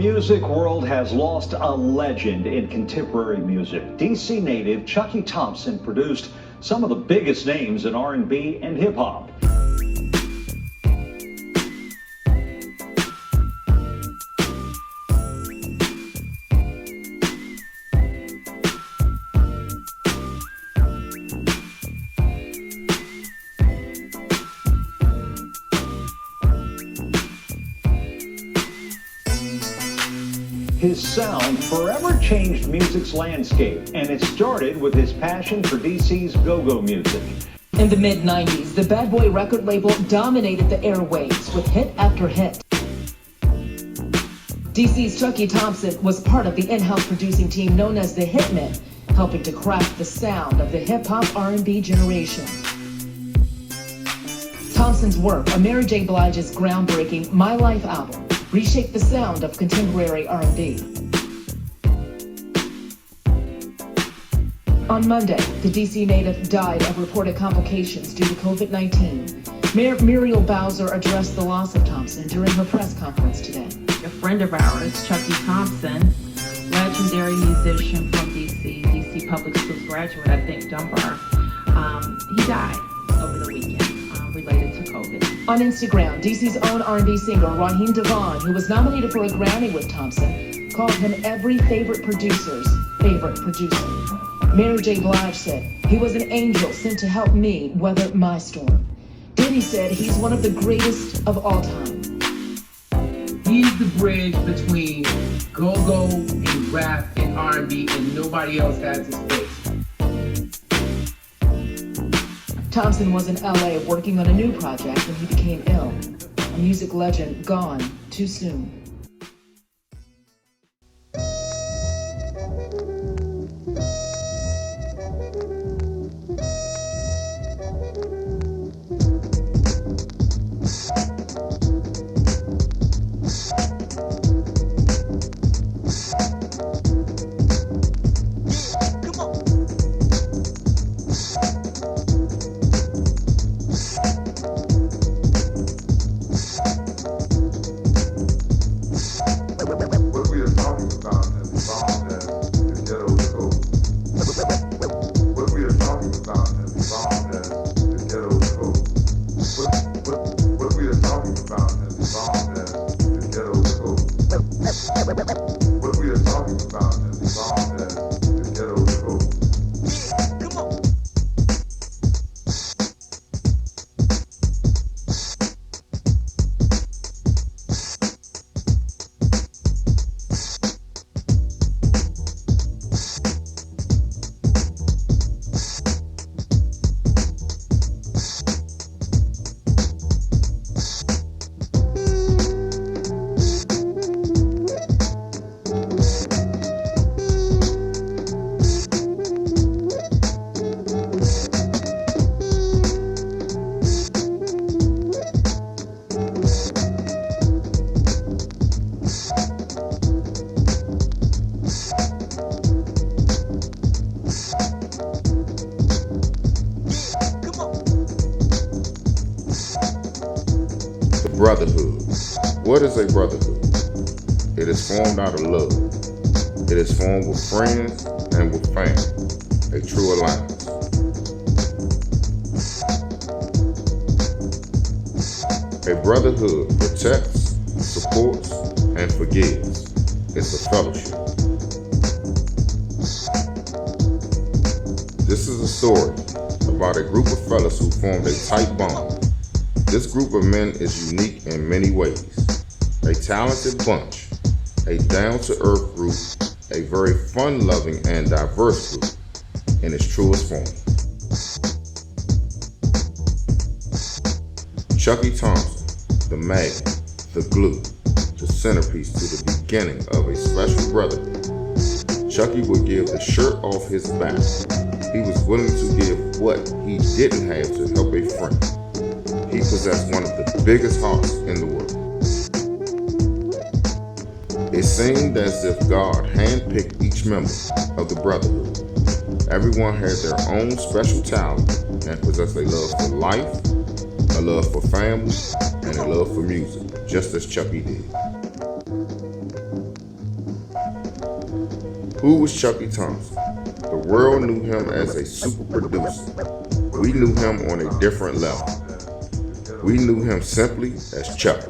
music world has lost a legend in contemporary music. DC native Chucky Thompson produced some of the biggest names in R&B and hip-hop. His sound forever changed music's landscape, and it started with his passion for DC's go-go music. In the mid-90s, the Bad Boy record label dominated the airwaves with hit after hit. DC's Chucky Thompson was part of the in-house producing team known as the Hitmen, helping to craft the sound of the hip-hop R&B generation. Thompson's work on Mary J. Blige's groundbreaking My Life album reshaped the sound of contemporary R&B. On Monday, the DC native died of reported complications due to COVID-19. Mayor Muriel Bowser addressed the loss of Thompson during her press conference today. A friend of ours, Chucky Thompson, legendary musician from DC Public Schools graduate, I think Dunbar, he died over the weekend related to COVID. On Instagram, DC's own R&B singer Raheem Devon, who was nominated for a Grammy with Thompson, called him every favorite producer's favorite producer. Mary J. Blige said, "He was an angel sent to help me weather my storm." Diddy said he's one of the greatest of all time. He's the bridge between go-go and rap and R&B, and nobody else has his place. Thompson was in LA working on a new project when he became ill. A music legend gone too soon. Brotherhood. What is a brotherhood? It is formed out of love. It is formed with friends and with family. A true alliance. A brotherhood protects, supports, and forgives. It's a fellowship. This is a story about a group of fellas who formed a tight bond. This group of men is unique in many ways. A talented bunch, a down-to-earth group, a very fun-loving and diverse group in its truest form. Chucky Thompson, the magnet, the glue, the centerpiece to the beginning of a special brotherhood. Chucky would give the shirt off his back. He was willing to give what he didn't have to help a friend. He possessed one of the biggest hearts in the world. It seemed as if God handpicked each member of the Brotherhood. Everyone had their own special talent and possessed a love for life, a love for family, and a love for music, just as Chucky did. Who was Chucky Thompson? The world knew him as a super producer. We knew him on a different level. We knew him simply as Chucky.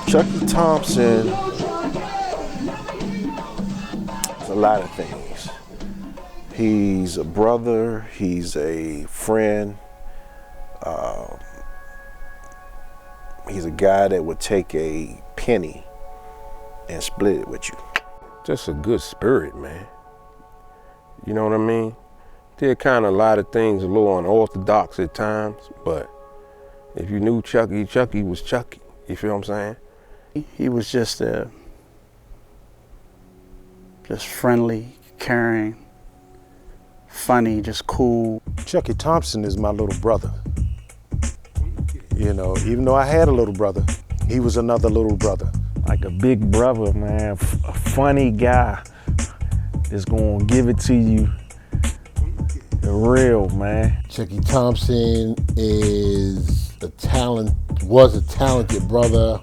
Chucky Thompson is a lot of things. He's a brother, he's a friend, he's a guy that would take a penny and split it with you. Just a good spirit, man. You know what I mean? Did kind of a lot of things a little unorthodox at times, but if you knew Chucky, Chucky was Chucky. You feel what I'm saying? He was just friendly, caring, funny, just cool. Chucky Thompson is my little brother. You know, even though I had a little brother, he was another little brother. Like a big brother, man, a funny guy that's gonna give it to you real, man. Chucky Thompson was a talented brother.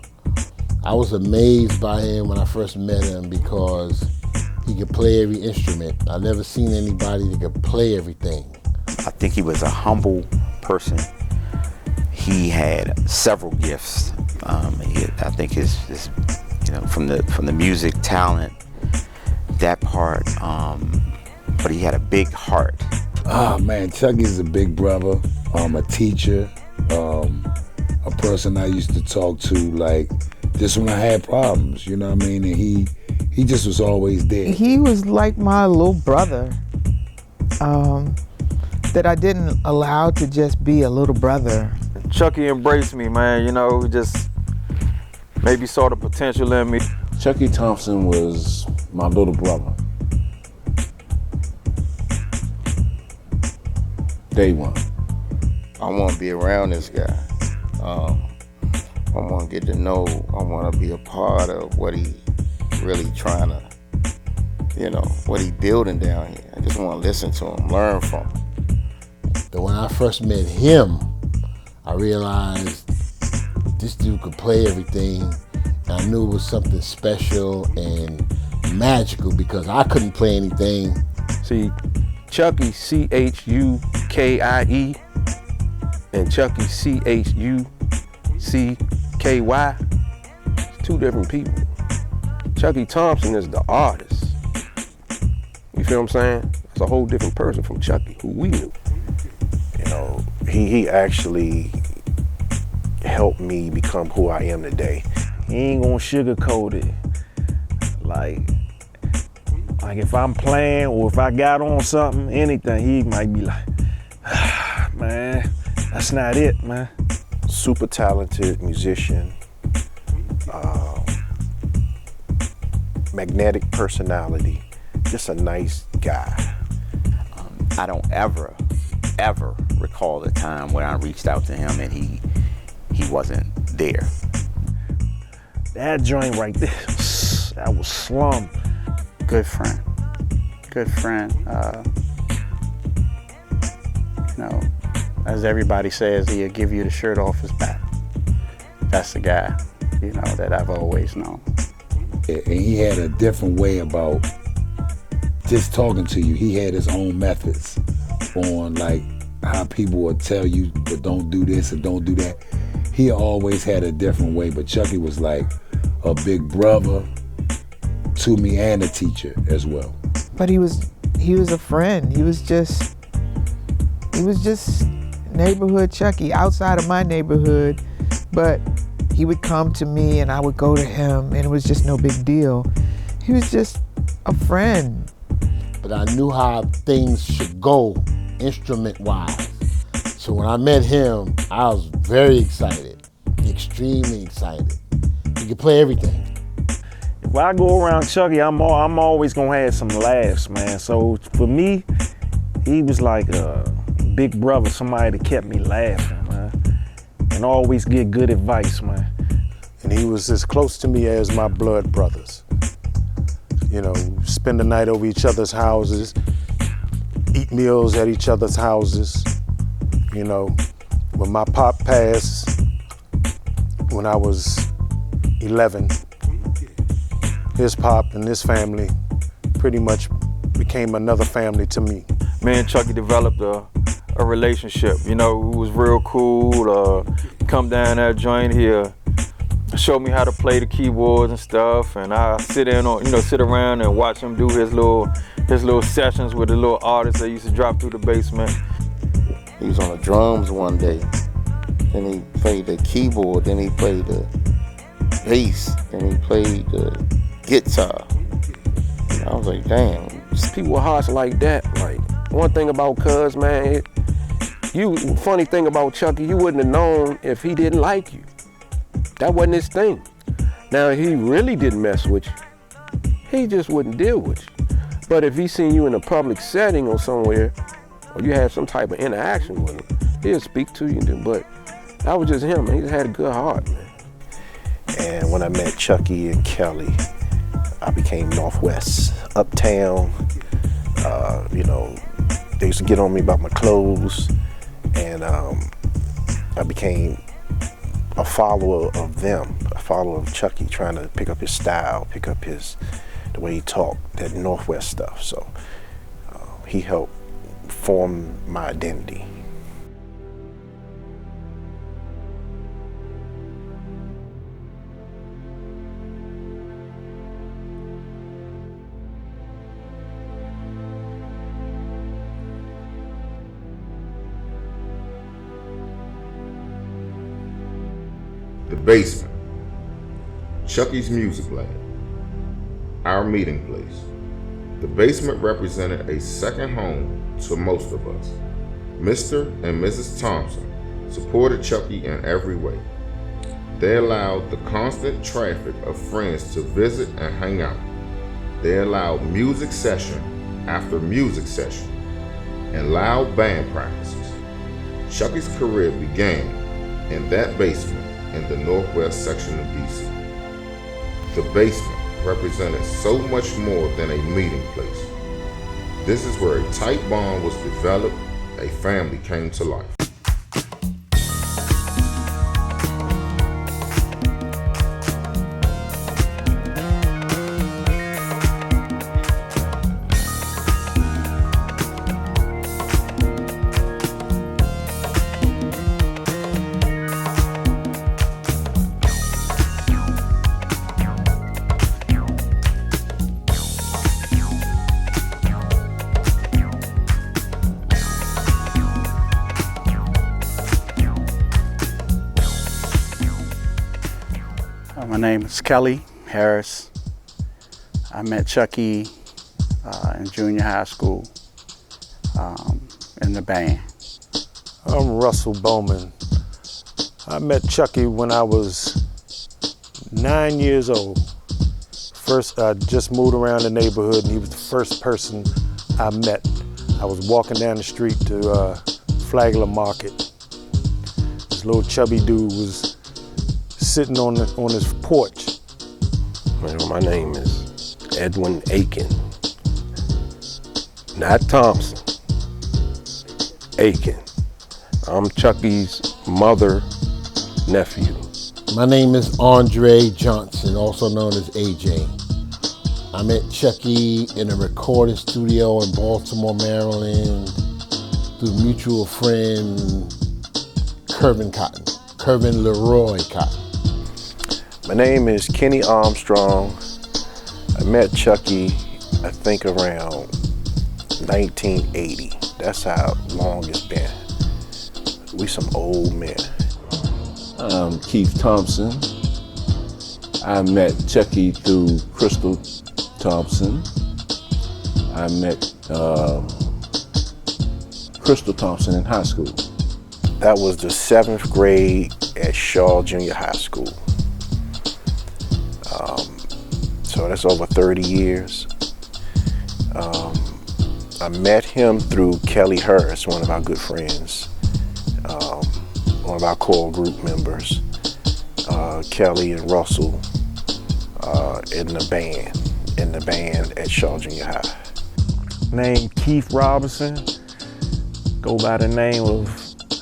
I was amazed by him when I first met him because he could play every instrument. I've never seen anybody that could play everything. I think he was a humble person. He had several gifts. I think his from the music talent, that part, but he had a big heart. Oh man, Chucky's a big brother, a teacher, a person I used to talk to like just when I had problems, you know what I mean? And he just was always there. He was like my little brother that I didn't allow to just be a little brother. Chucky embraced me, man, you know, just maybe saw the potential in me. Chucky Thompson was my little brother. Day one. I want to be around this guy. I want to get to know, I want to be a part of what he really trying to, what he building down here. I just want to listen to him, learn from him. But when I first met him, I realized this dude could play everything. And I knew it was something special and magical because I couldn't play anything. See, Chucky, C-H-U-K-I-E, and Chucky, C-H-U-C-K-Y, it's two different people. Chucky Thompson is the artist. You feel what I'm saying? It's a whole different person from Chucky, who we knew. You know, he actually helped me become who I am today. He ain't gonna sugarcoat it. Like if I'm playing or if I got on something, anything, he might be like, man, that's not it, man. Super talented musician, magnetic personality, just a nice guy. I don't ever recall the time when I reached out to him and he wasn't there. That joint right there, that was slum. Good friend. As everybody says, he'll give you the shirt off his back. That's the guy, that I've always known. And he had a different way about just talking to you. He had his own methods on like how people would tell you, but don't do this and don't do that. He always had a different way, but Chucky was like a big brother to me and a teacher as well. But he was a friend. He was just neighborhood Chucky, outside of my neighborhood, but he would come to me and I would go to him and it was just no big deal. He was just a friend. But I knew how things should go instrument-wise. So when I met him, I was very excited, extremely excited. He could play everything. if I go around Chucky, I'm always gonna have some laughs, man. So for me, he was like a big brother, somebody that kept me laughing, man, and always get good advice, man. And he was as close to me as my blood brothers. You know, spend the night over each other's houses, eat meals at each other's houses. You know, when my pop passed, when I was 11, his pop and his family pretty much became another family to me. Me and Chucky developed a relationship. You know, it was real cool. Come down that joint here, show me how to play the keyboards and stuff, and I sit around and watch him do his little sessions with the little artists that used to drop through the basement. He was on the drums one day, then he played the keyboard, then he played the bass, then he played the guitar. And I was like, damn. People with hearts like that, like, one thing about Cuz, man, funny thing about Chucky, you wouldn't have known if he didn't like you. That wasn't his thing. Now, if he really didn't mess with you, he just wouldn't deal with you. But if he seen you in a public setting or somewhere, or you had some type of interaction with him, he'll speak to you. But that was just him, man. He just had a good heart, man. And when I met Chucky and Kelly, I became Northwest, uptown. You know, they used to get on me about my clothes, and I became a follower of them, a follower of Chucky, trying to pick up his style, pick up the way he talked, that Northwest stuff. So he helped form my identity. The basement, Chucky's music lab, our meeting place. The basement represented a second home to most of us. Mr. and Mrs. Thompson supported Chucky in every way. They allowed the constant traffic of friends to visit and hang out. They allowed music session after music session and loud band practices. Chucky's career began in that basement in the Northwest section of DC. The basement represented so much more than a meeting place. This is where a tight bond was developed, a family came to life. My name is Kelly Harris. I met Chucky in junior high school in the band. I'm Russell Bowman. I met Chucky when I was 9 years old. First, I just moved around the neighborhood and he was the first person I met. I was walking down the street to Flagler Market. This little chubby dude was sitting on his porch. Well, my name is Edwin Aiken. Not Thompson. Aiken. I'm Chucky's nephew. My name is Andre Johnson, also known as AJ. I met Chucky in a recording studio in Baltimore, Maryland, through mutual friend Kervin Leroy Cotton. My name is Kenny Armstrong. I met Chucky, I think around 1980. That's how long it's been. We some old men. I'm Keith Thompson. I met Chucky through Crystal Thompson. I met Crystal Thompson in high school. That was the 7th grade at Shaw Junior High School. So That's over 30 years. I met him through Kelly Harris, one of our good friends, one of our core group members. Kelly and Russell in the band at Shaw Junior High. Named Keith Robinson, go by the name of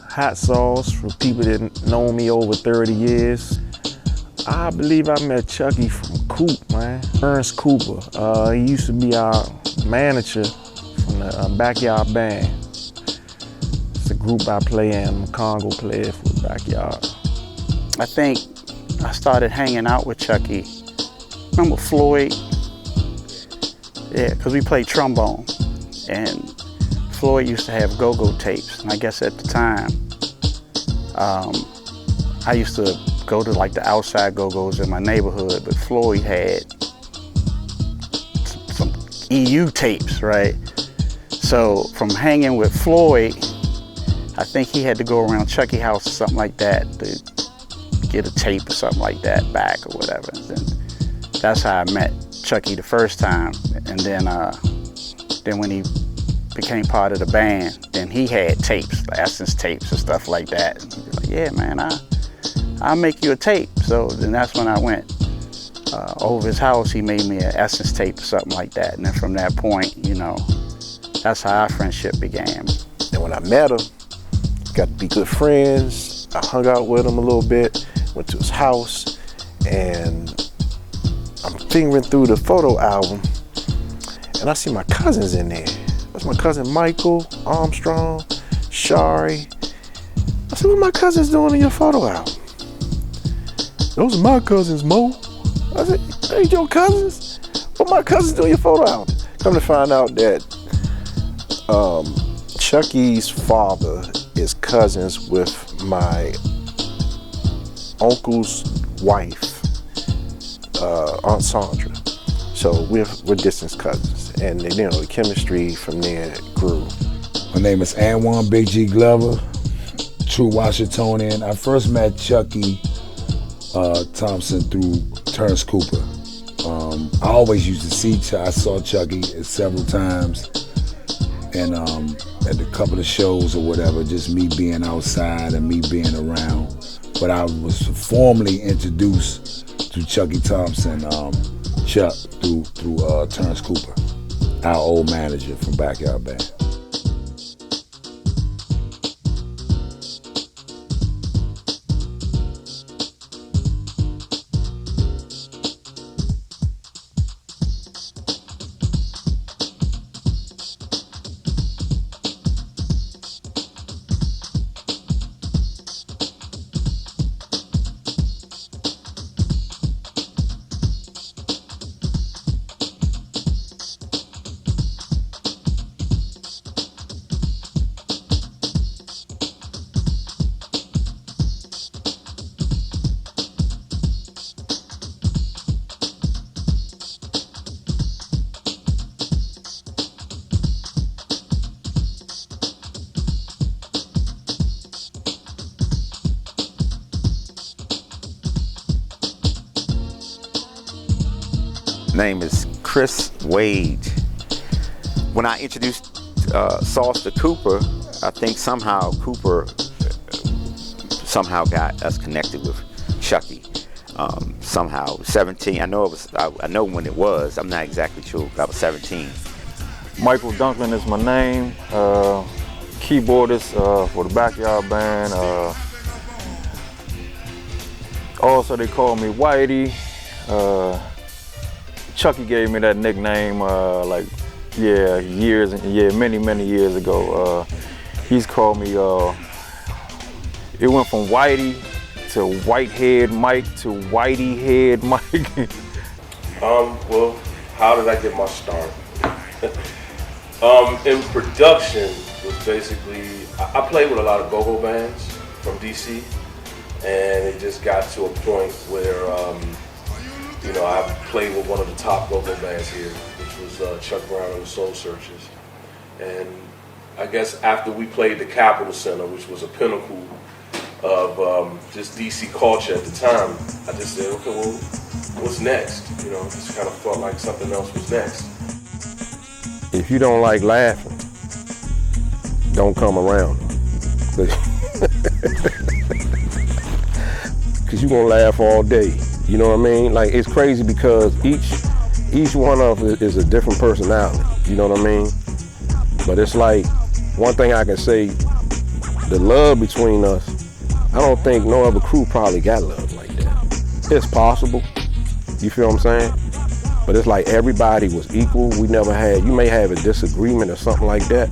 Hot Sauce for people that know me over 30 years. I believe I met Chucky from Coop, man. Ernst Cooper. He used to be our manager from the Backyard Band. It's a group I play in. I'm a Congo player for the Backyard. I think I started hanging out with Chucky. Remember Floyd? Yeah, because we played trombone. And Floyd used to have go-go tapes. And I guess at the time, I used to go to like the outside go-go's in my neighborhood, but Floyd had some EU tapes, right? So from hanging with Floyd, I think he had to go around Chucky house or something like that to get a tape or something like that back or whatever. And that's how I met Chucky the first time. And then when he became part of the band, then he had tapes, Essence tapes and stuff like that. And he was like, yeah, man, I'll make you a tape. So then that's when I went over his house. He made me an Essence tape or something like that. And then from that point, you know, that's how our friendship began. And when I met him, got to be good friends. I hung out with him a little bit, went to his house, and I'm fingering through the photo album, and I see my cousins in there. That's my cousin Michael, Armstrong, Shari. I said, what my cousins doing in your photo album? Those are my cousins, Mo. I said, hey, your cousins? What my cousins doing in your photo album? Come to find out that Chucky's father is cousins with my uncle's wife, Aunt Sandra. So we're distance cousins, and you know the chemistry from there grew. My name is Anwan Big G Glover, true Washingtonian. I first met Chucky Thompson through Terrence Cooper. I always used to see I saw Chucky several times, and at a couple of shows or whatever, just me being outside and me being around. But I was formally introduced to Chucky Thompson, Chuck, through Terrence Cooper, our old manager from Backyard Band. Name is Chris Wade. When I introduced Sauce to Cooper, I think somehow Cooper got us connected with Chucky. Somehow 17. I know it was. I know when it was. I'm not exactly sure. I was 17. Michael Dunklin is my name. Keyboardist for the Backyard Band. Also, they call me Whitey. Chucky gave me that nickname many years ago. He's called me, it went from Whitey to Whitehead Mike to Whitey Head Mike. Well, how did I get my start? In production was basically, I played with a lot of go-go bands from DC, and it just got to a point where I played with one of the top go-go bands here, which was Chuck Brown and the Soul Searchers. And I guess after we played the Capitol Center, which was a pinnacle of just DC culture at the time, I just said, okay, well, what's next? You know, just kind of felt like something else was next. If you don't like laughing, don't come around. Because you're going to laugh all day. You know what I mean? Like, it's crazy because each one of us is a different personality. You know what I mean? But it's like, one thing I can say, the love between us, I don't think no other crew probably got love like that. It's possible. You feel what I'm saying? But it's like everybody was equal. We never had, you may have a disagreement or something like that,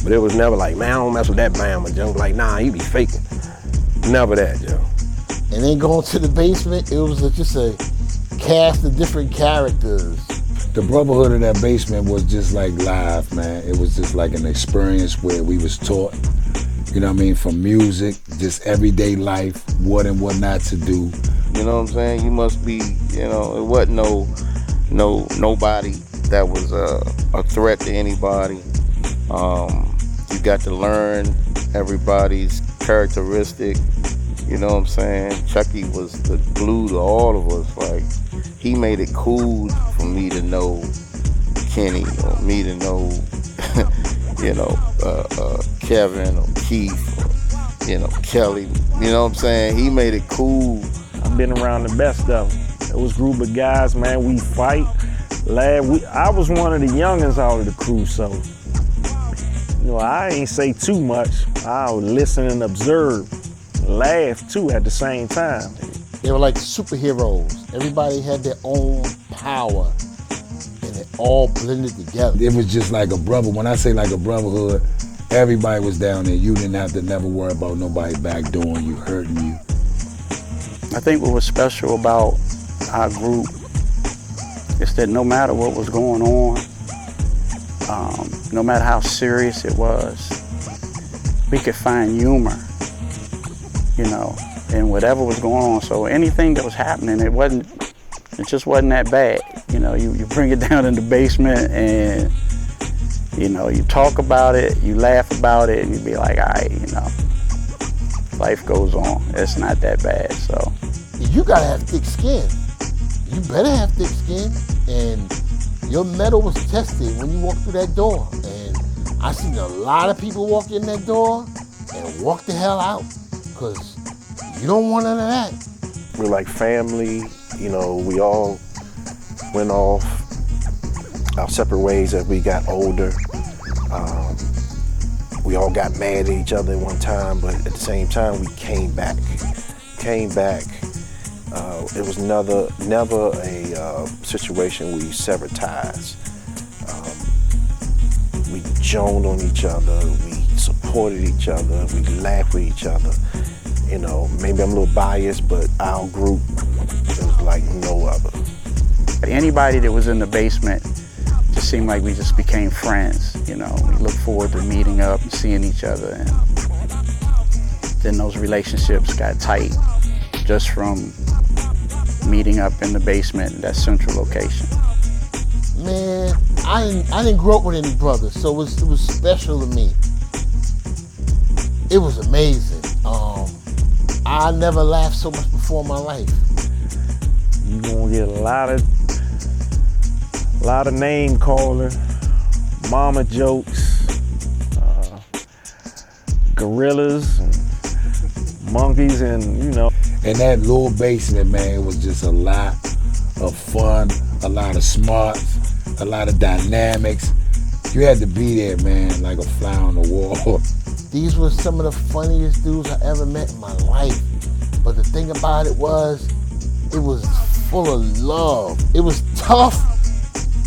but it was never like, man, I don't mess with that Bama, Joe. Like, nah, he be faking. Never that, Joe. And then going to the basement, it was just a cast of different characters. The Brotherhood in that basement was just like live, man. It was just like an experience where we was taught, you know what I mean, from music, just everyday life, what and what not to do. You know what I'm saying? You must be, you know, it wasn't nobody that was a threat to anybody. You got to learn everybody's characteristic. You know what I'm saying? Chucky was the glue to all of us. Like, he made it cool for me to know Kenny, or me to know, you know, Kevin or Keith, or, you know, Kelly. You know what I'm saying? He made it cool. I've been around the best of them. It was a group of guys, man, we fight, laugh. I was one of the youngins out of the crew, so, you know, I ain't say too much. I would listen and observe, laugh too at the same time. They were like superheroes. Everybody had their own power, and it all blended together. It was just like a brother. When I say like a brotherhood, everybody was down there. You didn't have to never worry about nobody backdooring you, hurting you. I think what was special about our group is that no matter what was going on, no matter how serious it was, we could find humor, you know, in whatever was going on. So anything that was happening, it just wasn't that bad. You know, you bring it down in the basement and, you know, you talk about it, you laugh about it, and you be like, all right, you know, life goes on. It's not that bad, so. You gotta have thick skin. You better have thick skin, and your metal was tested when you walked through that door. And I seen a lot of people walk in that door and walk the hell out, because you don't want none of that. We're like family, you know, we all went off our separate ways as we got older. We all got mad at each other at one time, but at the same time, we came back. It was never a situation we severed ties. We joned on each other, we supported each other, we laughed with each other. You know, maybe I'm a little biased, but our group was like no other. Anybody that was in the basement just seemed like we just became friends. You know, we look forward to meeting up and seeing each other, and then those relationships got tight just from meeting up in the basement, that central location. Man, I didn't grow up with any brothers, so it was special to me. It was amazing. I never laughed so much before in my life. You gonna get a lot of name calling, mama jokes, gorillas, and monkeys, and you know. In that little basement, man, it was just a lot of fun, a lot of smarts, a lot of dynamics. You had to be there, man, like a fly on the wall. These were some of the funniest dudes I ever met in my life. But the thing about it was full of love. It was tough,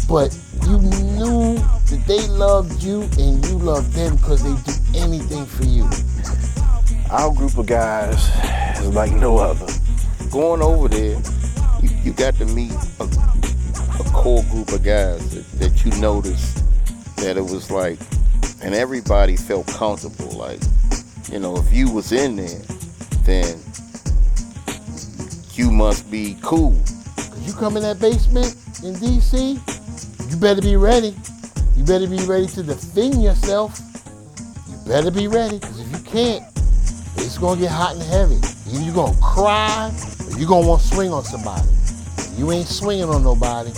but you knew that they loved you and you loved them because they do anything for you. Our group of guys is like no other. Going over there, you got to meet a core group of guys that you noticed that it was like, and everybody felt comfortable. Like, you know, if you was in there, then you must be cool. Cause you come in that basement in DC, you better be ready. You better be ready to defend yourself. You better be ready, because if you can't, It's gonna get hot and heavy. Either you gonna cry or you gonna want to swing on somebody. You ain't swinging on nobody.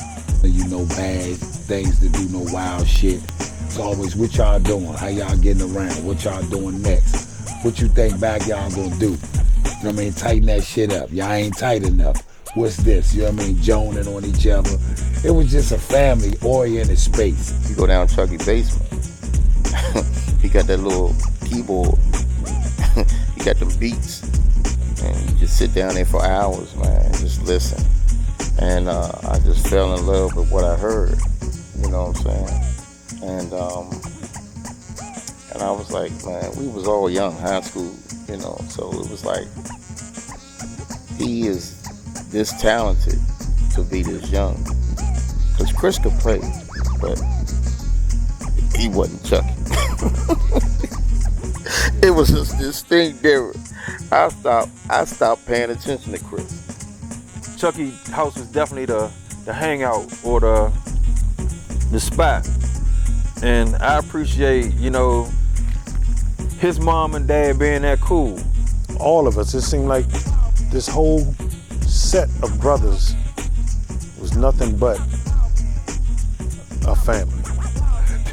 You know, bad things to do, no wild shit. It's always what y'all doing, how y'all getting around, what y'all doing next, what you think back y'all gonna do. You know what I mean? Tighten that shit up. Y'all ain't tight enough. What's this? You know what I mean? Joning on each other. It was just a family-oriented space. You go down Chucky's basement. He got that little keyboard. He got them beats. And you just sit down there for hours, man, and just listen. And I just fell in love with what I heard. You know what I'm saying? And I was like, man, we was all young, high school, you know, so it was like, he is this talented to be this young. Because Chris could play, but he wasn't Chucky. It was just this thing different. I stopped paying attention to Chris. Chucky house was definitely the hangout or the spot. And I appreciate, you know, his mom and dad being that cool. All of us, it seemed like this whole set of brothers was nothing but a family.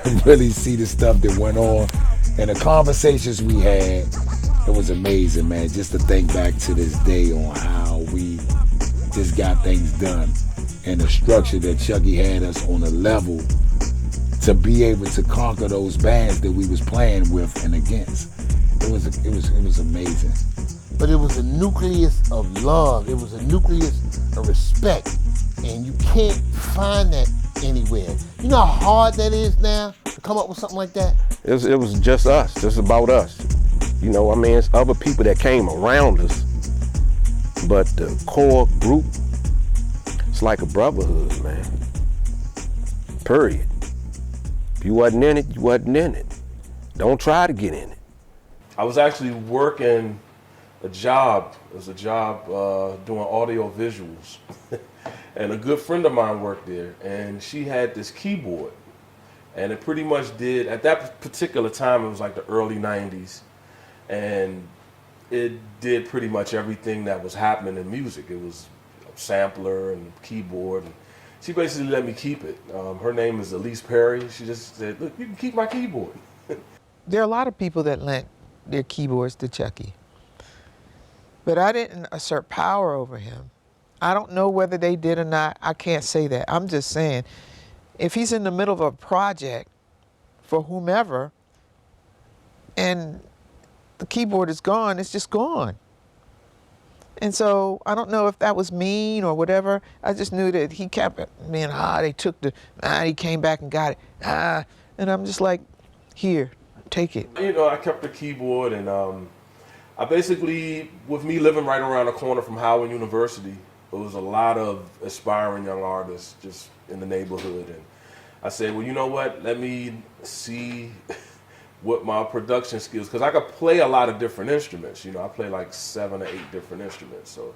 To really see the stuff that went on and the conversations we had, it was amazing, man. Just to think back to this day on how we just got things done and the structure that Chucky had us on a level to be able to conquer those bands that we was playing with and against. It was amazing. But it was a nucleus of love. It was a nucleus of respect. And you can't find that anywhere. You know how hard that is now to come up with something like that? It was just us, just about us. You know, I mean, it's other people that came around us, but the core group, it's like a brotherhood, man. Period. If you wasn't in it, you wasn't in it. Don't try to get in it. I was actually working a job. It was a job doing audio visuals. And a good friend of mine worked there, and she had this keyboard. And it pretty much did, at that particular time, it was like the early 90s. And it did pretty much everything that was happening in music. It was a sampler and keyboard. And she basically let me keep it. Her name is Elise Perry. She just said, look, you can keep my keyboard. There are a lot of people that lent their keyboards to Chucky. But I didn't assert power over him. I don't know whether they did or not. I can't say that. I'm just saying, if he's in the middle of a project for whomever and the keyboard is gone, it's just gone. And so I don't know if that was mean or whatever. I just knew that he kept being, they took he came back and got it. And I'm just like, here, take it. You know, I kept the keyboard, and I basically, with me living right around the corner from Howard University, there was a lot of aspiring young artists just in the neighborhood. And I said, well, you know what? Let me see what my production skills, because I could play a lot of different instruments. You know, I play like 7 or 8 different instruments. So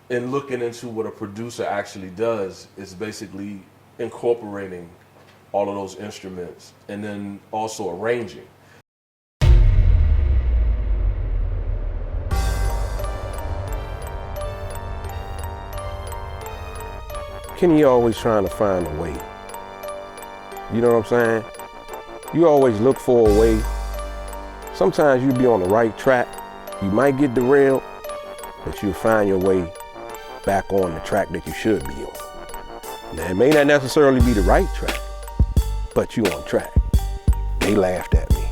in looking into what a producer actually does, is basically incorporating all of those instruments and then also arranging. Kenny always trying to find a way. You know what I'm saying? You always look for a way. Sometimes you'll be on the right track. You might get derailed, but you'll find your way back on the track that you should be on. Now, it may not necessarily be the right track, but you on track. They laughed at me.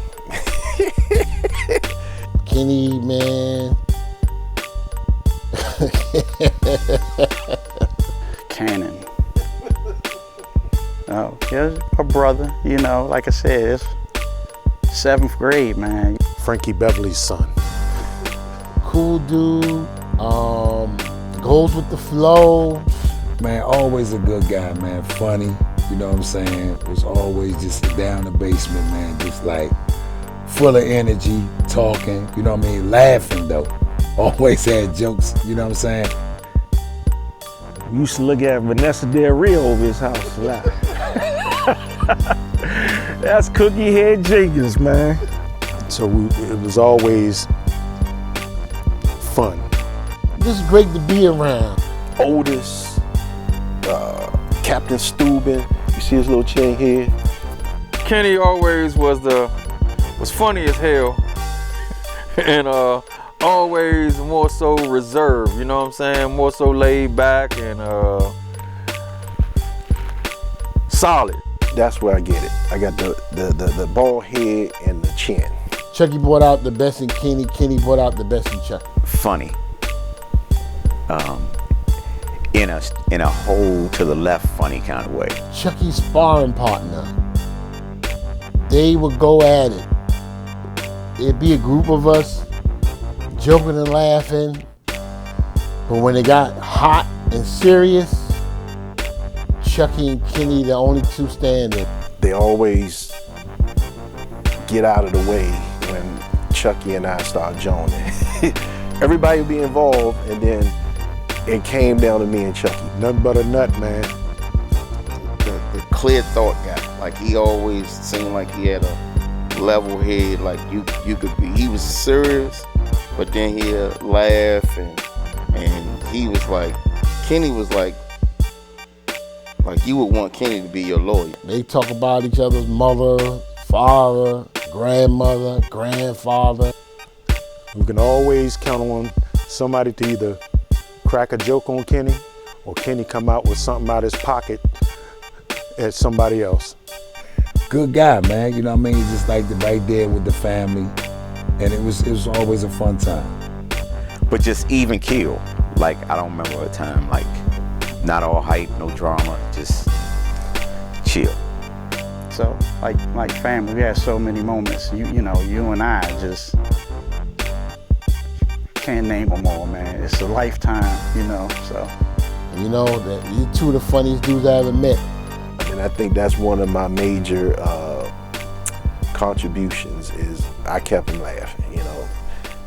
Kenny, man. Cannon. Oh, yeah, a brother, you know, like I said, it's 7th grade, man. Frankie Beverly's son. Cool dude, goes with the flow. Man, always a good guy, man, funny, you know what I'm saying? Was always just down the basement, man, just like full of energy, talking, you know what I mean? Laughing though. Always had jokes, you know what I'm saying? We used to look at Vanessa Del Rio over his house a lot. That's Cookie Head Jenkins, man. So it was always fun. Just great to be around. Otis, Captain Steuben, you see his little chain here? Kenny always was funny as hell, and always more so reserved, you know what I'm saying? More so laid back and solid. That's where I get it. I got the bald head and the chin. Chucky brought out the best in Kenny. Kenny brought out the best in Chucky. Funny. In a whole to the left funny kind of way. Chucky's sparring partner. They would go at it. It'd be a group of us joking and laughing. But when it got hot and serious, Chucky and Kenny, the only two standing. They always get out of the way when Chucky and I start joning. Everybody would be involved, and then it came down to me and Chucky. Nothing but a nut, man. The clear thought guy. Like, he always seemed like he had a level head. Like, you could be. He was serious, but then he'd laugh, and he was like, Kenny was like you would want Kenny to be your lawyer. They talk about each other's mother, father, grandmother, grandfather. We can always count on somebody to either crack a joke on Kenny or Kenny come out with something out of his pocket at somebody else. Good guy, man. You know what I mean? Just like right there with the family. And it was always a fun time. But just even keel. Like, I don't remember a time, like, not all hype, no drama, just chill. So, like family, we had so many moments. You know, you and I just can't name them all, man. It's a lifetime, you know, so. You know, you two of the funniest dudes I ever met. And I think that's one of my major contributions is I kept him laughing, you know,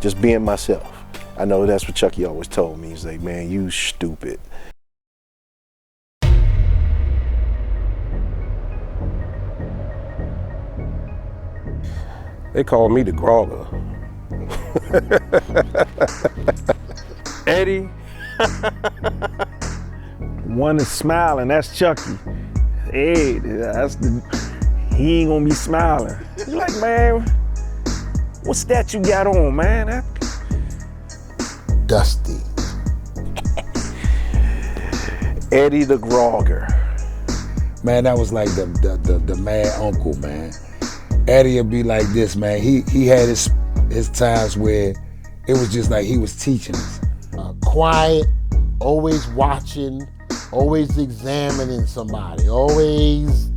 just being myself. I know that's what Chucky always told me. He's like, man, you stupid. They call me the Grogger. Eddie. One is smiling, that's Chucky. Hey, he ain't gonna be smiling. He's like, man, what's that you got on, man? Dusty. Eddie the Grogger. Man, that was like the mad uncle, man. Eddie would be like this, man. He had his times where it was just like he was teaching us. Quiet, always watching, always examining somebody, always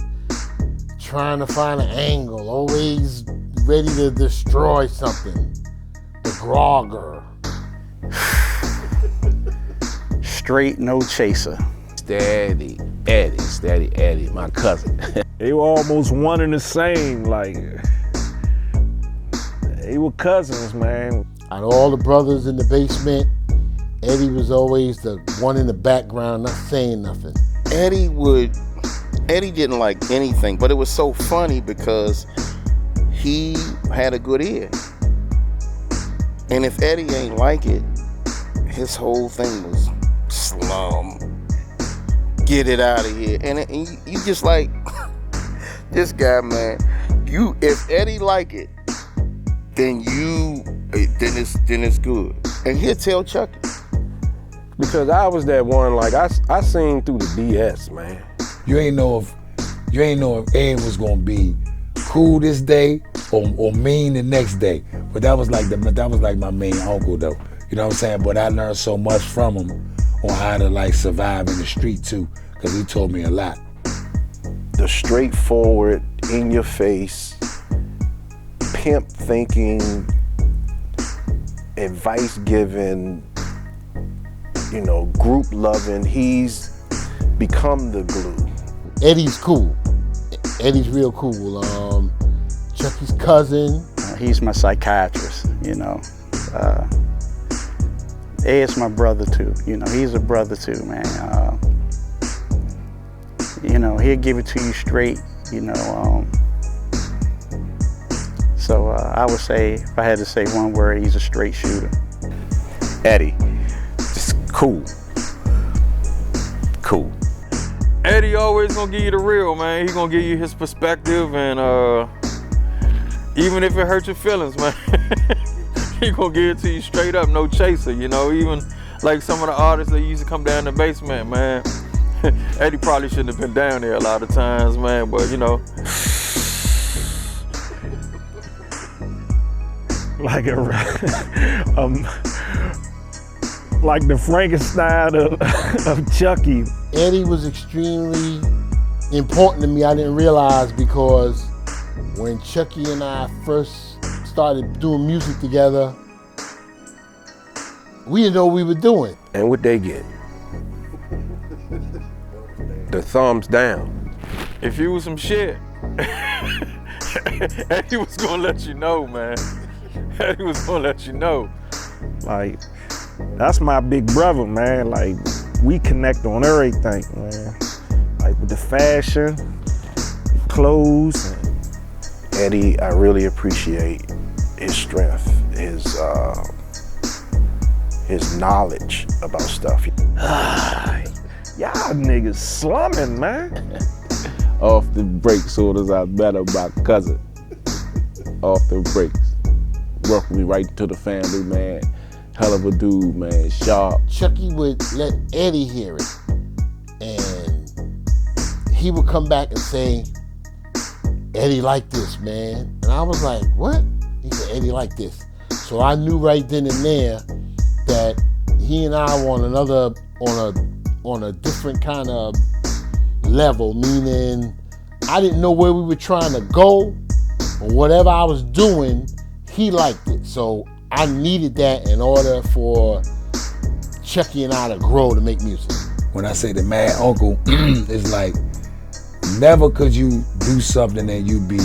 trying to find an angle, always ready to destroy something. The Grogger. Straight, no chaser. Steady Eddie, my cousin. They were almost one and the same, like, they were cousins, man. Out of all the brothers in the basement, Eddie was always the one in the background, not saying nothing. Eddie didn't like anything, but it was so funny because he had a good ear. And if Eddie ain't like it, his whole thing was slum. Get it out of here. And you just like, this guy, man, if Eddie like it, then it's good. And he'll tell Chucky. Because I was that one, like, I seen through the BS, man. You ain't know if Ed was gonna be cool this day or mean the next day. But that was like my main uncle though. You know what I'm saying? But I learned so much from him on how to like survive in the street too, because he told me a lot. The straightforward, in your face, pimp thinking, advice giving, you know, group loving. He's become the glue. Eddie's cool. Eddie's real cool. Chucky's cousin. He's my psychiatrist, you know. Ed's my brother too, you know, he's a brother too, man. You know, he'll give it to you straight, you know. So I would say, if I had to say one word, he's a straight shooter. Eddie, just cool. Cool. Eddie always gonna give you the real, man. He gonna give you his perspective, and even if it hurts your feelings, man, he gonna give it to you straight up, no chaser, you know. Even like some of the artists that used to come down the basement, man. Eddie probably shouldn't have been down there a lot of times, man, but you know. Like like the Frankenstein of Chucky. Eddie was extremely important to me. I didn't realize, because when Chucky and I first started doing music together, we didn't know what we were doing. And what they get? The thumbs down. If you was some shit, Eddie was gonna let you know, man. Eddie was gonna let you know. Like, that's my big brother, man. Like, we connect on everything, man. Like with the fashion, clothes. Eddie, I really appreciate his strength, his knowledge about stuff. Y'all niggas slumming, man. Off the breaks, soon as I met my cousin. Off the breaks. Welcomed me right to the family, man. Hell of a dude, man, sharp. Chucky would let Eddie hear it, and he would come back and say, Eddie like this, man. And I was like, what? He said, Eddie like this. So I knew right then and there that he and I were on a different kind of level, meaning I didn't know where we were trying to go, but whatever I was doing, he liked it. So I needed that in order for Chucky and I to grow to make music. When I say the mad uncle, it's like, never could you do something and you be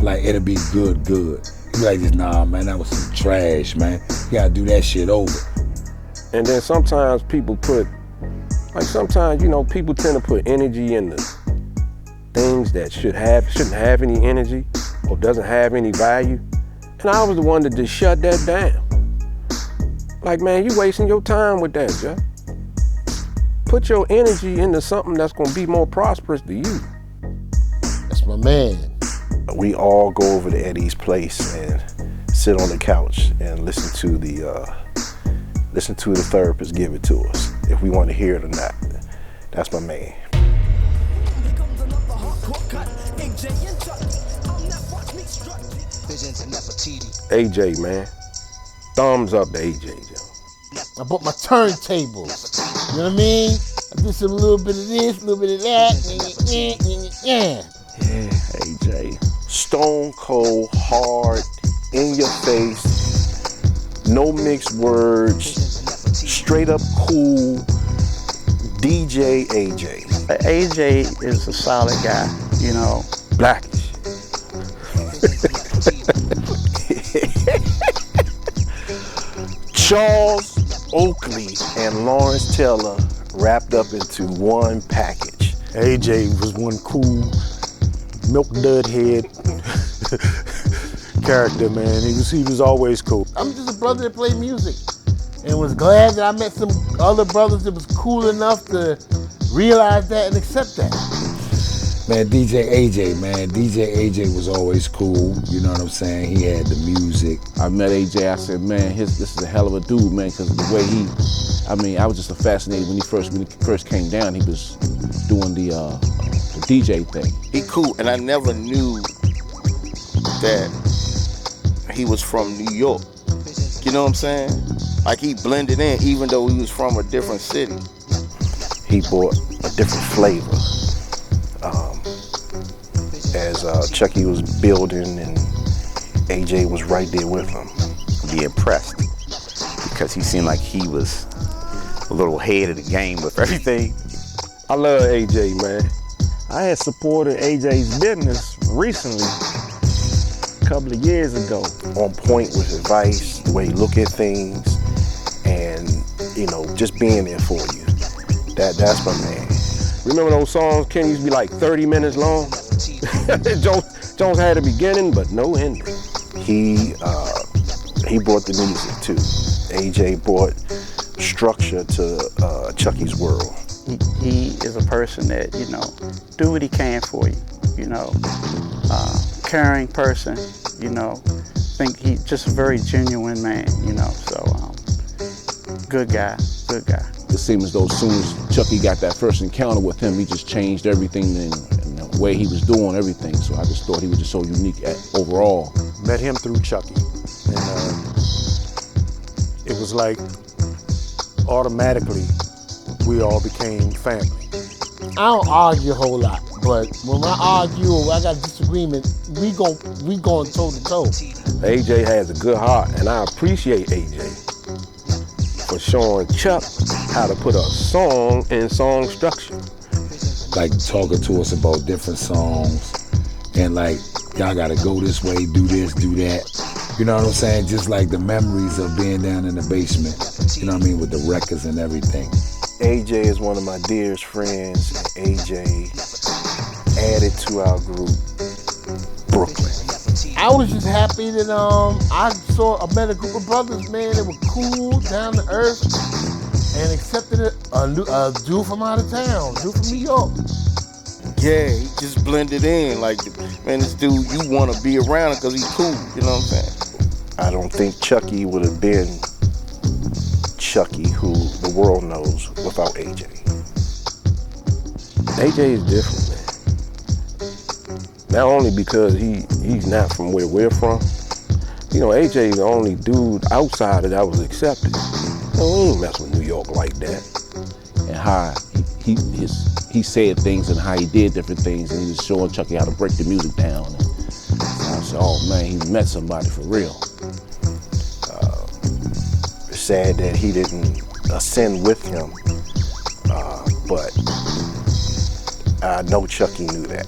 like, it'll be good. You be like, nah, man, that was some trash, man. You gotta do that shit over. And then sometimes people put, like sometimes, you know, people tend to put energy into things that shouldn't have any energy or doesn't have any value. And I was the one that just shut that down. Like, man, you wasting your time with that, Jeff. Put your energy into something that's gonna be more prosperous to you. That's my man. We all go over to Eddie's place and sit on the couch and listen to the therapist give it to us, if we want to hear it or not. That's my man. AJ, man. Thumbs up to AJ, Joe. I bought my turntable. You know what I mean? I did some little bit of this, a little bit of that. Yeah, AJ. Stone cold, hard, in your face, no mixed words, straight up cool, DJ AJ. AJ is a solid guy, you know. Blackish. Charles Oakley and Lawrence Taylor wrapped up into one package. AJ was one cool, milk dud head character, man. He was always cool. I'm just a brother that played music and was glad that I met some other brothers that was cool enough to realize that and accept that. Man, DJ AJ was always cool, you know what I'm saying? He had the music. I met AJ, I said, man, this is a hell of a dude, man, because the way I was just fascinated when he first came down, he was doing the DJ thing. He cool, and I never knew that he was from New York. You know what I'm saying? Like, he blended in even though he was from a different city. He brought a different flavor. As Chucky was building and AJ was right there with him. Be impressed because he seemed like he was a little ahead of the game with everything. I love AJ, man. I had supported AJ's business recently, a couple of years ago. On point with advice, the way he look at things, and you know, just being there for you. That's my man. Remember those songs, Ken, used to be like 30 minutes long? Jones had a beginning, but no ending. He brought the music too, AJ brought structure to Chucky's world. He is a person that, do what he can for you, caring person, think he's just a very genuine man, so good guy. It seemed as though as soon as Chucky got that first encounter with him, he just changed everything and the way he was doing everything. So I just thought he was just so unique overall. Met him through Chucky, and it was like automatically we all became family. I don't argue a whole lot, but when I argue or I got a disagreement, we going toe to toe. AJ has a good heart, and I appreciate AJ for showing Chuck how to put a song in song structure. Like talking to us about different songs and like, y'all gotta go this way, do this, do that. You know what I'm saying? Just like the memories of being down in the basement, you know what I mean, with the records and everything. AJ is one of my dearest friends, and AJ added to our group Brooklyn. I was just happy that I met a group of brothers, man, that were cool, down to earth, and accepted a dude from out of town, dude from New York. Yeah, he just blended in. Like, man, this dude, you want to be around him because he's cool, you know what I'm saying? I don't think Chucky would have been Chucky, who the world knows, without AJ. AJ is different, man. Not only because he's not from where we're from. AJ is the only dude outside that was accepted. We ain't mess with New York like that. And how he said things and how he did different things, and he was showing Chucky how to break the music down. And I said, oh man, he met somebody for real. It's sad that he didn't ascend with him, but I know Chucky knew that.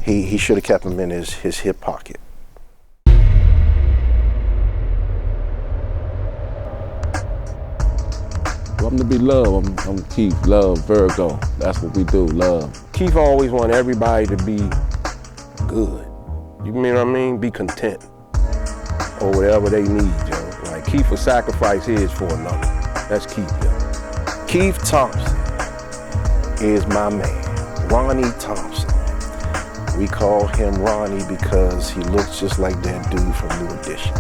He should have kept him in his hip pocket. I'm to be love. I'm Keith, love, Virgo. That's what we do, love. Keith always wanted everybody to be good. You mean what I mean? Be content. Or whatever they need, yo. Like Keith will sacrifice his for another. That's Keith, yo. Keith Thompson is my man. Ronnie Thompson. We call him Ronnie because he looks just like that dude from New Edition.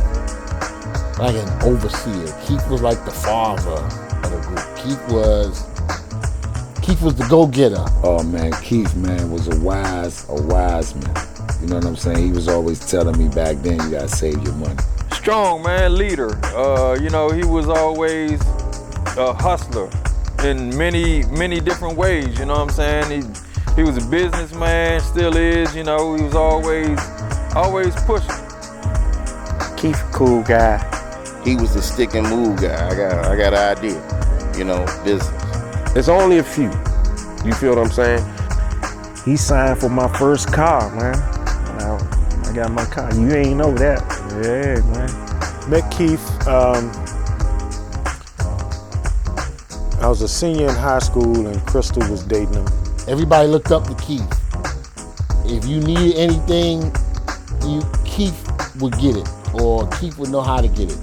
Like an overseer. Keith was like the father of the group. Keith was the go-getter. Oh man, Keith, man, was a wise man. You know what I'm saying? He was always telling me back then, you gotta save your money. Strong, man, leader. He was always a hustler in many different ways, you know what I'm saying? He was a businessman, still is, he was always pushing. Keith, cool guy. He was the stick and move guy. I got an idea, business. It's only a few. You feel what I'm saying? He signed for my first car, man. I got my car. You ain't know that. Yeah, man. Met Keith. I was a senior in high school and Crystal was dating him. Everybody looked up to Keith. If you needed anything, Keith would get it, or Keith would know how to get it.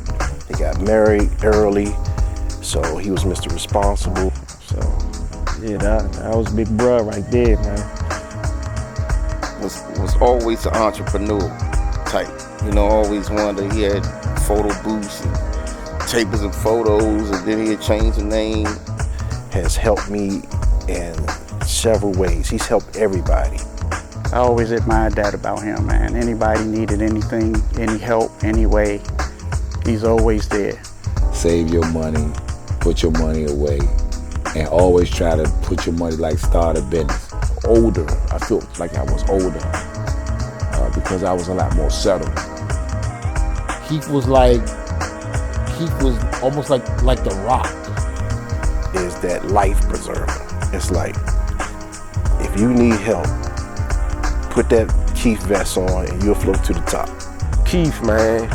They got married early, so he was Mr. Responsible. So yeah, that was big bro right there, man. Was always an entrepreneur type. Always wanted. He had photo booths and tapers and photos, and then he'd change the name. Has helped me in several ways. He's helped everybody. I always admired that about him, man. Anybody needed anything, any help, any way, he's always there. Save your money, put your money away, and always try to put your money like start a business. Older, I felt like I was older because I was a lot more settled. Keith was almost like the Rock. Is that life preserver. It's like, if you need help, put that Keith vest on and you'll float to the top. Keith, man,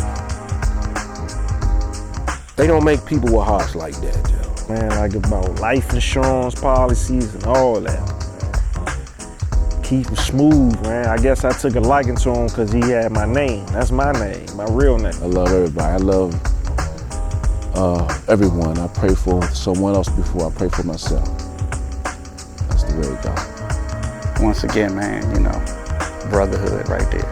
they don't make people with hearts like that, Joe. Man, like about life insurance policies and all that. Keith was smooth, man. I guess I took a liking to him because he had my name. That's my name, my real name. I love everybody. I love everyone. I pray for someone else before I pray for myself. That's the way it goes. Once again, man, you know, brotherhood right there.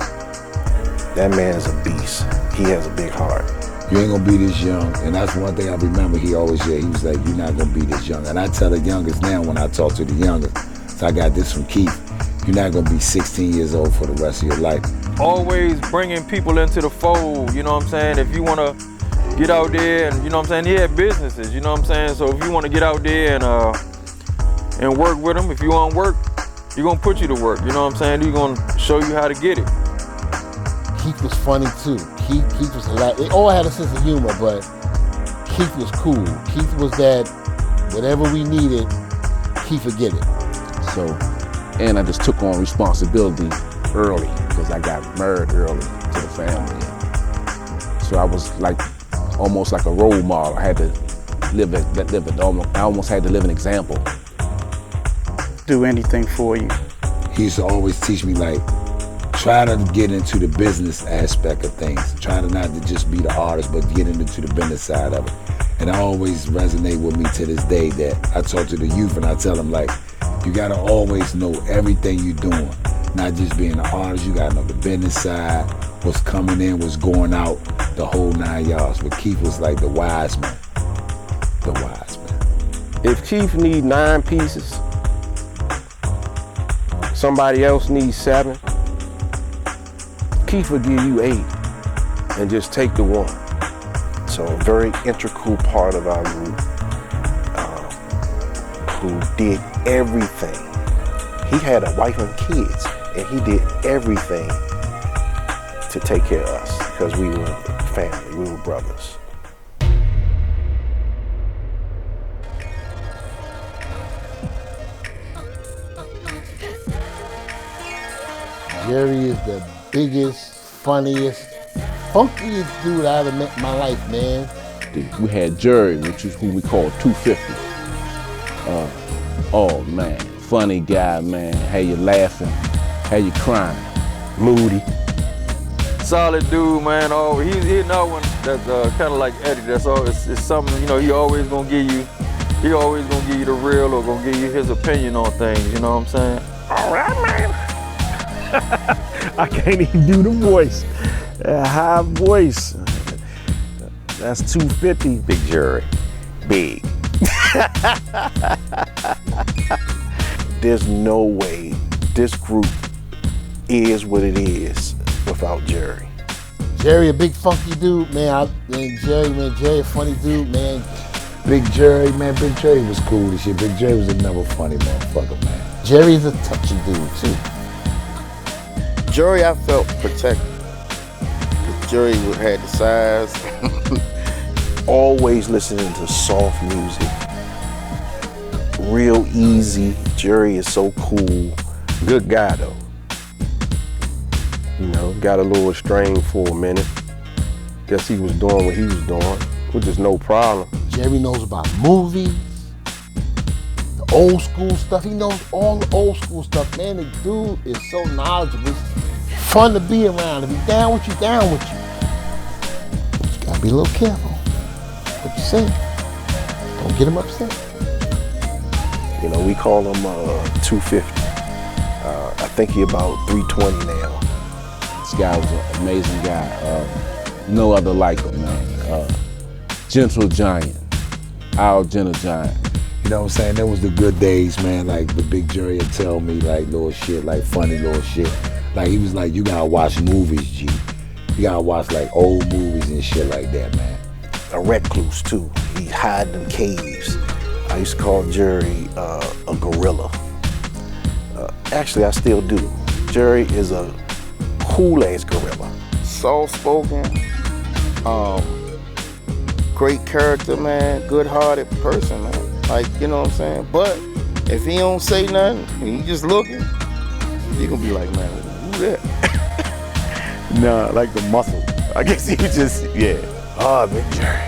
That man's a beast. He has a big heart. You ain't gonna be this young, and that's one thing I remember he always said. He was like, you're not gonna be this young. And I tell the youngest now when I talk to the youngest, so I got this from Keith, you're not gonna be 16 years old for the rest of your life. Always bringing people into the fold, you know what I'm saying? If you wanna get out there and, you know what I'm saying, he had businesses, you know what I'm saying? So if you wanna get out there and work with him, if you want work, he's gonna put you to work, you know what I'm saying? He's gonna show you how to get it. Keith was funny too. Keith was hilarious. They all had a sense of humor, but Keith was cool. Keith was that whatever we needed, Keith would get it. So, and I just took on responsibility early because I got married early to the family. So I was like almost like a role model. I had to I almost had to live an example. Do anything for you. He used to always teach me, like, try to get into the business aspect of things. Try to not to just be the artist, but get into the business side of it. And I always resonate with me to this day that I talk to the youth and I tell them, like, you gotta always know everything you're doing. Not just being an artist, you gotta know the business side, what's coming in, what's going out, the whole 9 yards. But Keith was like the wise man. The wise man. If Keith need 9 pieces, somebody else needs 7, Keith will give you 8 and just take the 1. So a very integral part of our group who did everything. He had a wife and kids, and he did everything to take care of us because we were family, we were brothers. Jerry is the biggest, funniest, funkiest dude I ever met in my life, man. We had Jerry, which is who we call 250. Oh man, funny guy, man. Had you laughing, had you crying. Moody. Solid dude, man. Oh, he's another one that's kind of like Eddie. That's all. It's something, you know. He always gonna give you the real, or gonna give you his opinion on things. You know what I'm saying? All right, man. I can't even do the voice. High voice. That's 250. Big Jerry. Big. There's no way this group is what it is without Jerry. Jerry, a big funky dude, man. Jerry, a funny dude, man. Big Jerry was cool as shit. Big Jerry was another funny motherfucker, man. Jerry's a touchy dude, too. Jerry, I felt protected. Jerry had the size. Always listening to soft music. Real easy. Jerry is so cool. Good guy though. You know, got a little estranged for a minute. Guess he was doing what he was doing, which is no problem. Jerry knows about movies, the old school stuff. He knows all the old school stuff, man. The dude is so knowledgeable. It's fun to be around. If he's down with you, down with you. But you gotta be a little careful what you say. Don't get him upset. You know, we call him 250. I think he about 320 now. This guy was an amazing guy. No other like him, man. Gentle giant. Our gentle giant. You know what I'm saying? That was the good days, man. Like the Big Jerry would tell me like little shit, like funny little shit. Like he was like, you gotta watch movies, G. You gotta watch like old movies and shit like that, man. A recluse too. He hide in caves. I used to call Jerry a gorilla. Actually, I still do. Jerry is a cool-ass gorilla. Soft-spoken, great character, man, good-hearted person, man. Like, you know what I'm saying? But if he don't say nothing, and he just looking, you gonna be like, man, who that? Nah, like the muscle. I guess he was just, yeah. Oh, Big Jerry.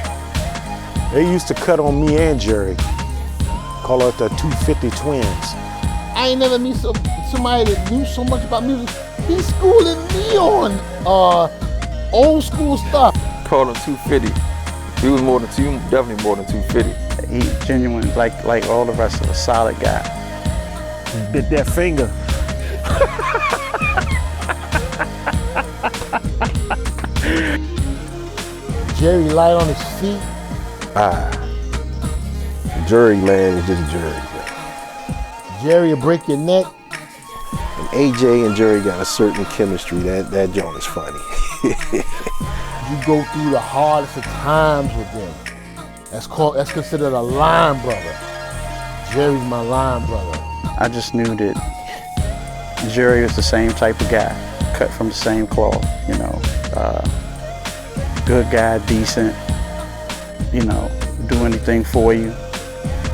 They used to cut on me and Jerry. Call it the 250 twins. I ain't never meet somebody that knew so much about music. He's schooling me on old school stuff. Called him 250. He was definitely more than 250. He genuine, like all the rest of us, a solid guy. Bit that finger. Jerry light on his feet. Jury, man, is just jury. Jerry will break your neck. And AJ and Jerry got a certain chemistry. That joint is funny. You go through the hardest of times with them. That's considered a line brother. Jerry's my line brother. I just knew that Jerry was the same type of guy, cut from the same cloth, you know. Good guy, decent, you know, do anything for you.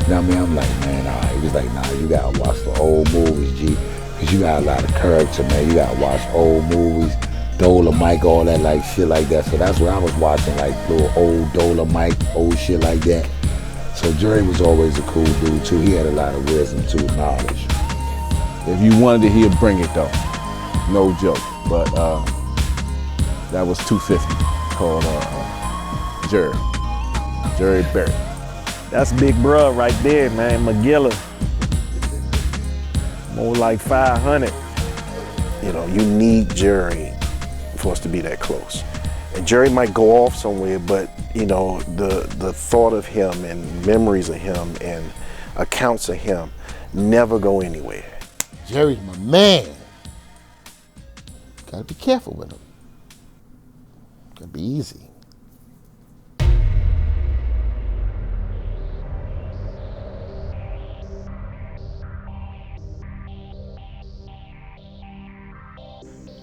Now, I mean, I'm like, man, he was like, nah, you gotta watch the old movies, G, because you got a lot of character, man. You gotta watch old movies, Dolomite, all that like shit like that. So that's what I was watching, like little old Dolomite, old shit like that. So Jerry was always a cool dude too. He had a lot of wisdom too, knowledge. If you wanted it, he'd bring it though. No joke. But that was 250 called Jerry Barrett. That's big bruh right there, man. McGilla. More like 500. You know, you need Jerry for us to be that close. And Jerry might go off somewhere, but you know, the thought of him and memories of him and accounts of him never go anywhere. Jerry's my man. Gotta be careful with him. Gotta be easy.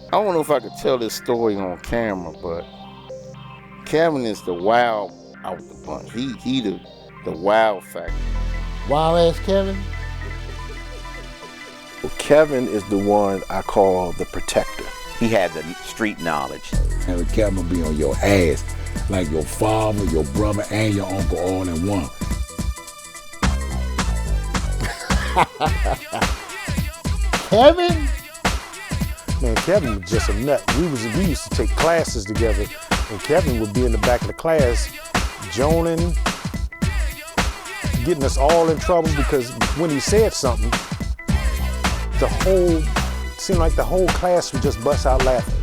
I don't know if I could tell this story on camera, but Kevin is the wild out the bunch. He the wild factor. Wild ass Kevin? Well, Kevin is the one I call the protector. He had the street knowledge. And Kevin will be on your ass, like your father, your brother, and your uncle all in one. Kevin? Man, Kevin was just a nut. We used to take classes together, and Kevin would be in the back of the class, joning, getting us all in trouble because when he said something, seemed like the whole class would just bust out laughing.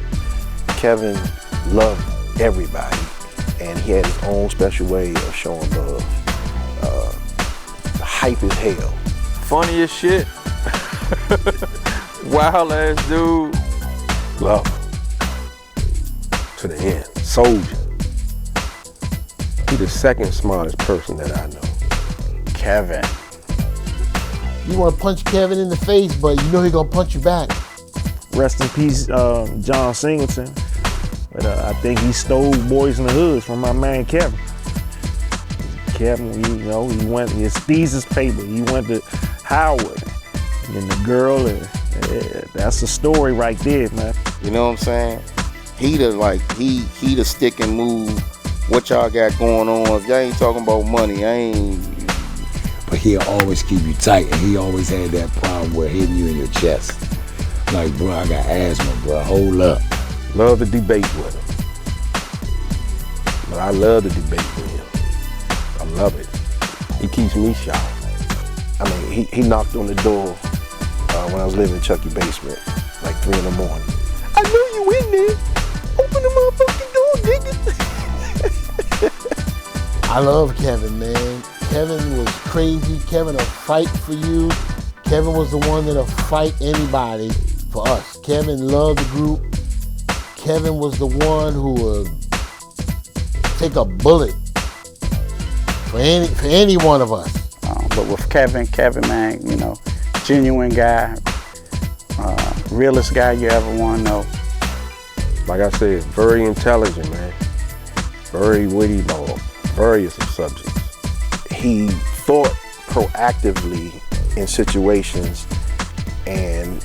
Kevin loved everybody, and he had his own special way of showing love. Hype as hell. Funny as shit. Wild ass dude. Love. To the end. Soldier. He the second smartest person that I know. Kevin. You want to punch Kevin in the face, but you know he gonna punch you back. Rest in peace, John Singleton. But I think he stole Boys in the Hood from my man Kevin. Kevin, he went his thesis paper. He went to Howard, and the girl, that's the story right there, man. You know what I'm saying? He the stick and move. What y'all got going on? If y'all ain't talking about money, I ain't. But he'll always keep you tight, and he always had that problem with hitting you in your chest. Like, bro, I got asthma, bro. Hold up. Love to debate with him. But I love to debate with him. I love it. He keeps me sharp. I mean, he knocked on the door when I was living in Chucky basement, like 3 in the morning. I know you in there. Open the motherfucking door, nigga. I love Kevin, man. Kevin was crazy. Kevin will fight for you. Kevin was the one that'll fight anybody for us. Kevin loved the group. Kevin was the one who would take a bullet for any one of us. But with Kevin, man, you know, genuine guy, realest guy you ever want to know. Like I said, very intelligent, man. Very witty about various subjects. He thought proactively in situations and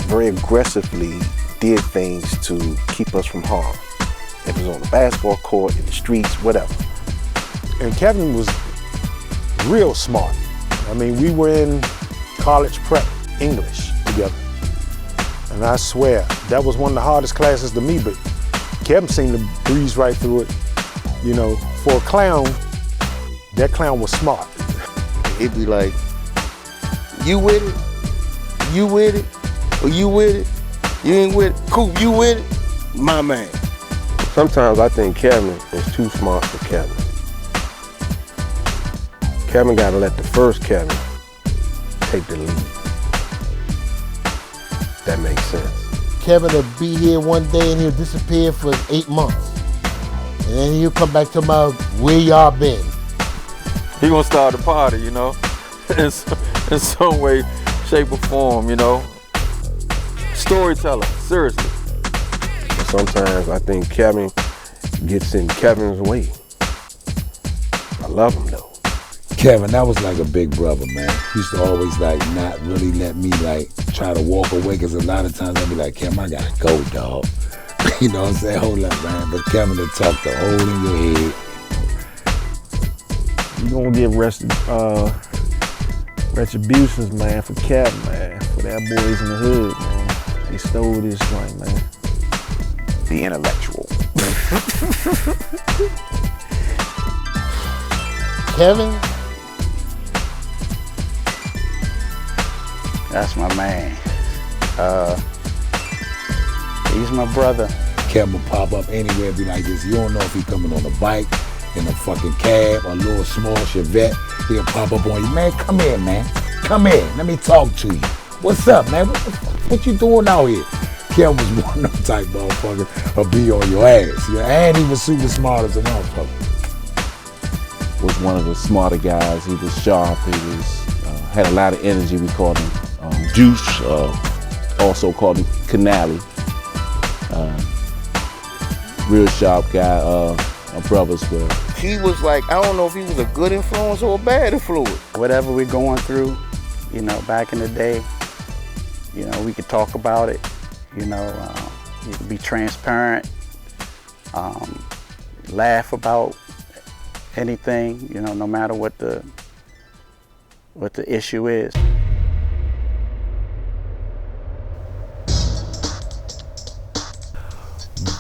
very aggressively did things to keep us from harm. If it was on the basketball court, in the streets, whatever. And Kevin was real smart. I mean, we were in college prep. English together. And I swear, that was one of the hardest classes to me, but Kevin seemed to breeze right through it. You know, for a clown, that clown was smart. He'd be like, you with it? You with it? Or you with it? You ain't with it? Cool, you with it? My man. Sometimes I think Kevin is too smart for Kevin. Kevin gotta let the first Kevin take the lead. That makes sense. Kevin will be here one day and he'll disappear for 8 months. And then he'll come back to my, where y'all been? He gonna start a party, you know, in some way, shape or form, you know. Storyteller, seriously. Sometimes I think Kevin gets in Kevin's way. I love him though. Kevin, that was like a big brother, man. He used to always like not really let me like try to walk away, because a lot of times I'd be like, Kevin, I gotta go, dog. You know what I'm saying? Hold up, man. But Kevin will talk the hole in your head. You gonna get retributions, man, for Kevin, man. For that boys in the hood, man. They stole this joint, man. The intellectual. Kevin? That's my man. He's my brother. Kevin will pop up anywhere and be like this. You don't know if he's coming on a bike, in a fucking cab, a little small Chevette. He'll pop up on you. Man, come here, man. Come here. Let me talk to you. What's up, man? What you doing out here? Kevin was one of them type motherfuckers who'll be on your ass. Yeah, and he was super smart as a motherfucker. Was one of the smarter guys. He was sharp. He was had a lot of energy. We called him Juice. Also called him Canali. Real sharp guy. Our brothers were. He was like, I don't know if he was a good influence or a bad influence. Whatever we're going through, you know, back in the day, you know, we could talk about it. You know, you could be transparent, laugh about anything, you know, no matter what the issue is.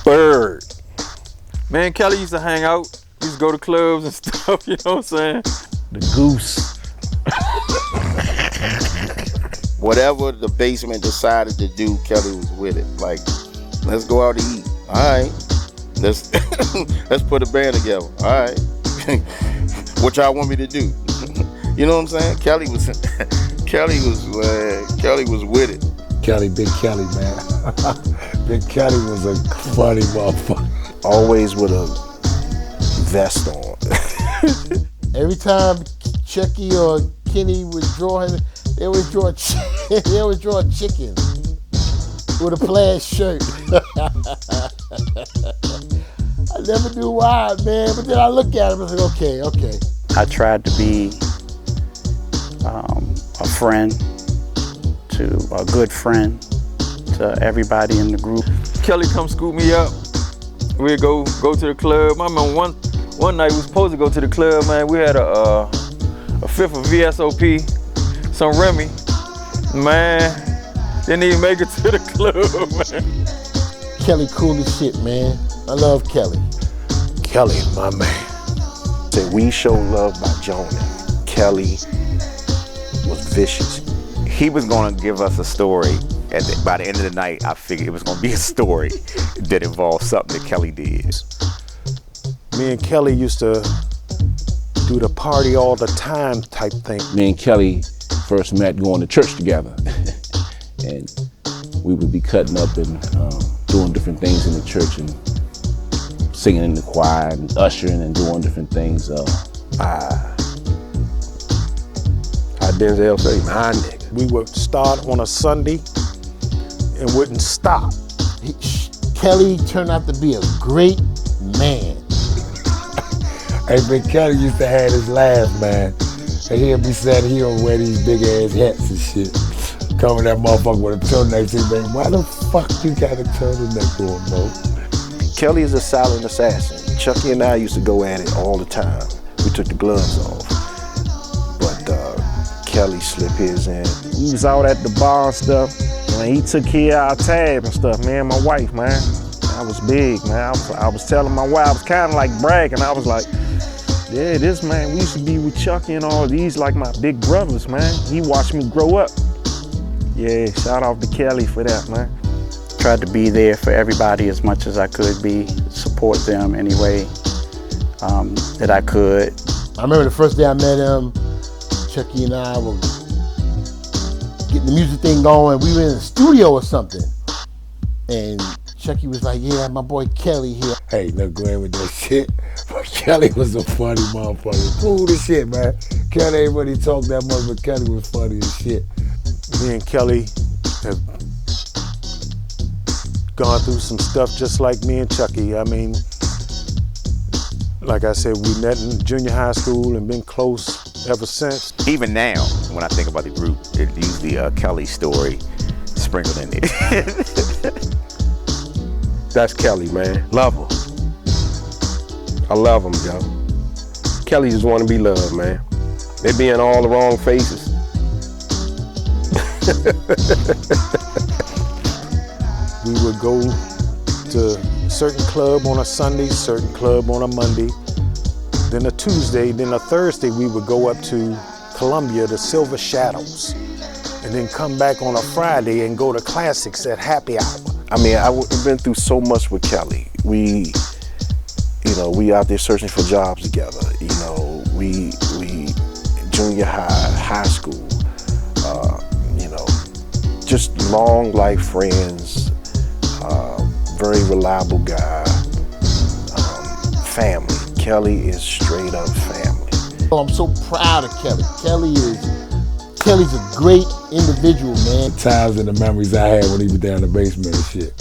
Bird. Man, Kelly used to hang out. He used to go to clubs and stuff, you know what I'm saying? The goose. Whatever the basement decided to do, Kelly was with it. Like, let's go out to eat. All right. Let's put a band together. All right. What y'all want me to do? You know what I'm saying? Kelly was with it. Kelly, Big Kelly, man. Big Kelly was a funny motherfucker. Always with a vest on. Every time Chucky or Kenny would draw him, they always draw a chicken with a plaid shirt. I never knew why, man, but then I look at him and I say, okay. I tried to be a friend, a good friend to everybody in the group. Kelly come scoop me up. We'd go to the club. I remember one night we was supposed to go to the club, man. We had a fifth of VSOP, some Remy. Man, didn't even make it to the club, man. Kelly cool as shit, man. I love Kelly. Kelly, my man. Say We Show Love by Jonah. Kelly was vicious. He was going to give us a story. By the end of the night, I figured it was going to be a story that involved something that Kelly did. Me and Kelly used to do the party all the time type thing. Me and Kelly first met going to church together. And we would be cutting up and doing different things in the church and singing in the choir and ushering and doing different things. How Denzel say, my nigga. We would start on a Sunday and wouldn't stop. Kelly turned out to be a great man. Hey, Big Kelly used to have his laugh, man. And he'll be saying he don't wear these big ass hats and shit. Coming that motherfucker with a turtleneck, say, man, why the fuck you got a turtleneck on, bro? Kelly is a silent assassin. Chucky and I used to go at it all the time. We took the gloves off. But Kelly slip his in. We was out at the bar and stuff, and he took care of our tab and stuff, man, my wife, man. That was big, man. I was telling my wife, I was kind of like bragging. I was like, yeah, this man, we used to be with Chucky and all these like my big brothers, man. He watched me grow up. Yeah, shout out to Kelly for that, man. Tried to be there for everybody as much as I could be, support them any way that I could. I remember the first day I met him, Chucky and I were getting the music thing going. We were in the studio or something. And Chucky was like, yeah, my boy Kelly here. Hey, no go ahead with that shit. But Kelly was a funny motherfucker. Cool as shit, man. Kelly ain't really talk that much, but Kelly was funny as shit. Me and Kelly have gone through some stuff just like me and Chucky. I mean, like I said, we met in junior high school and been close ever since. Even now, when I think about the group, it usually Kelly's story sprinkled in there. That's Kelly, man. Love him. I love him, yo. Kelly just want to be loved, man. They be in all the wrong faces. We would go to a certain club on a Sunday, certain club on a Monday, then a Tuesday, then a Thursday we would go up to Columbia to Silver Shadows, and then come back on a Friday and go to Classics at happy hour. I mean, I've been through so much with Kelly. We out there searching for jobs together. You know, we junior high school, just long life friends, very reliable guy, family. Kelly is straight up family. Oh, I'm so proud of Kelly. Kelly's a great individual, man. The times and the memories I had when he was down in the basement and shit.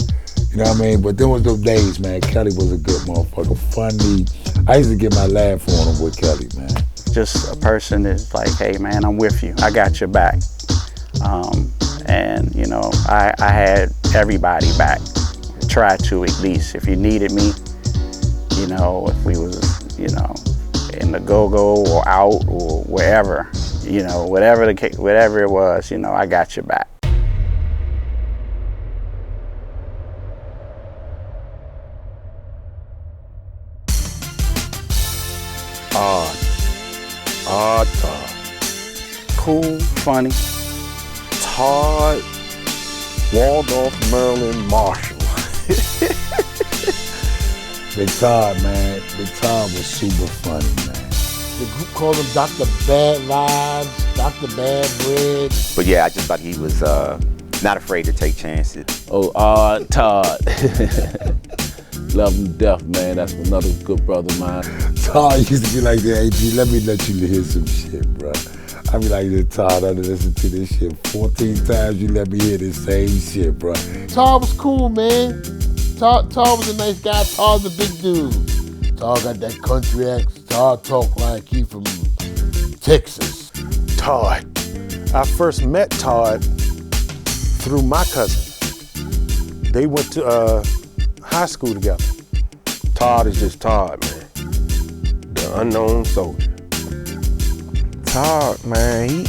You know what I mean? But there was those days, man. Kelly was a good motherfucker. Funny. I used to get my laugh on him with Kelly, man. Just a person that's like, hey man, I'm with you. I got your back. And you know, I had everybody back. Try to at least. If you needed me, you know, if we was, you know, in the go-go or out or wherever, you know, whatever it was, you know, I got your back. Todd. Cool, funny. Todd, Waldorf, Maryland, Marshall. Big Todd, man. Big Todd was super funny, man. The group called him Dr. Bad Vibes, Dr. Bad Bread. But yeah, I just thought he was not afraid to take chances. Oh, Todd. Love him to death, man. That's another good brother of mine. Todd used to be like that, AG, let me let you hear some shit, bro. I be like, this Todd, I done listened to this shit 14 times, you let me hear this same shit, bro. Todd was cool, man. Todd was a nice guy. Todd's a big dude. Todd got that country accent. Todd talk like he from Texas. Todd. I first met Todd through my cousin. They went to high school together. Todd is just Todd, man. The unknown soldier. Todd, man,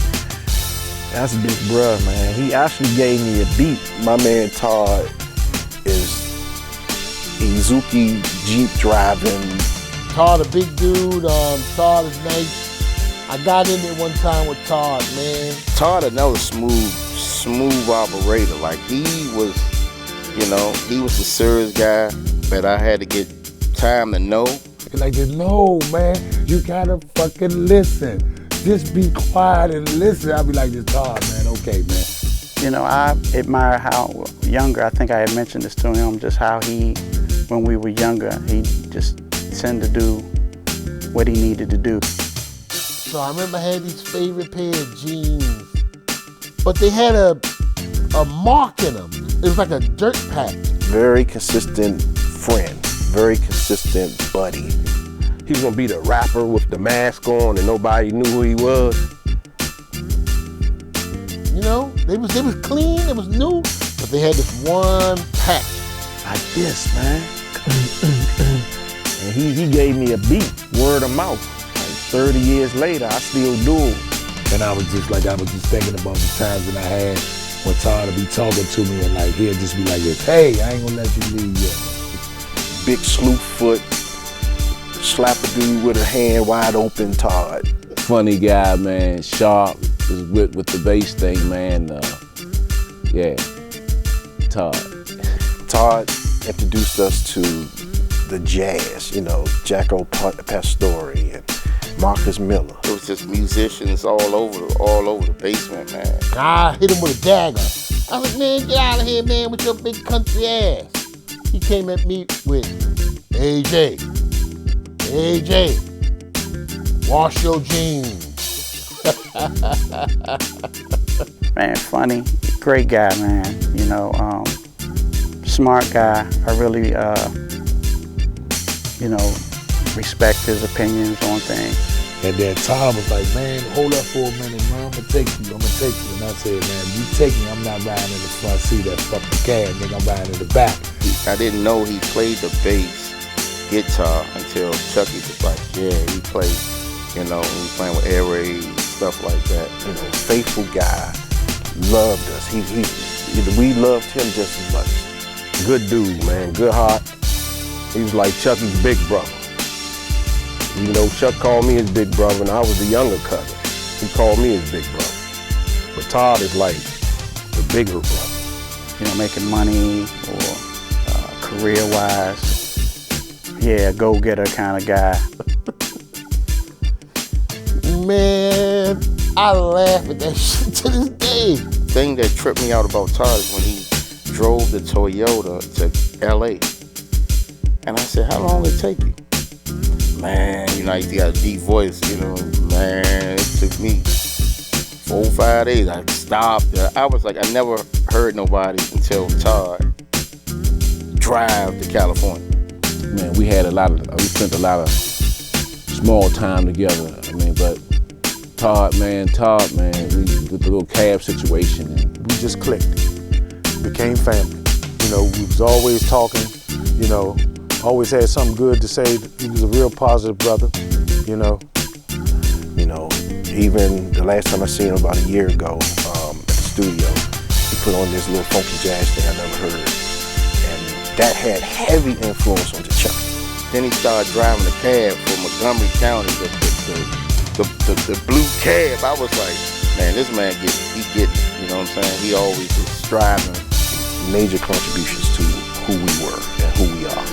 that's a big bruh, man. He actually gave me a beat. My man Todd is Izuki Jeep driving. Todd a big dude, Todd is nice. I got in there one time with Todd, man. Todd another smooth operator. Like he was the serious guy that I had to get time to know. Like, no, man, you gotta fucking listen. Just be quiet and listen. I'll be like, this Todd, man, okay, man. You know, I admire how younger, I think I had mentioned this to him, just how he, when we were younger, he just tended to do what he needed to do. So I remember I had these favorite pair of jeans, but they had a mark in them. It was like a dirt patch. Very consistent friend, very consistent buddy. He was gonna be the rapper with the mask on and nobody knew who he was. You know, they was clean, it was new, but they had this one patch. Like this, man. And he gave me a beat, word of mouth. Like 30 years later, I still do it. And I was just thinking about the times that I had when Todd would be talking to me and like he'll just be like this, hey, I ain't gonna let you leave yet. Big slew foot, slap a dude with a hand wide open, Todd. Funny guy, man, sharp, is with the bass thing, man. Yeah, Todd. Todd introduced us to the jazz, you know, Jaco Pastorius and Marcus Miller. It was just musicians all over the basement, man. I hit him with a dagger. I was like, man, get out of here, man, with your big country ass. He came at me with, AJ, wash your jeans. Man, funny, great guy, man. You know, smart guy. I really, you know, respect his opinions on things. And then Todd was like, man, hold up for a minute, man, I'm gonna take you. And I said, man, you take me, I'm not riding in the front seat of that fucking cab, nigga, I'm riding in the back. I didn't know he played the bass guitar until Chucky was like, yeah, he played, you know, we playing with air raid, stuff like that. You know, faithful guy, loved us. We loved him just as much. Good dude, man, good heart. He was like Chucky's big brother. You know, Chuck called me his big brother and I was the younger cousin. He called me his big brother. But Todd is like the bigger brother. You know, making money or career-wise, yeah, go-getter kind of guy. Man, I laugh at that shit to this day. The thing that tripped me out about Todd is when he drove the Toyota to LA. And I said, how long did it take you? Man, you know, he got a deep voice, you know, man, it took me 4 or 5 days. I stopped. I was like, I never heard nobody until Todd drive to California. Man, we spent a lot of small time together. I mean, but Todd, man, with the little cab situation. And we just clicked, became family. You know, we was always talking, you know, always had something good to say. He was a real positive brother, you know. You know, even the last time I seen him about a year ago at the studio, he put on this little funky jazz thing I never heard. And that had heavy influence on the Chucky. Then he started driving the cab from Montgomery County, the blue cab. I was like, man, this man he get it, you know what I'm saying? He always was striving. Major contributions to who we were and who we are.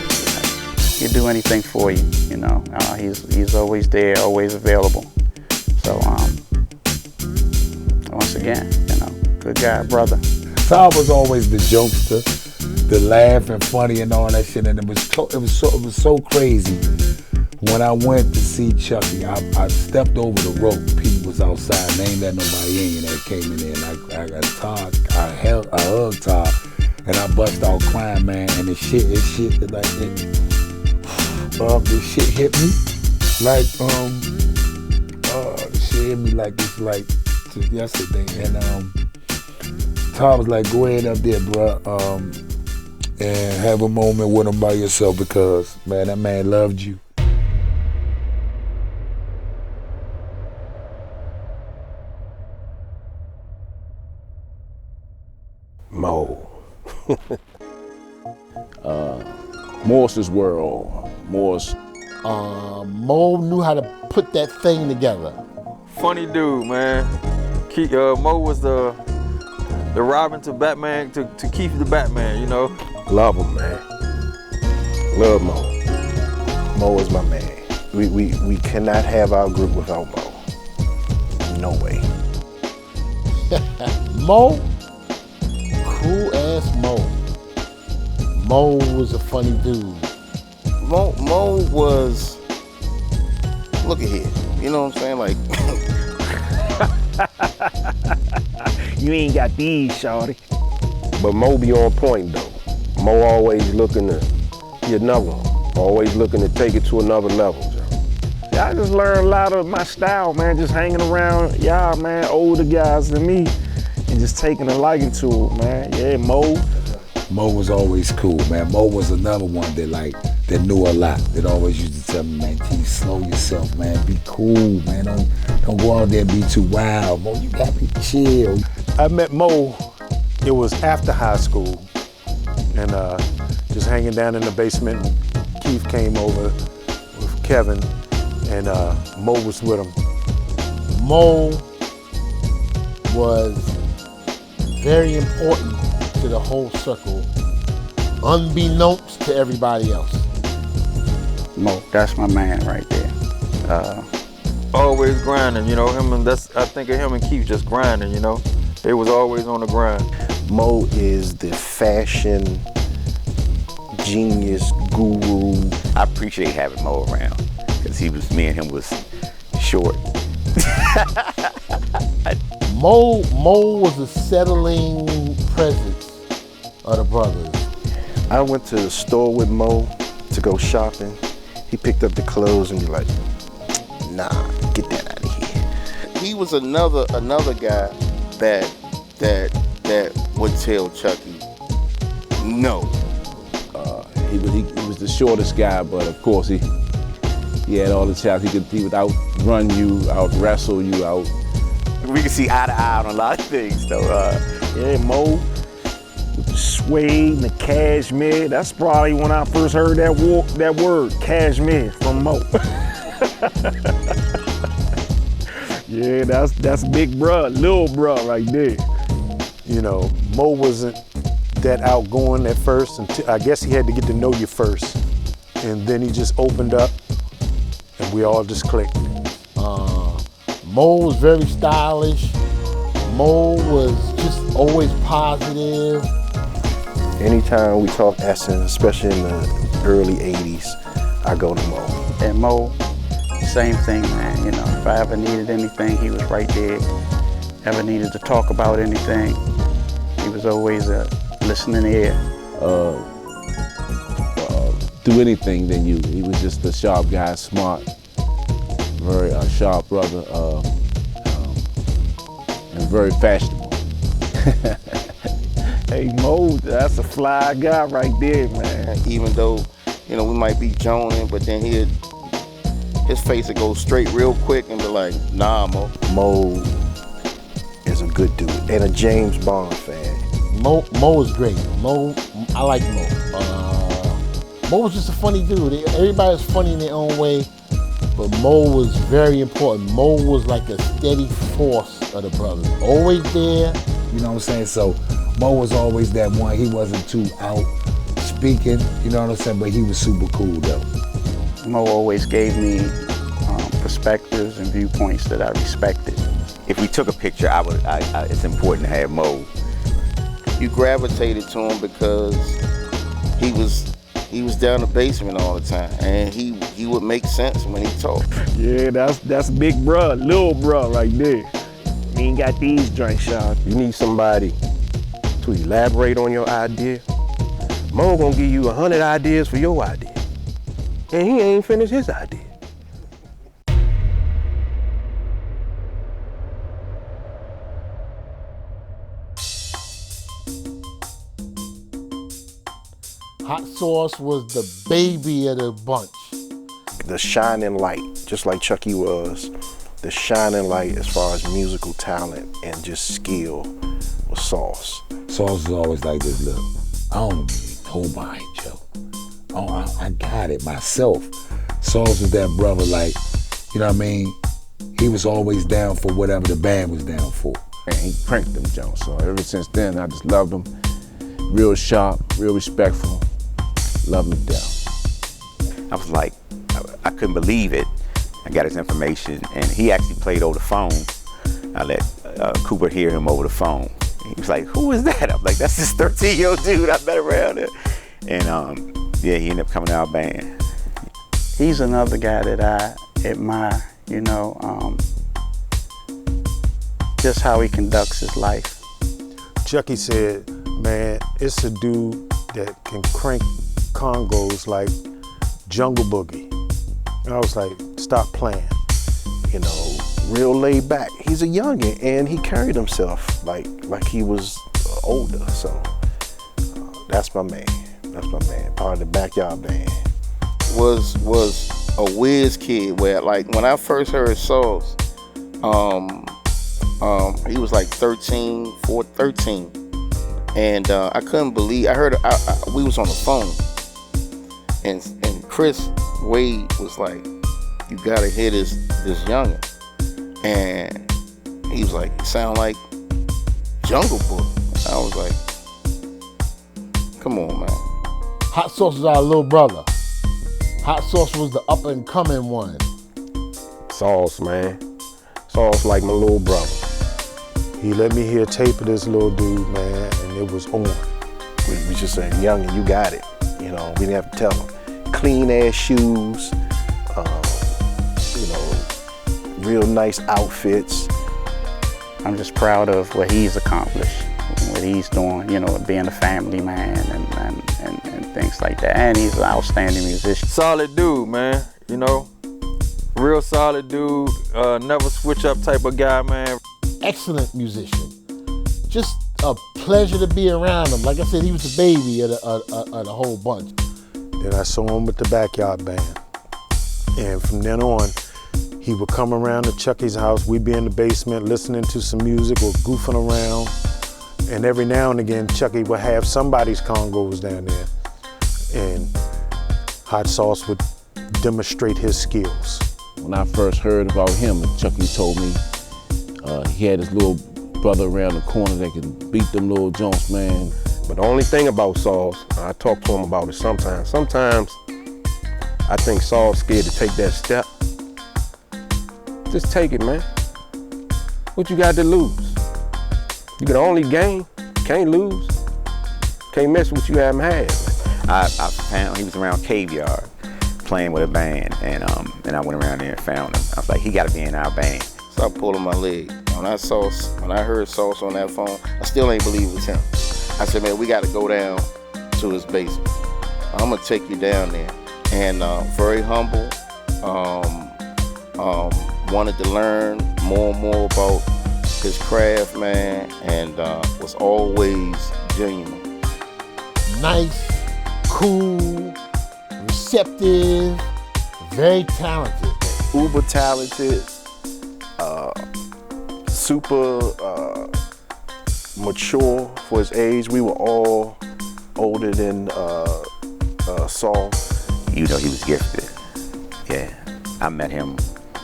He'd do anything for you, you know. He's always there, always available. So, once again, you know, good guy, brother. Todd was always the jokester, the laugh and funny and all that shit, and it was so crazy. When I went to see Chucky, I stepped over the rope. People was outside, and ain't let nobody in. That came in there, and I got Todd. I hugged Todd, and I bust out crying, man. And this shit like this shit hit me like this shit hit me like it's like just yesterday. And Todd was like, go ahead up there, bro, and have a moment with him by yourself because man, that man loved you. Mo. Morris's world. Morris. Mo knew how to put that thing together. Funny dude, man. Mo was the Robin to Batman, to Keith the Batman, you know. Love him, man. Love Mo. Mo is my man. We cannot have our group without Mo. No way. Mo? Cool ass Mo. Mo was a funny dude. Mo was, look at here, you know what I'm saying? Like, you ain't got these, shawty. But Mo be on point though. Mo always looking to be another one. Always looking to take it to another level. Yeah, I just learned a lot of my style, man, just hanging around y'all, man, older guys than me, and just taking a liking to it, man. Yeah, Mo. Mo was always cool, man. Mo was another one that that knew a lot, that always used to tell me, man, T, slow yourself, man, be cool, man, don't go out there and be too wild, Mo, you gotta be chill. I met Mo, it was after high school, and just hanging down in the basement. Keith came over with Kevin, and Mo was with him. Mo was very important to the whole circle, unbeknownst to everybody else. Mo, that's my man right there. Always grinding, you know, I think of him and Keith just grinding, you know. They was always on the grind. Mo is the fashion genius guru. I appreciate having Mo around because me and him was short. Mo was a settling presence of the brothers. I went to the store with Mo to go shopping. He picked up the clothes and be like, nah, get that out of here. He was another guy that would tell Chucky no. He was the shortest guy, but of course he had all the chops. He would outrun you, out wrestle you, out. We could see eye to eye on a lot of things, though. Yeah, Mo, with the suede and the cashmere. That's probably when I first heard that word, cashmere, from Mo. Yeah, that's big bruh, little bruh right there. You know, Mo wasn't that outgoing at first, until I guess he had to get to know you first. And then he just opened up and we all just clicked. Mo was very stylish. Mo was just always positive. Anytime we talk Essence, especially in the early 80s, I go to Mo. And Mo, same thing, man. You know, if I ever needed anything, he was right there. Ever needed to talk about anything, he was always a listening ear. Do anything than you. He was just a sharp guy, smart, very sharp brother, and very fashionable. Hey, Mo, that's a fly guy right there, man. Even though, you know, we might be joning, but then his face would go straight real quick and be like, nah, Mo. Mo is a good dude and a James Bond fan. Mo is great. I like Mo. Mo was just a funny dude. Everybody was funny in their own way, but Mo was very important. Mo was like a steady force of the brothers. Always there. You know what I'm saying? So Mo was always that one. He wasn't too out speaking, you know what I'm saying? But he was super cool though. Mo always gave me perspectives and viewpoints that I respected. If we took a picture, it's important to have Mo. You gravitated to him because he was down the basement all the time, and he would make sense when he talked. Yeah, that's big bruh, little bruh right there. He ain't got these joints, y'all. You need somebody to elaborate on your idea. Mo gonna give you 100 ideas for your idea, and he ain't finished his idea. Hot Sauce was the baby of the bunch. The shining light, just like Chucky was, the shining light as far as musical talent and just skill was Sauce. Sauce is always like this, look, I don't need nobody, Joe. Oh, I got it myself. Sauce was that brother, like, you know what I mean? He was always down for whatever the band was down for. And he cranked them Jones, so ever since then I just loved him. Real sharp, real respectful. Love him to death. I was like, I couldn't believe it. I got his information, and he actually played over the phone. I let Cooper hear him over the phone. He was like, who is that? I'm like, that's this 13-year-old dude I met around there. And yeah, he ended up coming to our band. He's another guy that I admire, you know, just how he conducts his life. Chucky said, man, it's a dude that can crank congos like Jungle Boogie. And I was like, stop playing. You know, real laid back. He's a youngin' and he carried himself like he was older. So that's my man. That's my man. Part of the Backyard Band. was a whiz kid. Where like when I first heard Sauce, he was like 13, and I couldn't believe. I heard we was on the phone, and Chris Wade was like, "You gotta hear this youngin'," and he was like, "Sound like Jungle Book." I was like, "Come on, man." Hot Sauce was our little brother. Hot Sauce was the up and coming one. Sauce, man. Sauce like my little brother. He let me hear a tape of this little dude, man, and it was on. We just said, "Youngin', you got it." You know, we didn't have to tell him. Clean ass shoes, you know, real nice outfits. I'm just proud of what he's accomplished, what he's doing, you know, being a family man and things like that. And he's an outstanding musician. Solid dude, man, you know. Real solid dude, never switch up type of guy, man. Excellent musician. Just a pleasure to be around him. Like I said, he was the baby of the whole bunch. Then I saw him with the Backyard Band. And from then on, he would come around to Chucky's house. We'd be in the basement listening to some music or goofing around. And every now and again, Chucky would have somebody's congos down there. And Hot Sauce would demonstrate his skills. When I first heard about him, Chucky told me he had his little brother around the corner that could beat them little joints, man. But the only thing about Sauce, I talk to him about it sometimes. Sometimes I think Sauce scared to take that step. Just take it, man. What you got to lose? You can only gain, can't lose. Can't mess with what you haven't had. I found he was around Cave Yard playing with a band, and I went around there and found him. I was like, he got to be in our band. So I pulled on my leg. When I heard Sauce on that phone, I still ain't believe it was him. I said, "Man, we got to go down to his basement. I'm gonna take you down there." And very humble. Wanted to learn more and more about his craft, man, and was always genuine. Nice, cool, receptive, very talented. Uber talented, super mature for his age. We were all older than Saul. You know, he was gifted. Yeah, I met him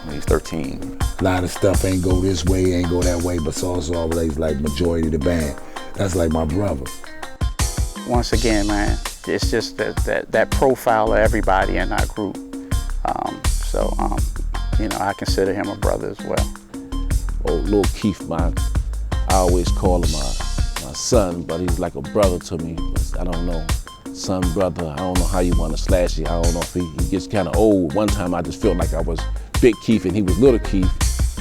when he was 13. A lot of stuff ain't go this way, ain't go that way, but Saul's always like majority of the band. That's like my brother. Once again, man, it's just that profile of everybody in our group. You know, I consider him a brother as well. Oh, Lil Keith, I always call him my son, but he's like a brother to me. I don't know, son, brother, I don't know how you want to slash it. I don't know if he gets kind of old. One time I just felt like I was Big Keith and he was Little Keith.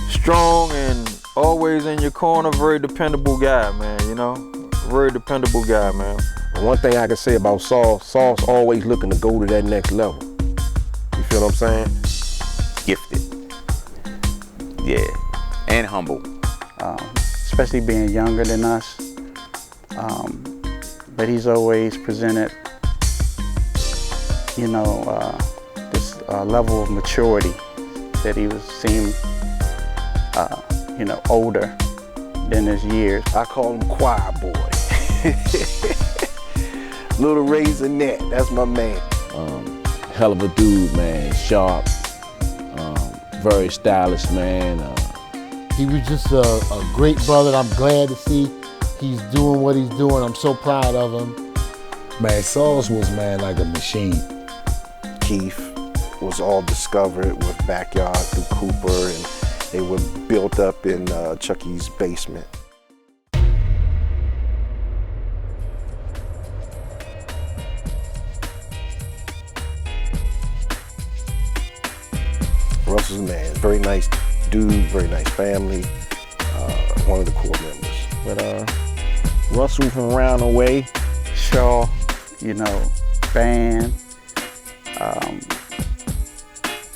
Strong and always in your corner, very dependable guy, man, you know? Very dependable guy, man. One thing I can say about Sauce always looking to go to that next level. You feel what I'm saying? Gifted. Yeah, and humble. Especially being younger than us. But he's always presented, you know, this level of maturity that he seemed, you know, older than his years. I call him Choir Boy. Little Raisinette, that's my man. Hell of a dude, man, sharp, very stylish, man. He was just a great brother. I'm glad to see he's doing what he's doing. I'm so proud of him. Man, Sauce was, man, like a machine. Keith was all discovered with Backyard through Cooper, and they were built up in Chucky's basement. Russell's man, very nice dude, very nice family, one of the core members. But Russell from around the way. Shaw, you know, band.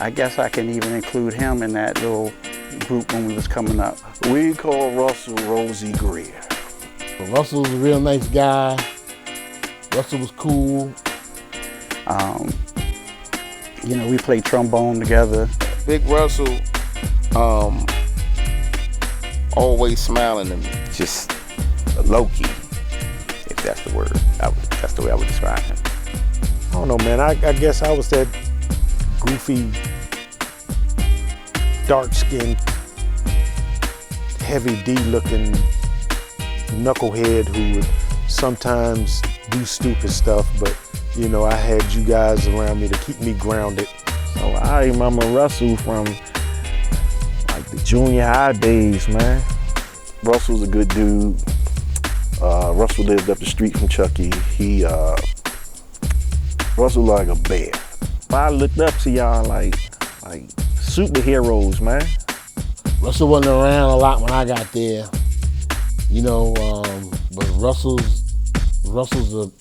I guess I can even include him in that little group when we was coming up. We call Russell Rosie Greer. But Russell was a real nice guy. Russell was cool. You know, we played trombone together. Big Russell, always smiling at me. Just low-key, if that's the word. That's the way I would describe him. I don't know, man. I guess I was that goofy, dark-skinned, heavy D-looking knucklehead who would sometimes do stupid stuff, but you know, I had you guys around me to keep me grounded. So I remember Russell from like the junior high days, man. Russell's a good dude. Russell lived up the street from Chucky. Russell like a bear. I looked up to y'all like superheroes, man. Russell wasn't around a lot when I got there, you know, but Russell's cool.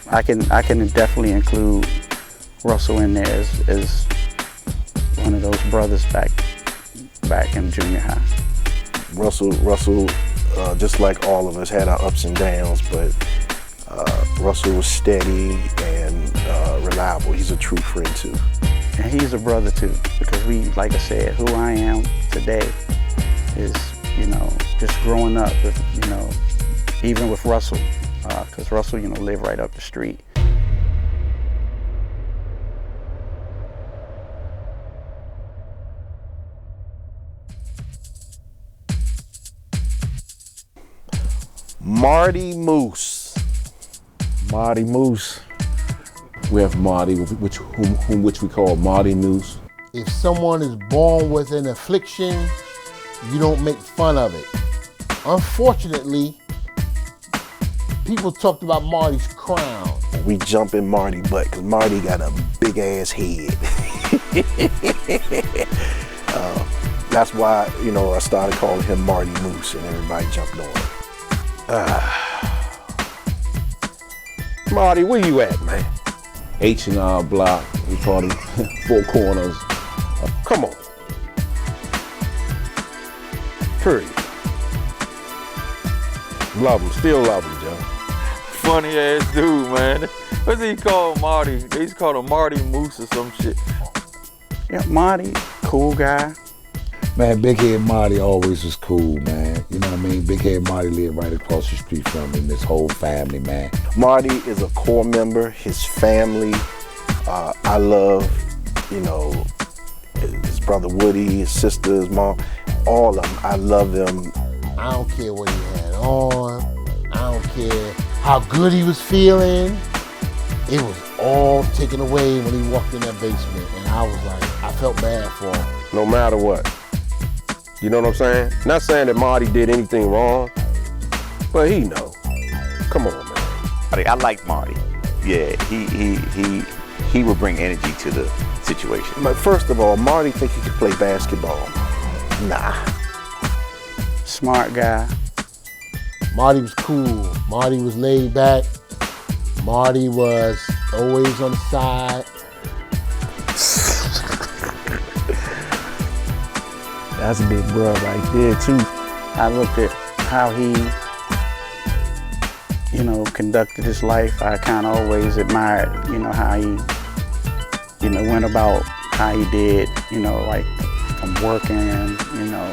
I can definitely include Russell in there as one of those brothers back in junior high. Russell, just like all of us, had our ups and downs, but Russell was steady and reliable. He's a true friend too. And he's a brother too, because like I said, who I am today is, you know, just growing up with, you know, even with Russell, because Russell, you know, lived right up the street. Marty Moose. Marty Moose. We have Marty, which we call Marty Moose. If someone is born with an affliction, you don't make fun of it. Unfortunately, people talked about Marty's crown. We jump in Marty butt because Marty got a big ass head. That's why, you know, I started calling him Marty Moose and everybody jumped on him. Marty, where you at, man? H&R Block, we call them Four Corners. Come on. Period. Love him, still love him, Joe. Funny ass dude, man. What's he called Marty? They used to call him Marty Moose or some shit. Yeah, Marty, cool guy. Man, Big Head Marty always was cool, man. You know what I mean? Big Head Marty lived right across the street from him, his whole family, man. Marty is a core member, his family. I love, you know, his brother Woody, his sister, his mom, all of them. I love them. I don't care what he had on. I don't care how good he was feeling. It was all taken away when he walked in that basement. And I was like, I felt bad for him. No matter what. You know what I'm saying? Not saying that Marty did anything wrong, but he know. Come on, man. I like Marty. Yeah, he would bring energy to the situation. But first of all, Marty think he could play basketball. Nah. Smart guy. Marty was cool. Marty was laid back. Marty was always on the side. That's a big bro right there too. I looked at how he, you know, conducted his life. I kind of always admired, you know, how he, you know, went about how he did, you know, like from working, you know,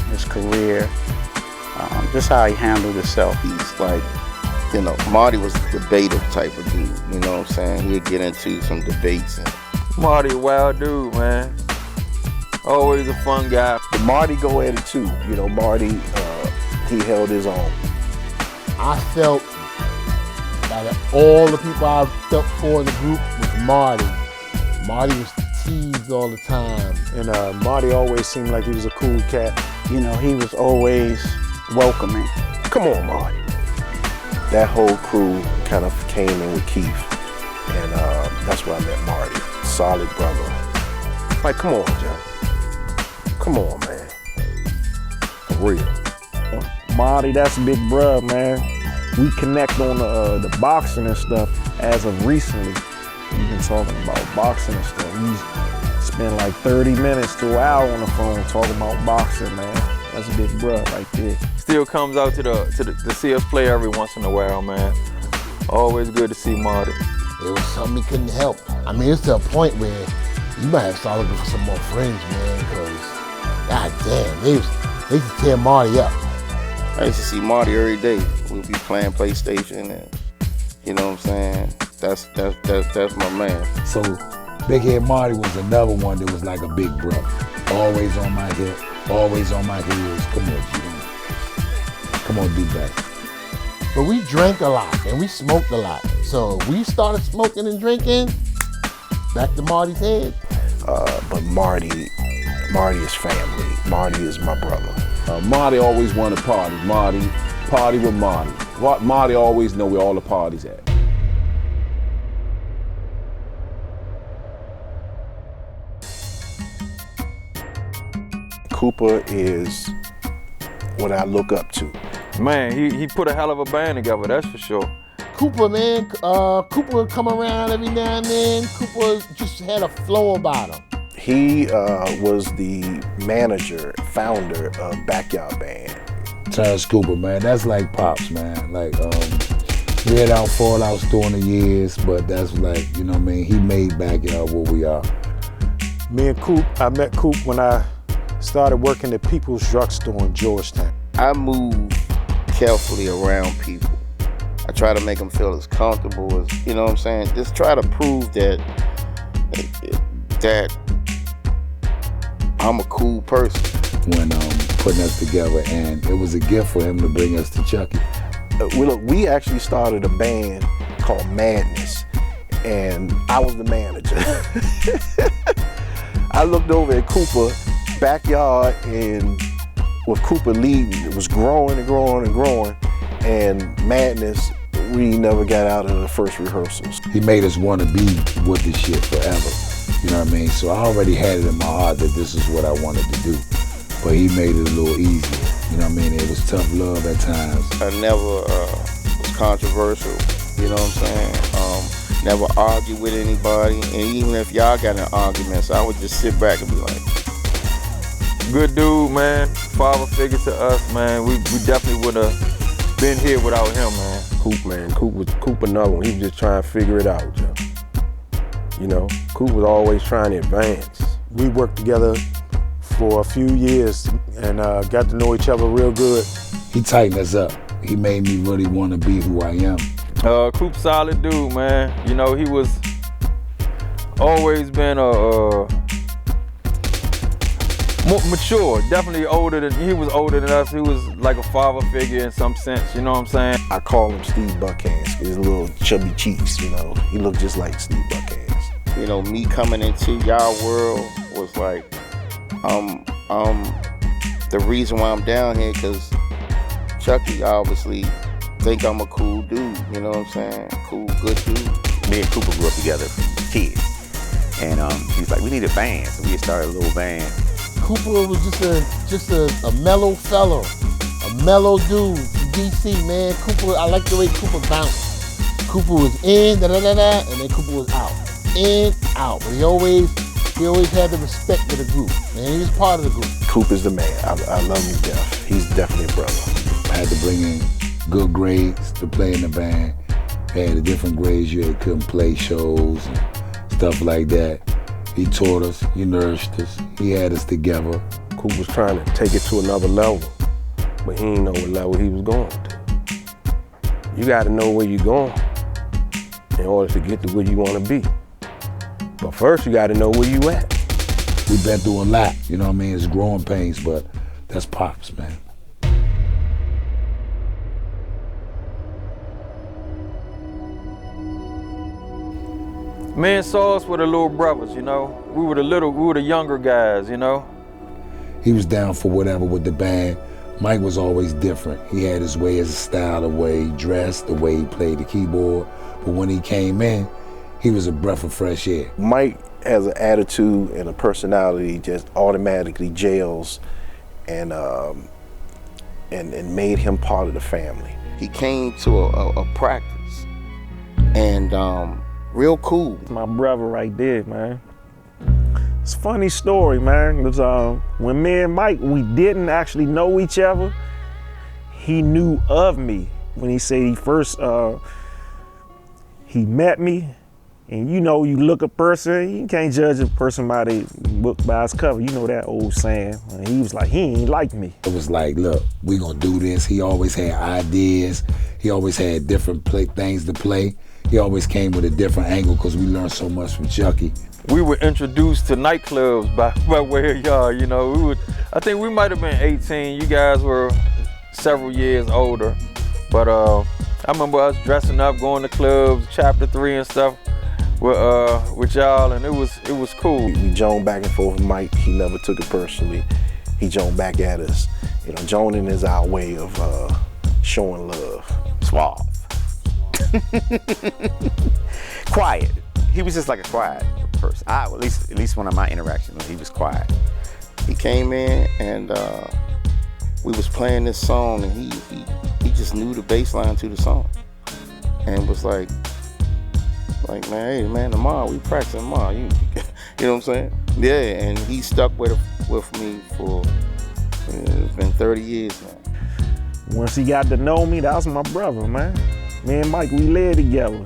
his career, just how he handled himself. He's like, you know, Marty was a debative type of dude, you know what I'm saying? He'd get into some debates. Marty, a wild dude, man. Always a fun guy. But Marty go at it too. You know, Marty, he held his own. I felt that all the people I felt for in the group was Marty. Marty was teased all the time. And Marty always seemed like he was a cool cat. You know, he was always welcoming. Come on, Marty. That whole crew kind of came in with Keith. And that's where I met Marty. Solid brother. Like, come on, Joe. Come on, man. For real. Marty, that's a big bruh, man. We connect on the boxing and stuff as of recently. We've been talking about boxing and stuff. We spend like 30 minutes to an hour on the phone talking about boxing, man. That's a big bruh right there. Still comes out to see us play every once in a while, man. Always good to see Marty. It was something he couldn't help. I mean, it's to a point where you might have to start looking for some more friends, man, because, god damn, they used to tear Marty up. I used to see Marty every day. We'd be playing PlayStation, and you know what I'm saying? That's my man. So Big Head Marty was another one that was like a big brother. Always on my hip, always on my heels. Come on, G. Come on, D-Back. But we drank a lot and we smoked a lot. So we started smoking and drinking, back to Marty's head. But Marty is family. Marty is my brother. Marty always wanted to party. Party with Marty. Marty always know where all the parties at. Cooper is what I look up to. Man, he put a hell of a band together, that's for sure. Cooper, man, Cooper would come around every now and then. Cooper just had a flow about him. He was the manager, founder of Backyard Band. Terrence Cooper, man, that's like Pops, man. Like, we had our fallouts during the years, but that's like, you know what I mean? He made Backyard what we are. Me and Coop, I met Coop when I started working at People's Drugstore in Georgetown. I move carefully around people. I try to make them feel as comfortable as, you know what I'm saying? Just try to prove that I'm a cool person. When putting us together, and it was a gift for him to bring us to Chucky. We actually started a band called Madness, and I was the manager. I looked over at Cooper backyard, and with Cooper leading, it was growing and growing and growing, and Madness, we never got out of the first rehearsals. He made us want to be with this shit forever. You know what I mean? So I already had it in my heart that this is what I wanted to do. But he made it a little easier. You know what I mean? It was tough love at times. I never was controversial, you know what I'm saying? Never argued with anybody. And even if y'all got in arguments, I would just sit back and be like, good dude, man. Father figure to us, man. We definitely would have been here without him, man. Coop another one. He was just trying to figure it out, Joe. You know, Coop was always trying to advance. We worked together for a few years and got to know each other real good. He tightened us up. He made me really want to be who I am. Coop solid dude, man. You know, he was always been more mature, definitely he was older than us. He was like a father figure in some sense, you know what I'm saying? I call him Steve Buckhands, his little chubby cheeks, you know. He looked just like Steve Buckhands. You know, me coming into y'all world was like, the reason why I'm down here, because Chucky obviously think I'm a cool dude, you know what I'm saying? Cool, good dude. Me and Cooper grew up together, kids. And he's like, we need a band, so we started a little band. Cooper was just a mellow fellow, a mellow dude from DC, man. Cooper, I like the way Cooper bounced. Cooper was in, and then Cooper was out. In, out. But he always had the respect of the group, man. He was part of the group. Cooper's the man. I love him to death. He's definitely a brother. I had to bring in good grades to play in the band. Had the different grades you couldn't play shows and stuff like that. He taught us, he nourished us, he had us together. Coop was trying to take it to another level, but he didn't know what level he was going to. You got to know where you're going in order to get to where you want to be. But first, you got to know where you at. We've been through a lot, you know what I mean? It's growing pains, but that's Pops, man. Me and Sauce were the little brothers, you know. We were the younger guys, you know. He was down for whatever with the band. Mike was always different. He had his way, his style, the way he dressed, the way he played the keyboard. But when he came in, he was a breath of fresh air. Mike has an attitude and a personality just automatically gels and made him part of the family. He came to a practice and real cool. My brother right there, man. It's a funny story, man. It was, when me and Mike, we didn't actually know each other, he knew of me. When he said he first, he met me And you know, you look a person, you can't judge a person by the book by its cover. You know that old saying. And he was like, he ain't like me. It was like, look, we gonna do this. He always had ideas. He always had different things to play. He always came with a different angle because we learned so much from Chucky. We were introduced to nightclubs by way of y'all, you know. I think we might have been 18. You guys were several years older. But I remember us dressing up, going to clubs, Chapter 3 and stuff with y'all, and it was cool. We joned back and forth with Mike. He never took it personally. He joned back at us. You know, joning is our way of showing love. Suave. Quiet. He was just like a quiet person. At least one of my interactions, he was quiet. He came in and we was playing this song, and he just knew the bass line to the song, and was like, man, hey man, tomorrow we practicing tomorrow. You know what I'm saying? Yeah, and he stuck with me for it's been 30 years now. Once he got to know me, that was my brother, man. Me and Mike, we lived together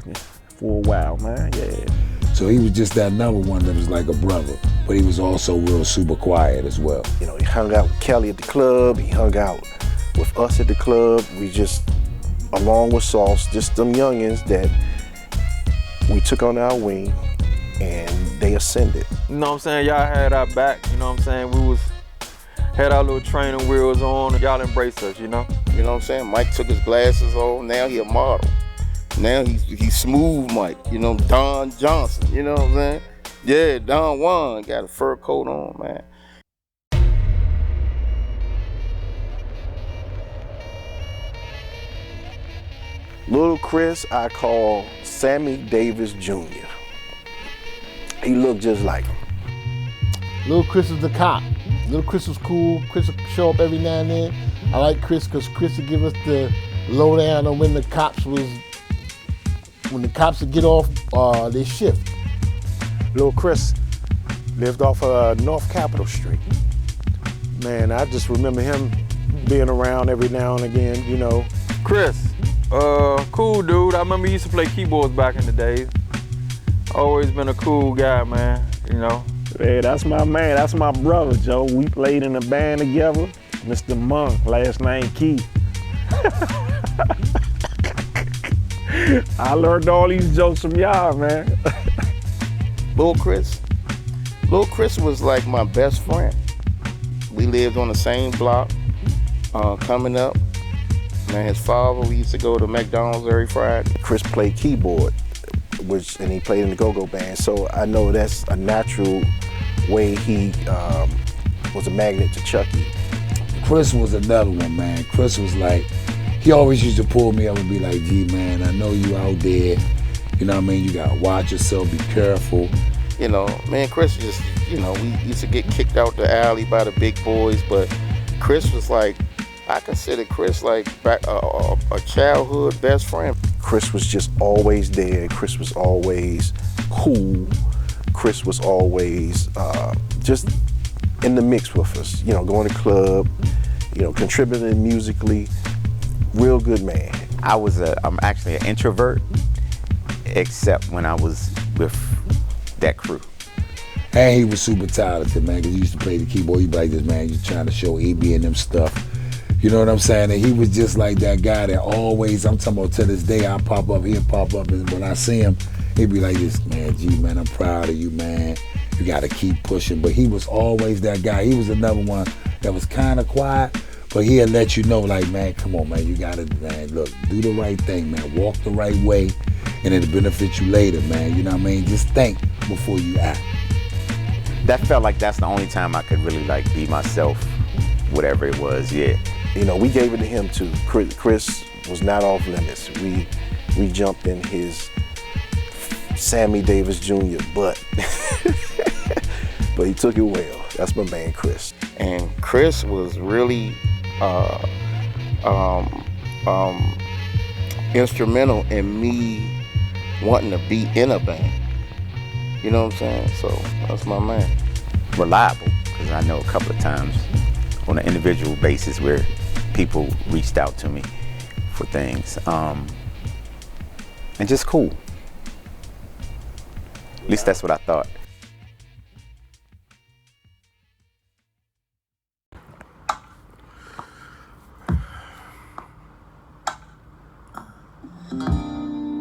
for a while, man. Yeah. So he was just that number one that was like a brother, but he was also real super quiet as well. You know, he hung out with Kelly at the club. He hung out with us at the club. We just, along with Sauce, just them youngins that we took on our wing and they ascended. You know what I'm saying? Y'all had our back, you know what I'm saying? We had our little training wheels on, and y'all embraced us, you know? You know what I'm saying? Mike took his glasses off, now he a model. Now he's smooth Mike, you know, Don Johnson, you know what I'm saying? Yeah, Don Juan got a fur coat on, man. Little Chris, I call Sammy Davis Jr. He looked just like him. Little Chris was the cop. Little Chris was cool. Chris would show up every now and then. I like Chris because Chris would give us the lowdown on when the cops would get off their shift. Little Chris lived off North Capitol Street. Man, I just remember him being around every now and again, you know. Chris, cool dude. I remember he used to play keyboards back in the days. Always been a cool guy, man, you know. Yeah, that's my man. That's my brother, Joe. We played in a band together. Mr. Monk, last name Key. I learned all these jokes from y'all, man. Little Chris was like my best friend. We lived on the same block coming up. Man, his father, we used to go to McDonald's every Friday. Chris played keyboard, and he played in the go-go band, so I know that's a natural way he was a magnet to Chucky. Chris was another one, man. Chris was like, he always used to pull me up and be like, gee, man, I know you out there. You know what I mean? You gotta watch yourself, be careful. You know, man, Chris just, you know, we used to get kicked out the alley by the big boys, but Chris was like, I consider Chris like a childhood best friend. Chris was just always there. Chris was always cool. Chris was always just in the mix with us, you know, going to club, you know, contributing musically. Real good man. I'm actually an introvert, except when I was with that crew. And he was super talented, man, because he used to play the keyboard. He'd be like this, man, you're trying to show EB and them stuff. You know what I'm saying? And he was just like that guy that always, I'm talking about to this day, I'll pop up, he'll pop up, and when I see him, he'd be like this, man, gee, man, I'm proud of you, man. You gotta keep pushing. But he was always that guy. He was another one that was kind of quiet, but he'll let you know, like, man, come on, man, you gotta, man, look, do the right thing, man, walk the right way, and it'll benefit you later, man. You know what I mean? Just think before you act. That felt like that's the only time I could really like be myself, whatever it was, yeah. You know, we gave it to him too. Chris was not off limits. We jumped in his Sammy Davis Jr. butt. But he took it well. That's my man, Chris. And Chris was really instrumental in me wanting to be in a band. You know what I'm saying? So that's my man. Reliable, because I know a couple of times on an individual basis where people reached out to me for things. And just cool. least that's what I thought.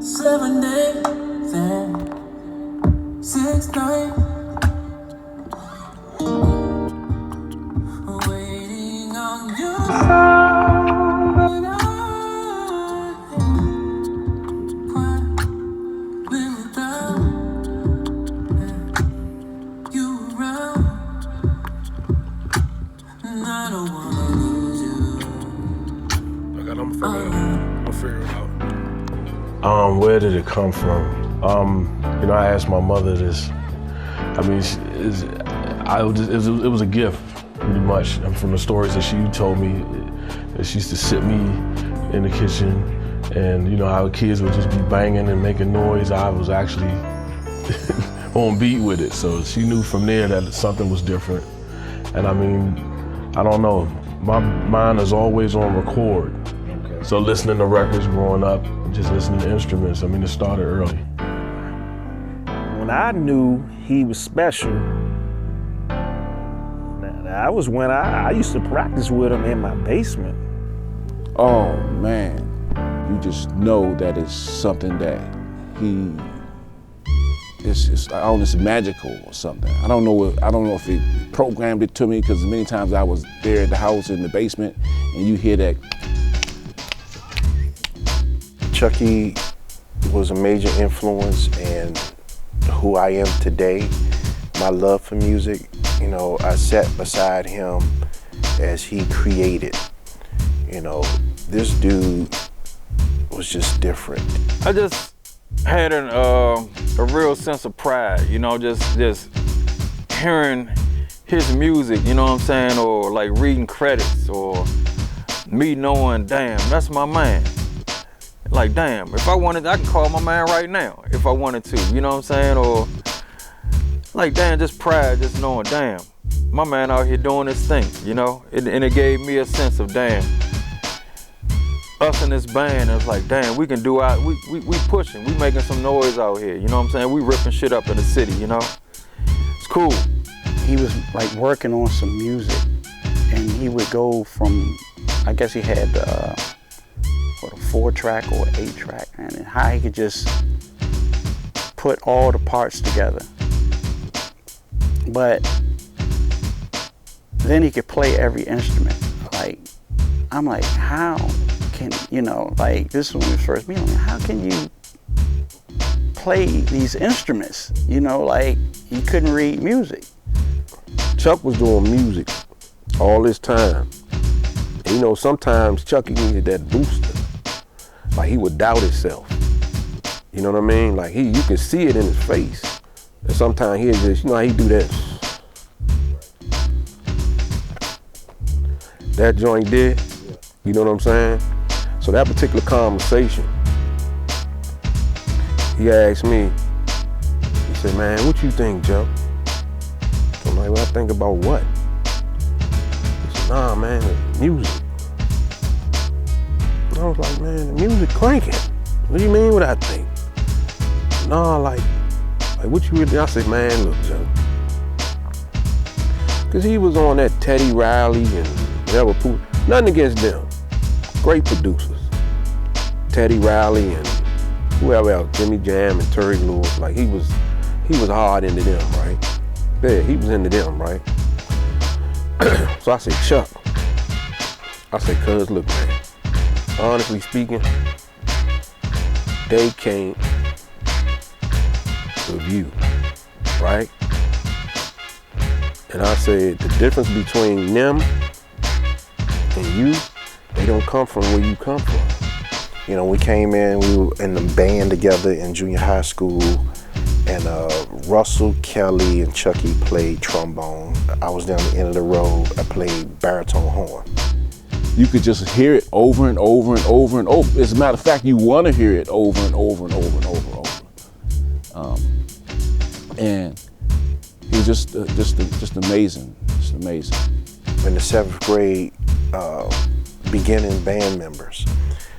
Seven days and 6 nights, waiting on you. I'm figuring it out. Where did it come from? You know, I asked my mother this. I mean, it was a gift, pretty much. And from the stories that she told me, that she used to sit me in the kitchen, and you know how kids would just be banging and making noise. I was actually on beat with it, so she knew from there that something was different. And I mean, I don't know. My mind is always on record. So listening to records growing up, just listening to instruments, I mean, it started early. When I knew he was special, that was when I used to practice with him in my basement. Oh man, you just know that it's something that it's magical or something. I don't know if he programmed it to me, because many times I was there at the house in the basement and you hear that. Chucky was a major influence in who I am today. My love for music, you know, I sat beside him as he created. You know, this dude was just different. I just had a real sense of pride, you know, just hearing his music, you know what I'm saying, or like reading credits, or me knowing, damn, that's my man. Like, damn, if I wanted, I can call my man right now if I wanted to, you know what I'm saying? Or, like, damn, just pride, just knowing, damn, my man out here doing his thing, you know? And it gave me a sense of, damn, us in this band, it's like, damn, we can do our, we pushing, we making some noise out here, you know what I'm saying? We ripping shit up in the city, you know? It's cool. He was, like, working on some music, and he would go from, I guess he had, a 4-track or 8-track, and how he could just put all the parts together. But then he could play every instrument. Like, I'm like, how can, you know, like, this is when we first meet him, how can you play these instruments? You know, like, he couldn't read music. Chuck was doing music all this time. And, you know, sometimes Chucky needed that booster. Like, he would doubt himself. You know what I mean? Like, you can see it in his face. And sometimes he'll just, you know how he do that? That joint did. You know what I'm saying? So that particular conversation, he asked me, he said, man, what you think, Joe? I'm like, well, I think about what? He said, nah, man, music. I was like, man, the music cranking. What do you mean what I think? Nah, like what you really, I said, man, look, Joe. Cause he was on that Teddy Riley and whatever, nothing against them. Great producers. Teddy Riley and whoever else, Jimmy Jam and Terry Lewis, like he was hard into them, right? Yeah, he was into them, right? So I said, Chuck, I said, cuz look, man. Honestly speaking, they can't with you, right? And I said, the difference between them and you, they don't come from where you come from. You know, we came in, we were in the band together in junior high school, and Russell, Kelly, and Chucky played trombone. I was down the end of the road, I played baritone horn. You could just hear it over and over and over and over. As a matter of fact, you want to hear it over and over and over and over and over. And he was just amazing, just amazing. In the 7th grade, beginning band members.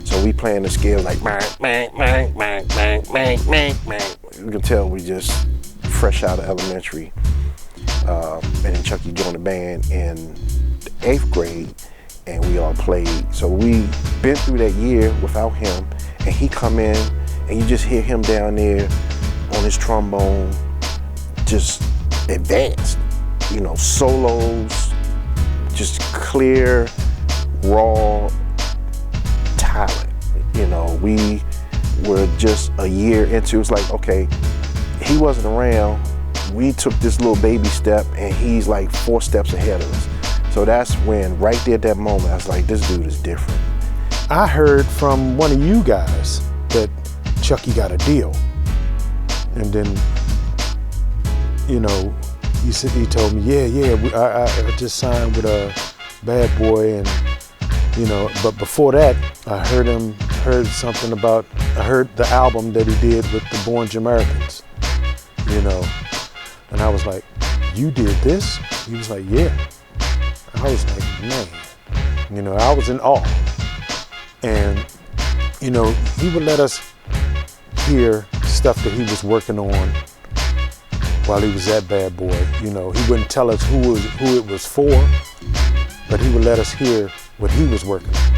So we playing the scale like bang, bang, bang, bang, bang, bang, bang, bang. You can tell we just fresh out of elementary. And then Chucky joined the band in the 8th grade, and we all played. So we been through that year without him, and he come in, and you just hear him down there on his trombone, just advanced, you know, solos, just clear, raw talent. You know, we were just a year into, it's like, okay, he wasn't around. We took this little baby step, and he's like 4 steps ahead of us. So that's when, right there at that moment, I was like, this dude is different. I heard from one of you guys that Chucky got a deal. And then, you know, he told me, I just signed with a Bad Boy, and, you know, but before that, I heard something about, I heard the album that he did with the Born Jamaicans, you know. And I was like, you did this? He was like, yeah. I was like, man, you know, I was in awe. And, you know, he would let us hear stuff that he was working on while he was at Bad Boy. You know, he wouldn't tell us who it was for, but he would let us hear what he was working on.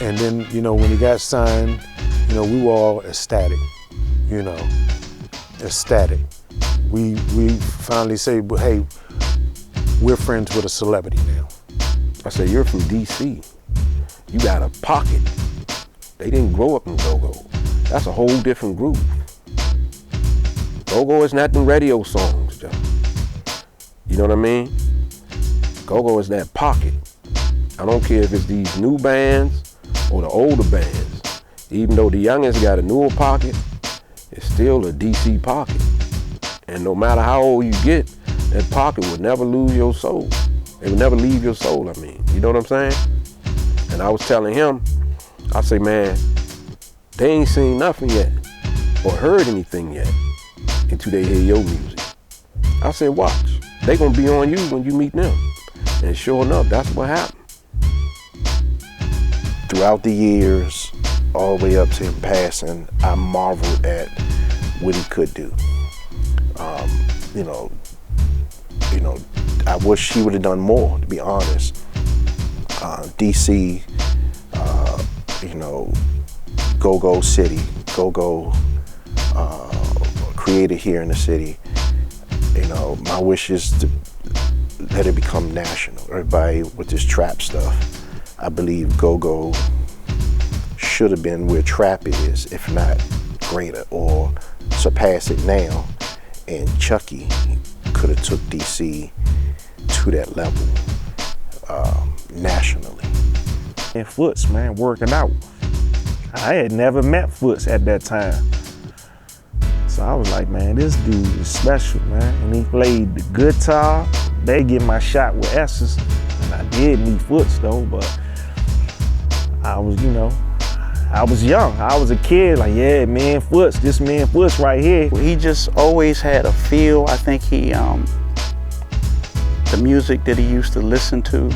And then, you know, when he got signed, you know, we were all ecstatic, you know, ecstatic. We finally say, well, hey, we're friends with a celebrity now. I said, you're from DC. You got a pocket. They didn't grow up in go-go. That's a whole different groove. Go-go is not the radio songs, Joe. You know what I mean? Go-go is that pocket. I don't care if it's these new bands or the older bands. Even though the youngest got a newer pocket, it's still a DC pocket. And no matter how old you get, that pocket would never lose your soul. It would never leave your soul, I mean. You know what I'm saying? And I was telling him, I say, man, they ain't seen nothing yet or heard anything yet until they hear your music. I said, watch. They gonna be on you when you meet them. And sure enough, that's what happened. Throughout the years, all the way up to him passing, I marveled at what he could do. You know, I wish he would have done more, to be honest. DC, you know, go-go city, go-go created here in the city. You know, my wish is to let it become national. Everybody with this trap stuff, I believe go-go should have been where trap is, if not greater, or surpass it now. And Chucky could have took DC to that level nationally. And Foots, man, working out. I had never met Foots at that time. So I was like, man, this dude is special, man. And he played the guitar. They get my shot with S's. And I did meet Foots though, but I was, you know, I was young. I was a kid, like, yeah, man, Foots, this man Foots right here. He just always had a feel. I think he, the music that he used to listen to,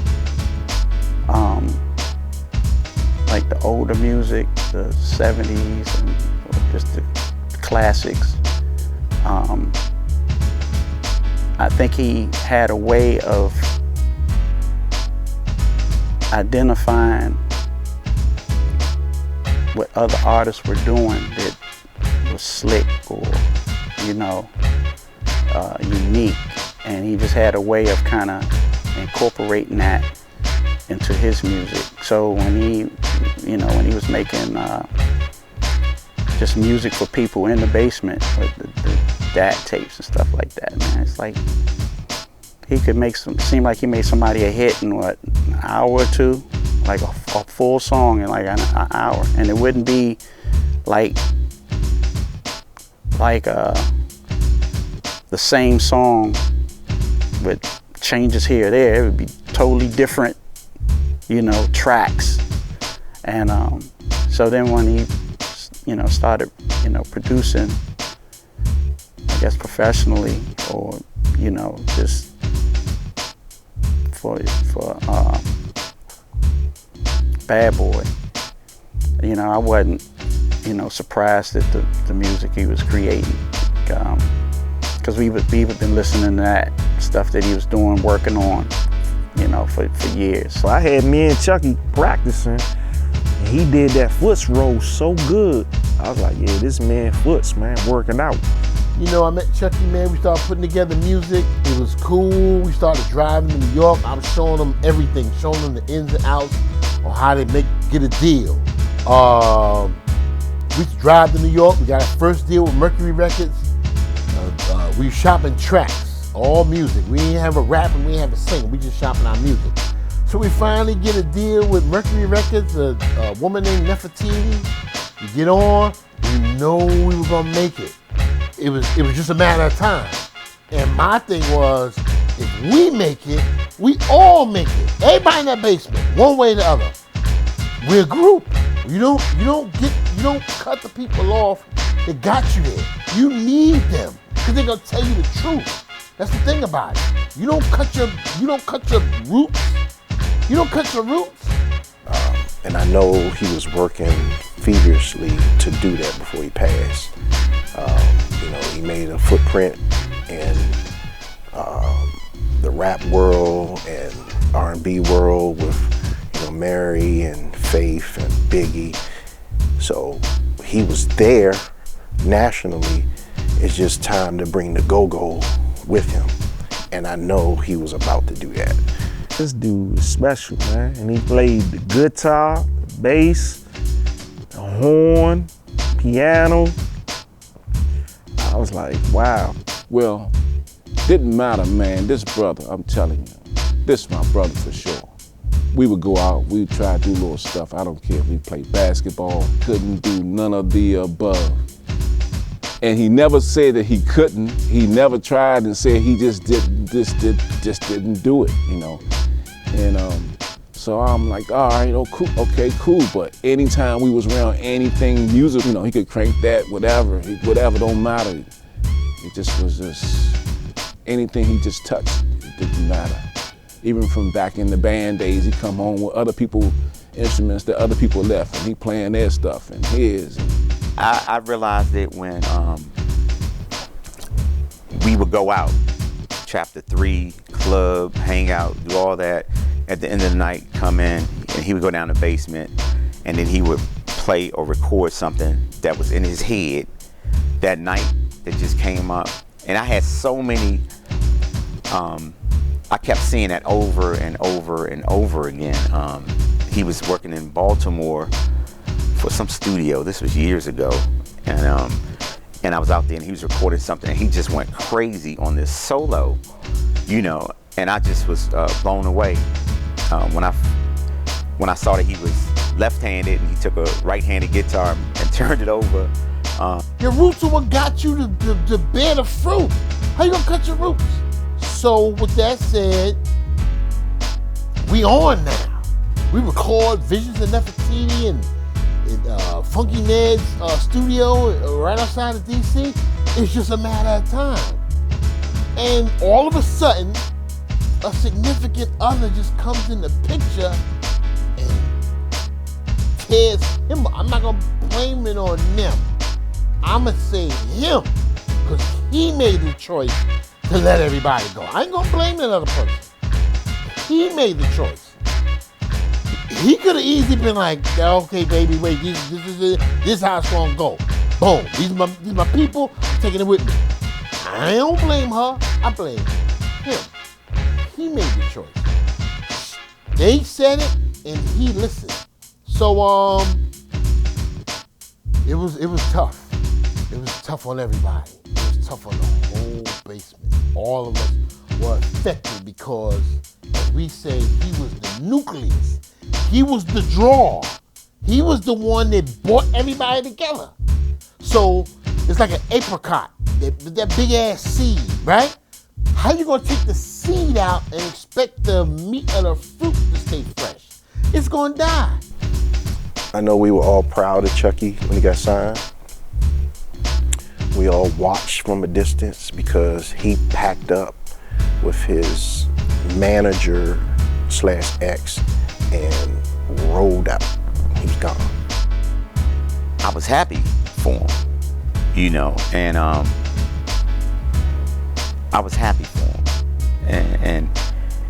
like the older music, the 70s, and just the classics. I think he had a way of identifying what other artists were doing that was slick or, you know, unique. And he just had a way of kind of incorporating that into his music. So when he, you know, when he was making just music for people in the basement, with the DAT tapes and stuff like that, man, it's like he could make seem like he made somebody a hit in what, an hour or two, like a full song in like an hour, and it wouldn't be like the same song with changes here or there. It would be totally different, you know, tracks. And so then when he, you know, started, you know, producing, I guess professionally, or, you know, just for Bad Boy, you know, I wasn't, you know, surprised at the music he was creating. Kind because we've been listening to that stuff that he was doing, working on, you know, for years. So I had me and Chucky practicing, and he did that foots roll so good. I was like, yeah, this man foots, man, working out. You know, I met Chucky, man. We started putting together music. It was cool. We started driving to New York. I was showing them everything, showing them the ins and outs on how they get a deal. We drive to New York. We got our first deal with Mercury Records. We were shopping tracks, all music. We didn't have a rap and we didn't have a sing. We just shopping our music. So we finally get a deal with Mercury Records, a woman named Nefertiti. We get on. We know we were gonna make it. It was just a matter of time. And my thing was, if we make it, we all make it. Everybody in that basement, one way or the other. We're a group. You don't cut the people off that got you there. You need them because they're gonna tell you the truth. That's the thing about it. You don't cut your roots. You don't cut your roots. And I know he was working feverishly to do that before he passed. You know, he made a footprint in the rap world and R&B world with, you know, Mary and Faith and Biggie. So he was there nationally. It's just time to bring the go-go with him. And I know he was about to do that. This dude is special, man. And he played the guitar, the bass, the horn, piano. I was like, wow. Well, didn't matter, man. This brother, I'm telling you, this my brother for sure. We would go out, we would try to do little stuff. I don't care if we played basketball, couldn't do none of the above. And he never said that he couldn't. He never tried and said he just didn't do it, you know. And so I'm like, all right, okay, cool. But anytime we was around anything music, you know, he could crank that, whatever don't matter. It just was anything he just touched, it didn't matter. Even from back in the band days, he come home with other people's instruments that other people left, and he playing their stuff and his. I realized it when we would go out, Chapter 3, club, hang out, do all that. At the end of the night, come in, and he would go down the basement, and then he would play or record something that was in his head that night that just came up. And I had so many, I kept seeing that over and over and over again. He was working in Baltimore for some studio. This was years ago. And I was out there and he was recording something and he just went crazy on this solo, you know, and I just was blown away. When I saw that he was left-handed and he took a right-handed guitar and turned it over. Your roots are what got you to bear the fruit. How you gonna cut your roots? So with that said, we on now. We record Visions of Nefertiti and Funky Ned's studio right outside of DC. It's just a matter of time. And all of a sudden, a significant other just comes in the picture and tears him. I'm not gonna blame it on them. I'ma say him, because he made the choice to let everybody go. I ain't gonna blame that other person. He made the choice. He could have easily been like, okay, baby, wait, this how it's gonna go. Boom, these my people, I'm taking it with me. I don't blame her, I blame him. He made the choice. They said it, and he listened. So, it was tough. It was tough on everybody. It was tough on the whole basement. All of us were affected because, as we say, he was the nucleus. He was the draw. He was the one that brought everybody together. So it's like an apricot, that big ass seed, right? How you gonna take the seed out and expect the meat of the fruit to stay fresh? It's gonna die. I know we were all proud of Chucky when he got signed. We all watched from a distance because he packed up with his manager /ex and rolled out. He was gone. I was happy for him, you know, and I was happy for him.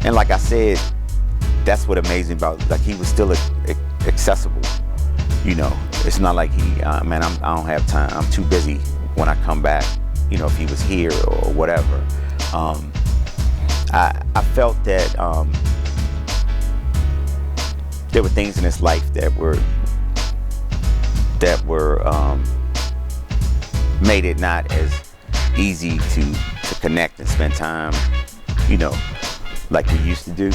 And like I said, that's what amazed me about, like, he was still accessible. You know, it's not like man, I don't have time. I'm too busy when I come back. You know, if he was here or whatever. I felt that there were things in his life that were made it not as easy to connect and spend time, you know, like we used to do.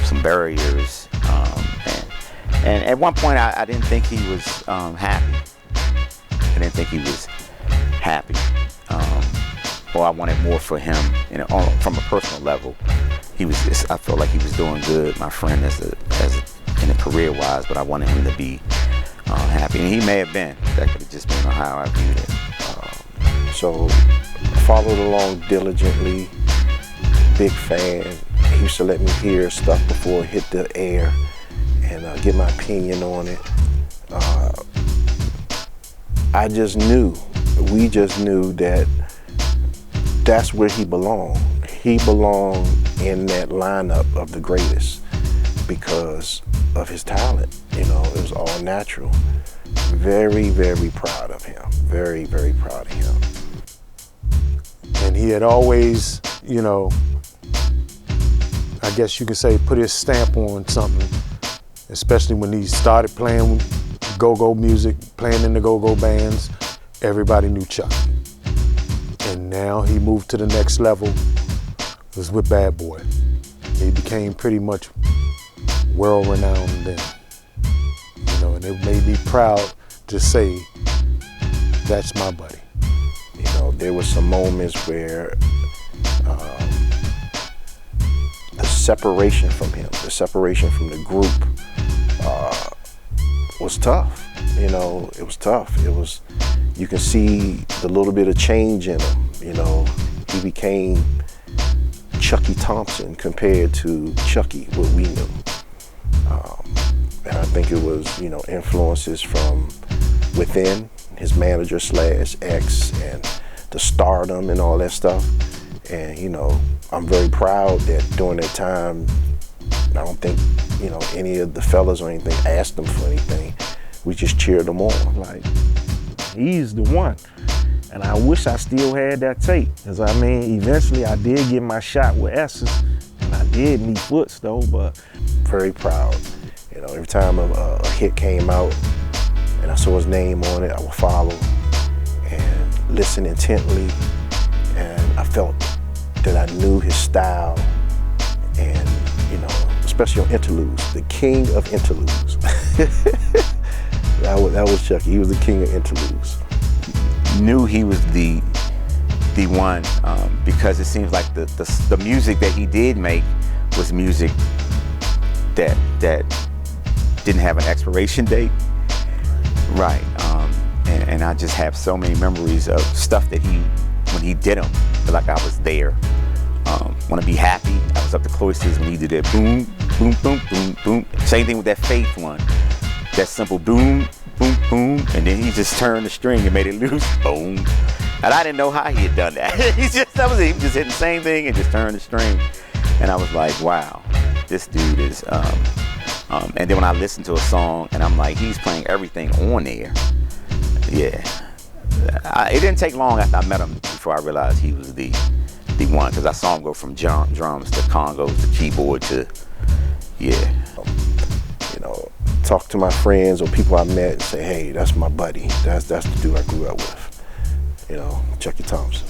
Some barriers, and at one point I didn't think he was happy. I didn't think he was happy, or I wanted more for him, you know, from a personal level. I felt like he was doing good, my friend, in a career-wise, but I wanted him to be happy, and he may have been. That could have just been how I viewed it. So followed along diligently. Big fan. He used to let me hear stuff before it hit the air and get my opinion on it. We just knew that that's where he belonged. He belonged in that lineup of the greatest because of his talent. You know, it was all natural. Very, very proud of him. Very, very proud of him. And he had always, you know, I guess you could say, put his stamp on something, especially when he started playing go-go music, playing in the go-go bands. Everybody knew Chucky. And now he moved to the next level, was with Bad Boy. He became pretty much world-renowned then. You know, and it made me proud to say, that's my buddy. You know, there were some moments where the separation from him, the separation from the group was tough. You know, it was tough. You can see the little bit of change in him. You know, he became Chucky Thompson compared to Chucky, what we knew. And I think it was, you know, influences from within, his manager / ex, and the stardom and all that stuff. And, you know, I'm very proud that during that time, I don't think, you know, any of the fellas or anything asked him for anything. We just cheered him on. Like, he's the one. And I wish I still had that tape. Because, I mean, eventually I did get my shot with Essence. And I did meet Foots, though, but very proud. You know, every time a hit came out and I saw his name on it, I would follow and listen intently. And I felt that I knew his style, and, you know, especially on interludes, the king of interludes. That was Chucky. He was the king of interludes. Knew he was the one because it seems like the music that he did make was music that didn't have an expiration date. Right. And I just have so many memories of stuff that when he did them, like I was there. Wanna Be Happy, I was up the cloisters when he did that boom, boom, boom, boom, boom. Same thing with that Faith one. That simple boom, boom, boom, and then he just turned the string and made it loose, boom. And I didn't know how he had done that. He was just hitting the same thing and just turned the string. And I was like, wow, this dude is, and then when I listened to a song and I'm like, he's playing everything on there. Yeah. It didn't take long after I met him before I realized he was the one, because I saw him go from drums to congos to keyboard to, yeah. You know, talk to my friends or people I met and say, hey, that's my buddy. That's the dude I grew up with. You know, Chucky Thompson.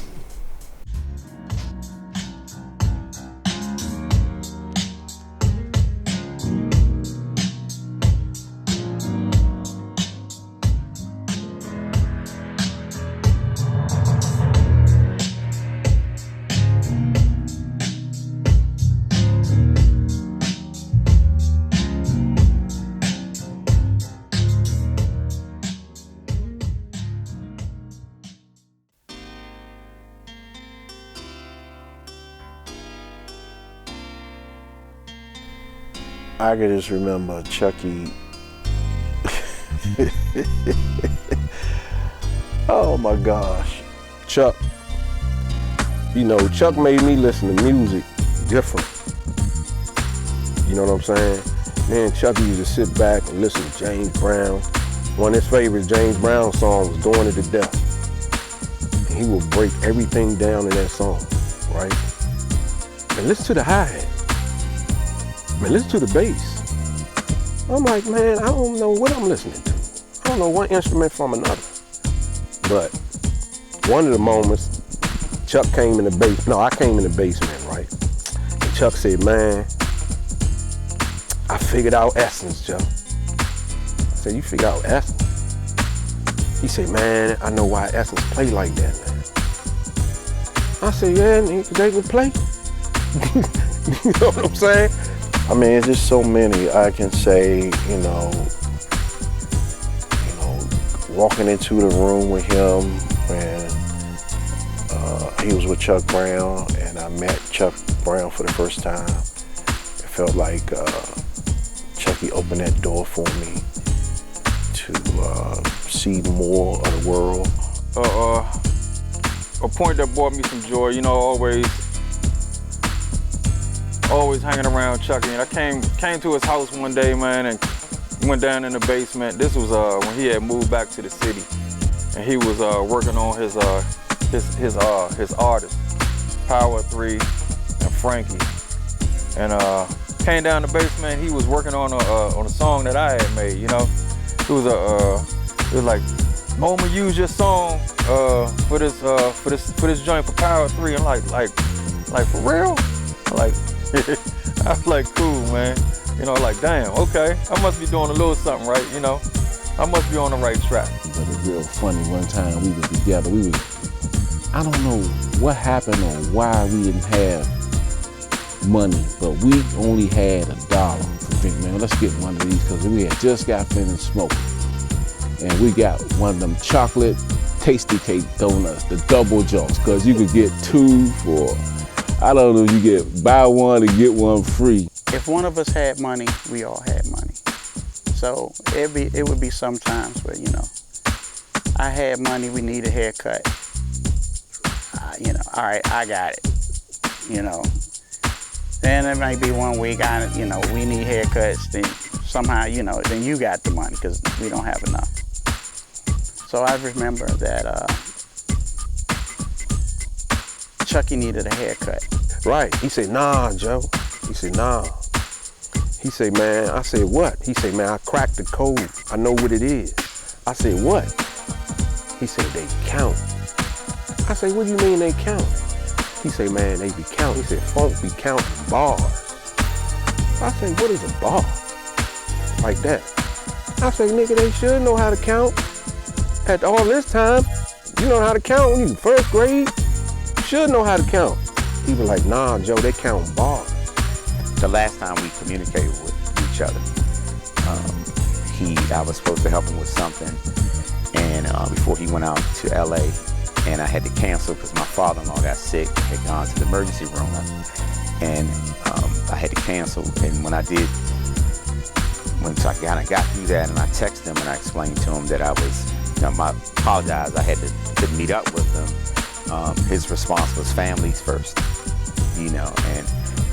I could just remember Chucky. Oh my gosh. Chuck, you know, Chuck made me listen to music different. You know what I'm saying? Me and Chucky used to sit back and listen to James Brown. One of his favorite James Brown songs was Doing It to Death. And he would break everything down in that song, right? And listen to the hi-hat. Man, listen to the bass. I'm like, man, I don't know what I'm listening to. I don't know one instrument from another. But one of the moments, Chuck came in the basement. No, I came in the basement, right? And Chuck said, man, I figured out Essence, Joe. I said, you figured out Essence? He said, man, I know why Essence play like that, man. I said, yeah, nigga, they can play. You know what I'm saying? I mean, it's just so many. I can say, you know, walking into the room with him when he was with Chuck Brown, and I met Chuck Brown for the first time. It felt like Chucky opened that door for me to see more of the world. A point that brought me some joy, you know, always hanging around Chucky. And I came to his house one day, man, and went down in the basement. This was when he had moved back to the city, and he was working on his artists, Power 3 and Frankie. And came down the basement. He was working on a song that I had made. You know, it was like, "Mo, I'ma use your song for this joint for Power 3." I'm like for real? I was like, cool, man. You know, like, damn, okay. I must be doing a little something right, you know. I must be on the right track. But it's real funny, one time we was together, I don't know what happened or why we didn't have money, but we only had $1. I think, man, let's get one of these, because we had just got finished smoking. And we got one of them chocolate tasty cake donuts, the double jumps, because you could get 2 for, I don't know, you get buy one and get one free. If one of us had money, we all had money. So it would be sometimes where, you know, I had money, we need a haircut. You know, all right, I got it. You know, then it might be one week, we need haircuts. Then somehow, you know, then you got the money because we don't have enough. So I remember that Chucky needed a haircut. Right. He said, nah, Joe. He said, nah. He said, man, I said, what? He said, man, I cracked the code. I know what it is. I said, what? He said, they count. I said, what do you mean they count? He said, man, they be counting. He said, funk be counting bars. I said, what is a bar? Like that. I said, nigga, they should know how to count. At all this time, you know how to count when you in first grade. You should know how to count. He was like, nah, Joe, they count bars. The last time we communicated with each other, I was supposed to help him with something, and before he went out to LA, and I had to cancel because my father-in-law got sick, had gone to the emergency room, and I had to cancel. And when I did, once I kind of got through that, and I texted him and I explained to him that I was, I apologized, I had to meet up with him. His response was families first, you know, and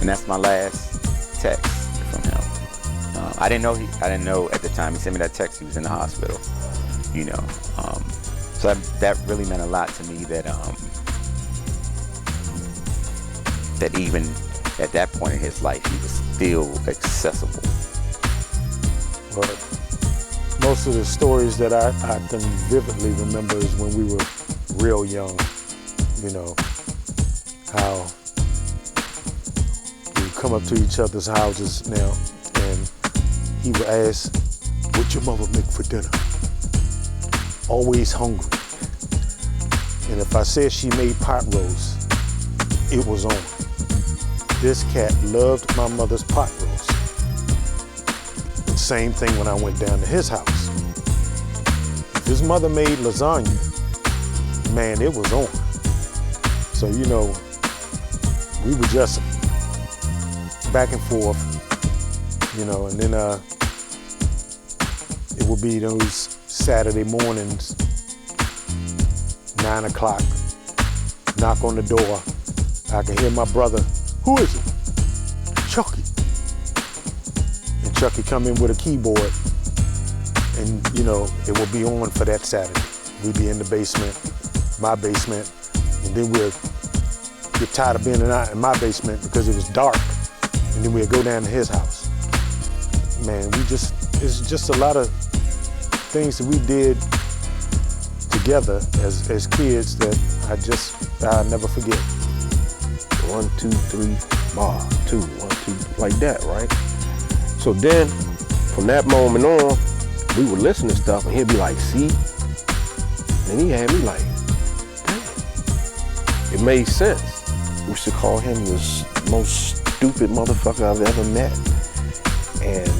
that's my last text from him. I didn't know at the time he sent me that text. He was in the hospital, you know. So that really meant a lot to me. That that even at that point in his life, he was still accessible. But most of the stories that I can vividly remember is when we were real young. You know, how we would come up to each other's houses now, and he would ask, "What your mother make for dinner?" Always hungry. And if I said she made pot roast, it was on. This cat loved my mother's pot roast. And same thing when I went down to his house. If his mother made lasagna, man, it was on. So, you know, we were just back and forth, you know, and then it would be those Saturday mornings, 9 o'clock, knock on the door, I can hear my brother, who is it? Chucky. And Chucky come in with a keyboard, and you know, it will be on for that Saturday. We'd be in the basement, my basement, and then we'll get tired of being in my basement because it was dark, and then we'll go down to his house. Man, it's just a lot of things that we did together as kids that I'll never forget. 1, 2, 3, bar, 2, 1, 2, like that, right? So then, from that moment on, we would listen to stuff and he'd be like, see? And he had me like, damn. It made sense. We used to call him the most stupid motherfucker I've ever met. And,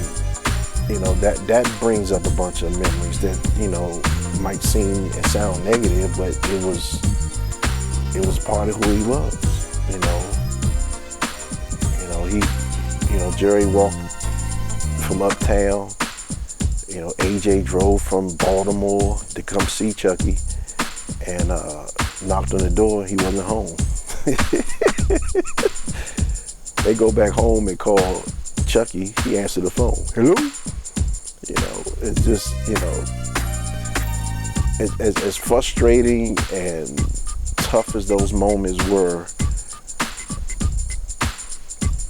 you know, that brings up a bunch of memories that, you know, might seem and sound negative, but it was part of who he was, you know. Jerry walked from uptown. You know, AJ drove from Baltimore to come see Chucky and knocked on the door. He wasn't home. They go back home and call Chucky. He answered the phone. Hello? You know, it's just, you know, as frustrating and tough as those moments were,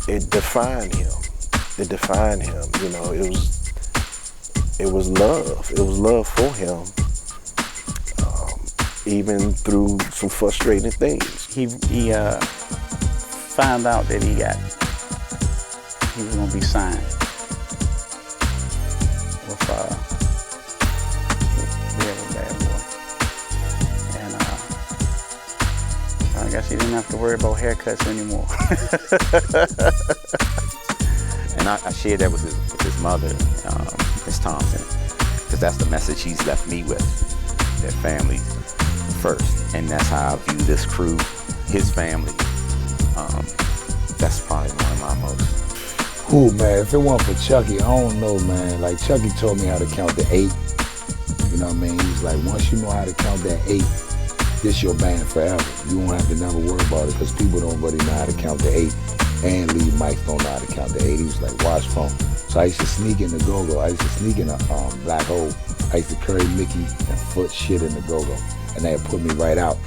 it defined him. It defined him. You know, it was love. It was love for him, even through some frustrating things. He found out that he was gonna be signed with Bad Boy, and I guess he didn't have to worry about haircuts anymore. And I shared that with his mother, Miss Thompson, because that's the message he's left me with, their families first. And that's how I view this crew, his family. That's probably one of my most. Ooh, man, if it weren't for Chucky, I don't know, man. Like, Chucky taught me how to count to 8. You know what I mean? He was like, once you know how to count that 8, this your band forever. You won't have to never worry about it because people don't really know how to count to 8. And Lee Mike don't know how to count to 8. He was like, watch phone. So I used to sneak in the go-go. I used to sneak in a black hole. I used to carry Mickey and foot shit in the go-go. And they'd put me right out.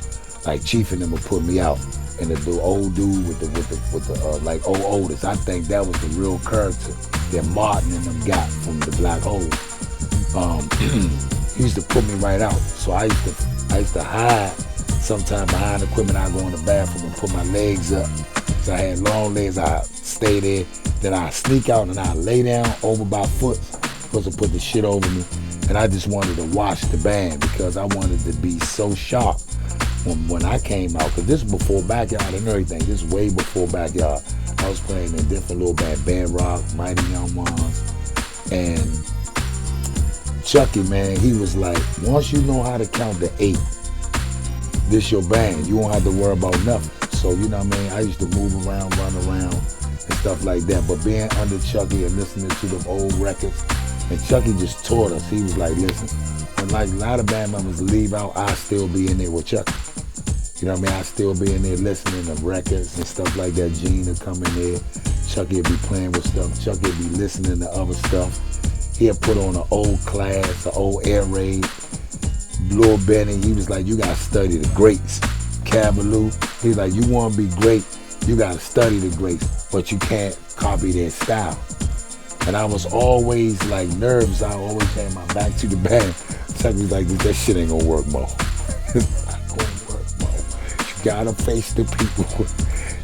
Like Chief and them would put me out. And the old dude with the like old Otis, I think that was the real character that Martin and them got from the black hole. He used to put me right out. So I used to hide sometime behind equipment. I go in the bathroom and put my legs up. So I had long legs, I stay there. Then I sneak out and I lay down over by foot. Supposed to put the shit over me. And I just wanted to watch the band because I wanted to be so sharp when I came out. Because this is before Backyard and everything. This is way before Backyard. I was playing in a different little band, Band Rock, Mighty Young Ones. And Chucky, man, he was like, once you know how to count to 8, this your band. You won't have to worry about nothing. So, you know what I mean? I used to move around, run around, and stuff like that. But being under Chucky and listening to them old records, and Chucky just taught us. He was like, listen, when like a lot of band members leave out, I still be in there with Chucky. You know what I mean? I still be in there listening to records and stuff like that. Gene would come in there. Chucky would be playing with stuff. Chucky would be listening to other stuff. He'd put on an old Class, an old Air Raid, Lil Benny. He was like, you gotta study the greats. Cabaloo. He's like, you wanna be great, you gotta study the greats, but you can't copy their style. And I was always like nervous. I always had my back to the band. Chucky was like, that shit ain't gonna work, Mo. It's not gonna work, Mo. You gotta face the people.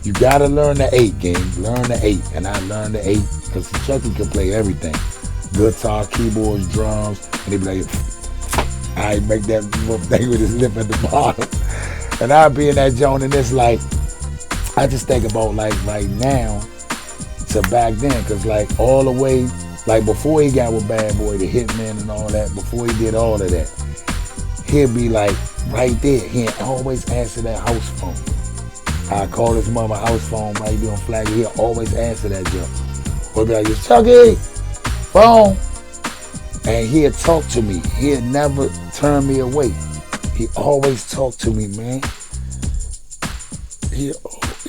You gotta learn the 8, gang. Learn the 8. And I learned the 8 because Chucky could play everything. Guitar, keyboards, drums, and he'd be like, I make that little thing with his lip at the bottom. And I'd be in that zone, and it's like, I just think about like right now to back then, cause like all the way, like before he got with Bad Boy, the Hitman and all that, before he did all of that, he'd be like right there. He'd always answer that house phone. I call his mama house phone right there on Flagger. He'll always answer that jump. Or be like, it's Chucky, phone. And he'd talk to me. He'd never turn me away. He always talked to me, man. He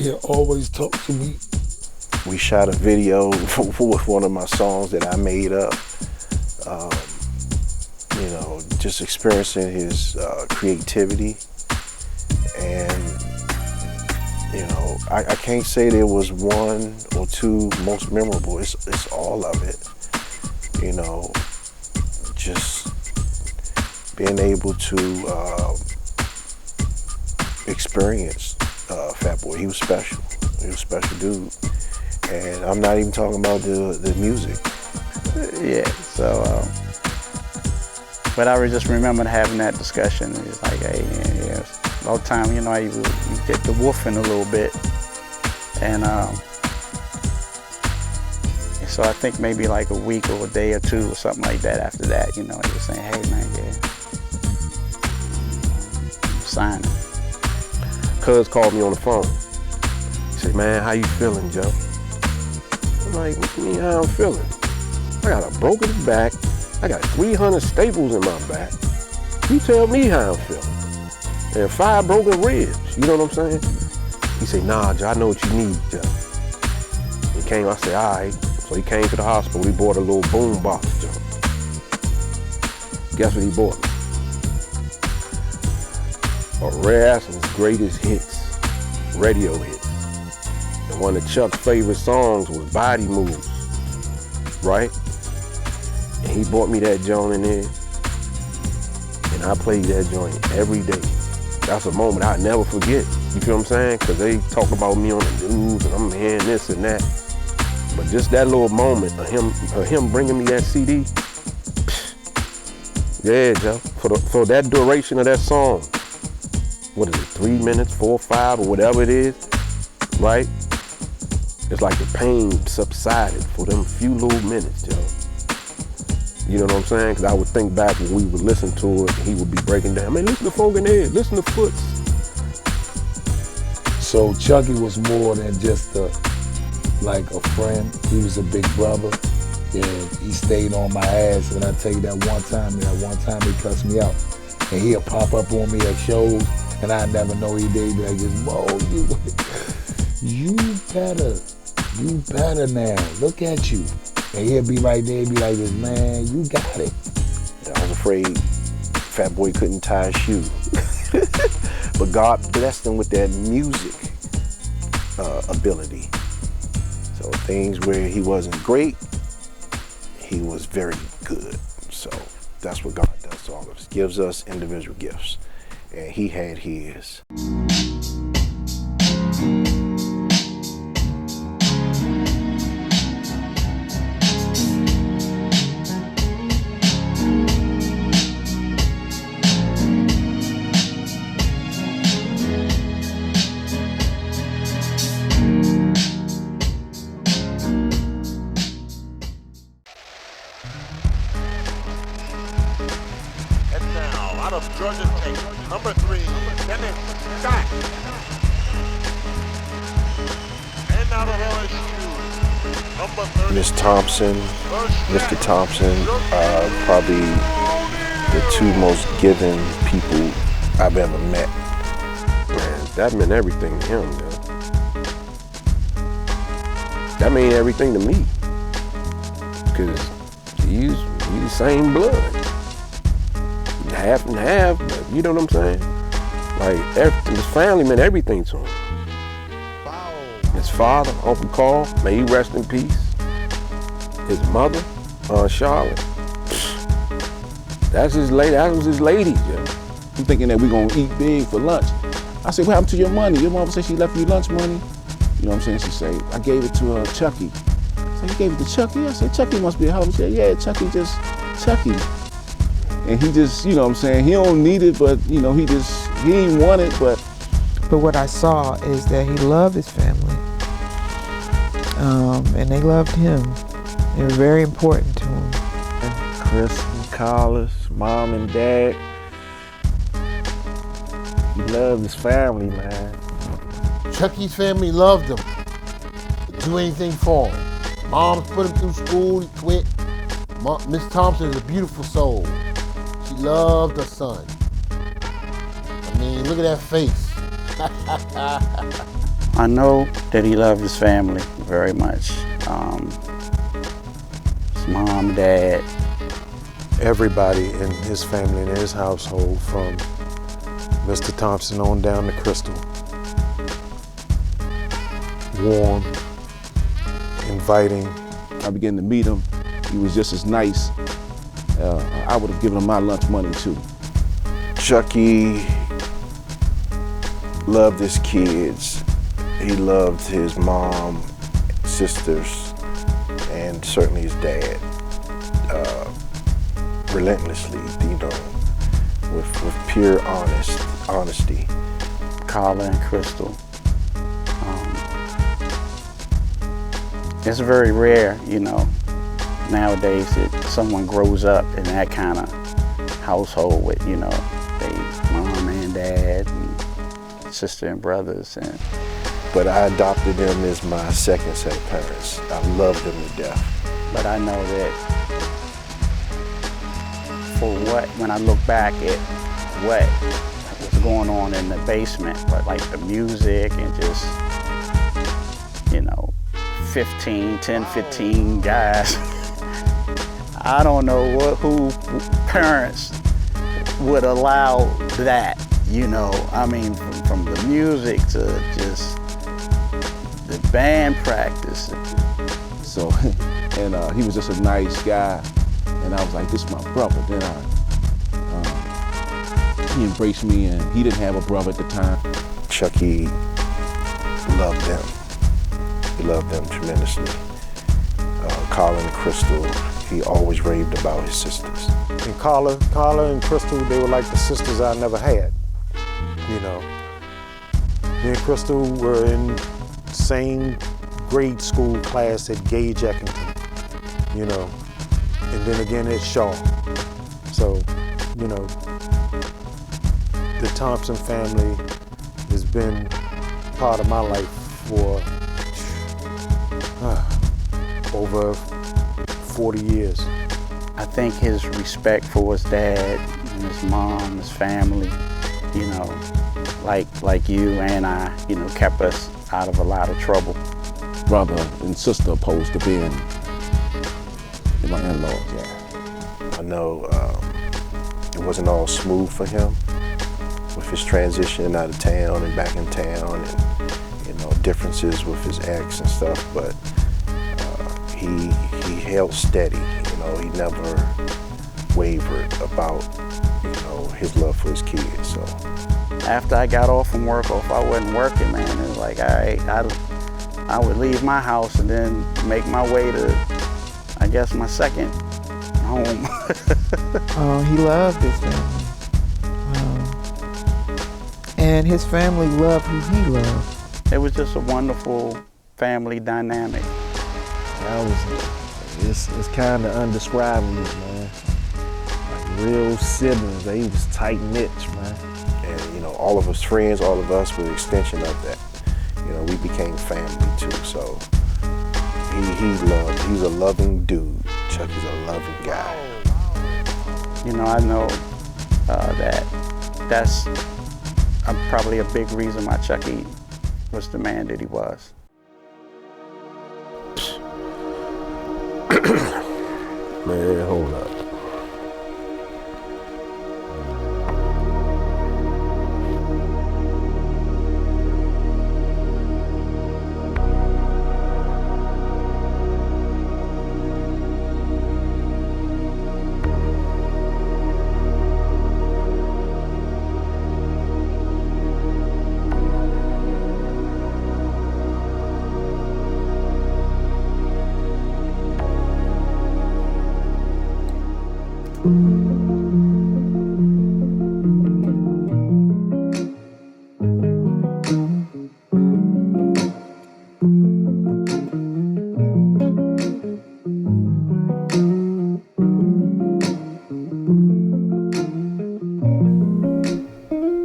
He'll always talk to me. We shot a video for one of my songs that I made up. You know, just experiencing his creativity. And, you know, I can't say there was one or two most memorable. It's all of it. You know, just being able to experience Fat Boy. He was special. He was a special dude. And I'm not even talking about the music. Yeah, so, but I just remember having that discussion. It's like, hey, yeah, all the time, you know, you get the woofing a little bit. And so I think maybe like a week or a day or two or something like that after that, you know, he was saying, hey, man, yeah, sign it. Cuz called me on the phone. He said, man, how you feeling, Joe? I'm like, what you mean how I'm feeling? I got a broken back. I got 300 staples in my back. You tell me how I'm feeling. And 5 broken ribs, you know what I'm saying? He said, nah, Joe, I know what you need, Joe. He came, I said, all right. So he came to the hospital. We bought a little boom box, Joe. Guess what he bought me? Erasmus's greatest hits, radio hits. And one of Chuck's favorite songs was Body Moves, right? And he bought me that joint in there, and I played that joint every day. That's a moment I'll never forget, you feel what I'm saying? Because they talk about me on the news, and I'm hearing this and that. But just that little moment of him bringing me that CD, yeah, Joe, for that duration of that song, what is it, 3 minutes, 4 or 5, or whatever it is, right? It's like the pain subsided for them few little minutes, Joe. You know what I'm saying? Because I would think back when we would listen to it, and he would be breaking down, man, listen to Folk in the Head, listen to Foots. So Chucky was more than just like a friend. He was a big brother, and he stayed on my ass. And I tell you that one time he cussed me out. And he'll pop up on me at shows, and I never know he did. He'd be like, just, Mo, you better now. Look at you. And he'll be right there, be like this, man, you got it. I was afraid Fat Boy couldn't tie a shoe. But God blessed him with that music ability. So things where he wasn't great, he was very good. So that's what God does to all of us. Gives us individual gifts. And he had his. Miss Thompson, Mr. Thompson, probably the 2 most giving people I've ever met. Man, that meant everything to him, man. That meant everything to me. Because he's the same blood. Half and half, but you know what I'm saying? Like, his family meant everything to him. His father, Uncle Carl, may he rest in peace. His mother, Charlotte. That was his lady, Joe. I'm thinking that we're gonna eat big for lunch. I said, what happened to your money? Your mom said she left you lunch money. You know what I'm saying? She said, I gave it to Chucky. I said, you gave it to Chucky? I said, Chucky must be a hoe. She said, yeah, Chucky. And he just, you know what I'm saying, he don't need it, but, you know, he ain't want it, but. But what I saw is that he loved his family. And they loved him. They were very important to him. Chris and Carlos, Mom and Dad. He loved his family, man. Chucky's family loved him. Would do anything for him. Mom's put him through school, he quit. Miss Thompson is a beautiful soul. She loved her son. I mean, look at that face. I I know that he loved his family very much. His mom, dad. Everybody in his family and his household, from Mr. Thompson on down to Crystal. Warm, inviting. I began to meet him. He was just as nice. I would have given him my lunch money too. Chucky loved his kids. He loved his mom, sisters, and certainly his dad. Relentlessly, you know, with pure honesty. Carla and Crystal. It's very rare, you know, nowadays that someone grows up in that kind of household with, you know, they mom and dad and sister and brothers. But I adopted them as my second set of parents. I love them to death. But I know that when I look back at what was going on in the basement, but like the music and just, you know, 10, 15 guys. I don't know who parents would allow that, you know. I mean, from the music to just the band practice. So, and he was just a nice guy. And I was like, this is my brother. Then he embraced me, and he didn't have a brother at the time. Chucky loved them. He loved them tremendously. Carla and Crystal, he always raved about his sisters. And Carla and Crystal, they were like the sisters I never had, you know. Me and Crystal were in the same grade school class at Gage Eckington, you know, and then again at Shaw. So, you know, the Thompson family has been part of my life for over 40 years. I think his respect for his dad and his mom, his family, you know, like you and I, you know, kept us out of a lot of trouble. Brother and sister opposed to being my in-laws, yeah. I know it wasn't all smooth for him with his transition out of town and back in town, and, you know, differences with his ex and stuff, but he held steady, you know, he never wavered about, you know, his love for his kids, so. After I got off from work, or if I wasn't working, man, it was like, I would leave my house and then make my way to, I guess, my second home. Oh, he loved his family. And his family loved who he loved. It was just a wonderful family dynamic. It's kind of undescribable, man. Like real siblings, they was tight-knit, man. And, you know, all of us friends, all of us were an extension of that. You know, we became family too, so he's a loving dude. Chucky's a loving guy. You know, I know that's probably a big reason why Chucky was the man that he was. Man, hold up.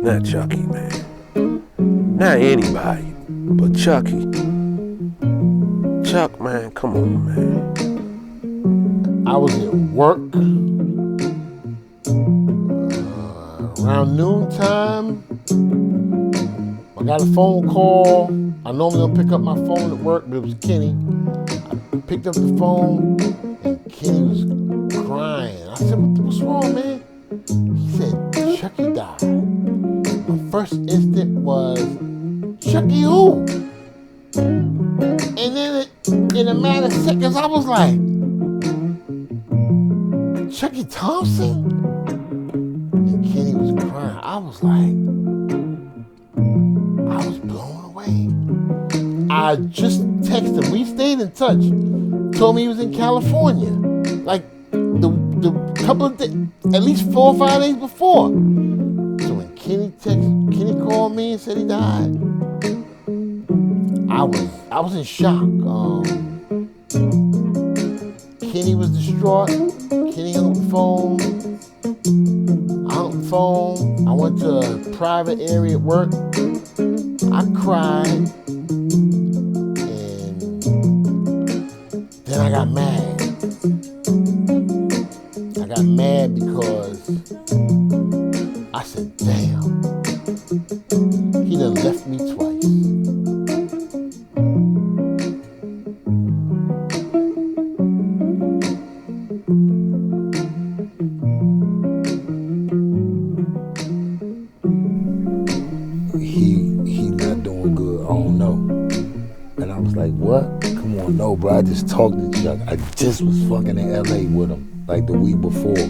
Not Chucky, man. Not anybody, but Chucky. Chuck, man, come on, man. I was at work around noontime. My got a phone call. I normally don't pick up my phone at work, but it was Kenny. I picked up the phone, and Kenny was crying. I said, what's wrong, man? He said, Chucky died. My first instinct was, Chucky who? And then in a matter of seconds, I was like, Chucky Thompson? And Kenny was crying. I was blown away. I just texted him. We stayed in touch. Told me he was in California. Like the couple of days, at least 4 or 5 days before. So when Kenny called me and said he died, I was in shock. Kenny was distraught. Kenny hung up the phone. I hung up the phone. I went to a private area at work. I cried. And then I got mad. I got mad because I said, damn, he done left me twice. He not doing good. I don't know. And I was like, what? Come on, no, bro. I just talked to Chuck. I just was fucking in LA with him like the week before.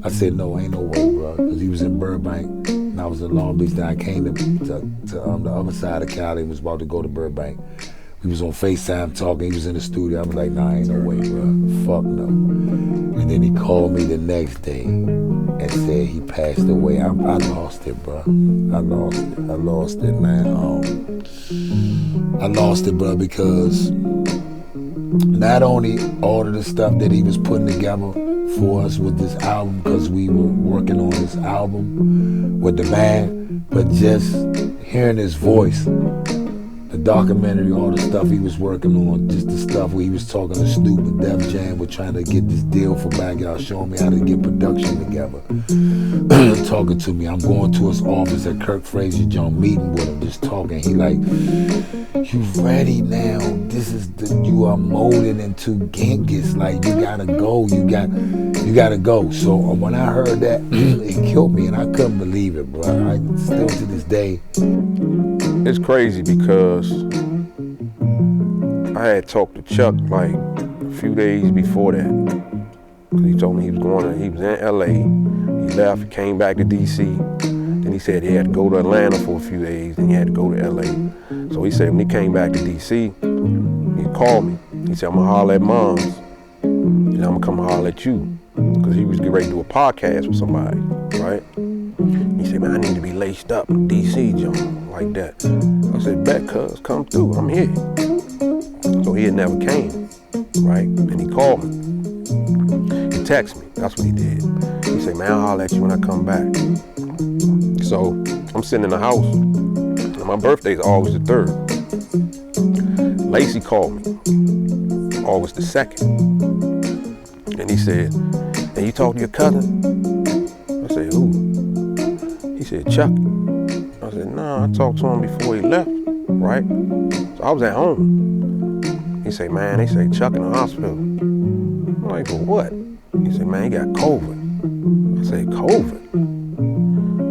I said, no, ain't no way, bro. Because he was in Burbank and I was in Long Beach. Then I came to the other side of Cali, was about to go to Burbank. We was on FaceTime talking. He was in the studio. I was like, nah, ain't no way, bro. Fuck no. And then he called me the next day and said he passed away. I lost it, bro. I lost it, man. I lost it, bro, because not only all of the stuff that he was putting together for us with this album, because we were working on this album with the band, but just hearing his voice, the documentary, all the stuff he was working on, just the stuff where he was talking to Snoop and Def Jam, were trying to get this deal for Backyard, showing me how to get production together. Talking to me, I'm going to his office at Kirk Frazier Jones, meeting with him, just talking. He like, you ready now? You are molded into Genghis. Like, you gotta go. You gotta go. So when I heard that, it killed me, and I couldn't believe it, bro. I still to this day. It's crazy because I had talked to Chuck like a few days before that. He told me he was in LA. He left, came back to DC. Then he said he had to go to Atlanta for a few days, then he had to go to LA. So he said when he came back to DC, he called me. He said, I'm gonna holler at Mom's, and I'm gonna come holler at you. Because he was getting ready to do a podcast with somebody, right? He said, man, I need to be laced up in DC, John, like that. I said, bet, cuz, come through, I'm here. So he had never came, right? And he called me. He texted me, that's what he did. He said, man, I'll holler at you when I come back. So I'm sitting in the house, and my birthday's August the 3rd. Lacey called me, August the 2nd. And he said, and you talk to your cousin? I said, who? He said, Chuck. I said, nah, I talked to him before he left, right? So I was at home. He said, man, they say Chuck in the hospital. I'm like, well, what? He said, man, he got COVID. I said, COVID?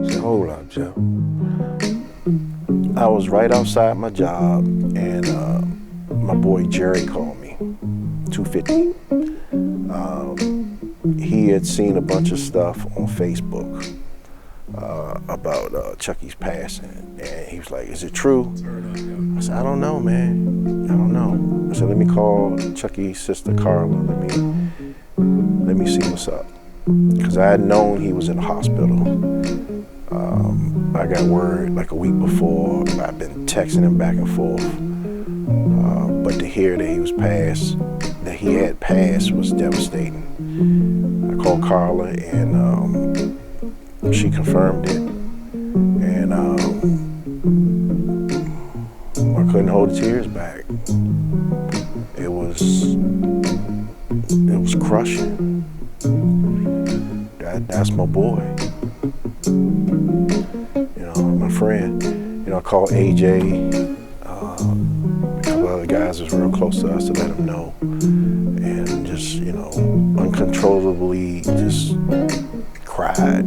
I said, hold up, Chuck. I was right outside my job, and my boy Jerry called me, 250. He had seen a bunch of stuff on Facebook about Chucky's passing, and he was like, is it true? I said, I don't know, man. I don't know. I said, let me call Chucky's sister Carla. Let me see what's up. Because I had known he was in the hospital. I got word like a week before. I've been texting him back and forth. But to hear that he had passed was devastating. I called Carla, and she confirmed it. And I couldn't hold the tears back. It was crushing. That's my boy. You know, my friend. You I called AJ, a couple other guys was real close to us to let them know. And just, uncontrollably just cried,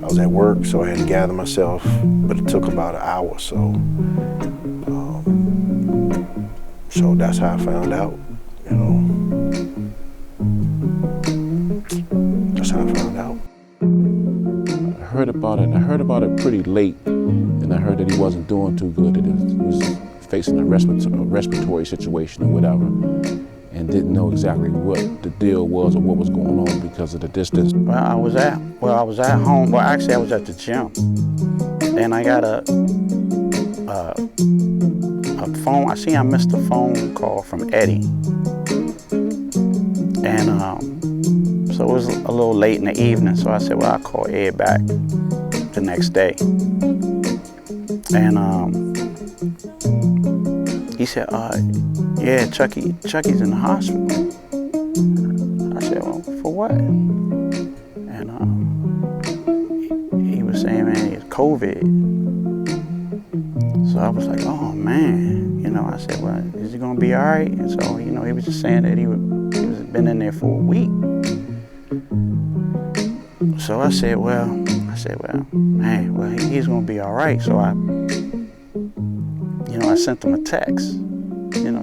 I was at work, so I had to gather myself, but it took about an hour or so. So that's how I found out, That's how I found out. I heard about it, and I heard about it pretty late, and I heard that he wasn't doing too good, that he was facing a respiratory situation or whatever, and didn't know exactly what the deal was or what was going on because of the distance. Well, I was at home. Well, actually, I was at the gym, and I got a phone. I missed a phone call from Eddie, and so it was a little late in the evening. So I said, well, I'll call Ed back the next day, and he said, yeah, Chucky's in the hospital. I said, well, for what? And he was saying, man, it's COVID. So I was like, oh man, I said, well, is he gonna be all right? And so, he was just saying that he was been in there for a week. So I said, well, man, well, he's gonna be all right. So I sent him a text,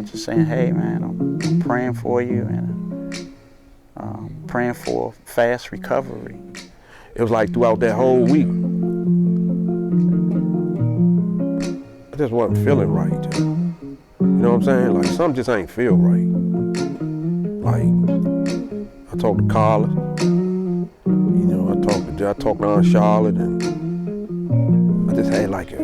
just saying, hey man, I'm praying for you and praying for fast recovery. It was like throughout that whole week, I just wasn't feeling right. You know what I'm saying? Like something just ain't feel right. Like I talked to Carla, I talked to Aunt Charlotte, and I just had like a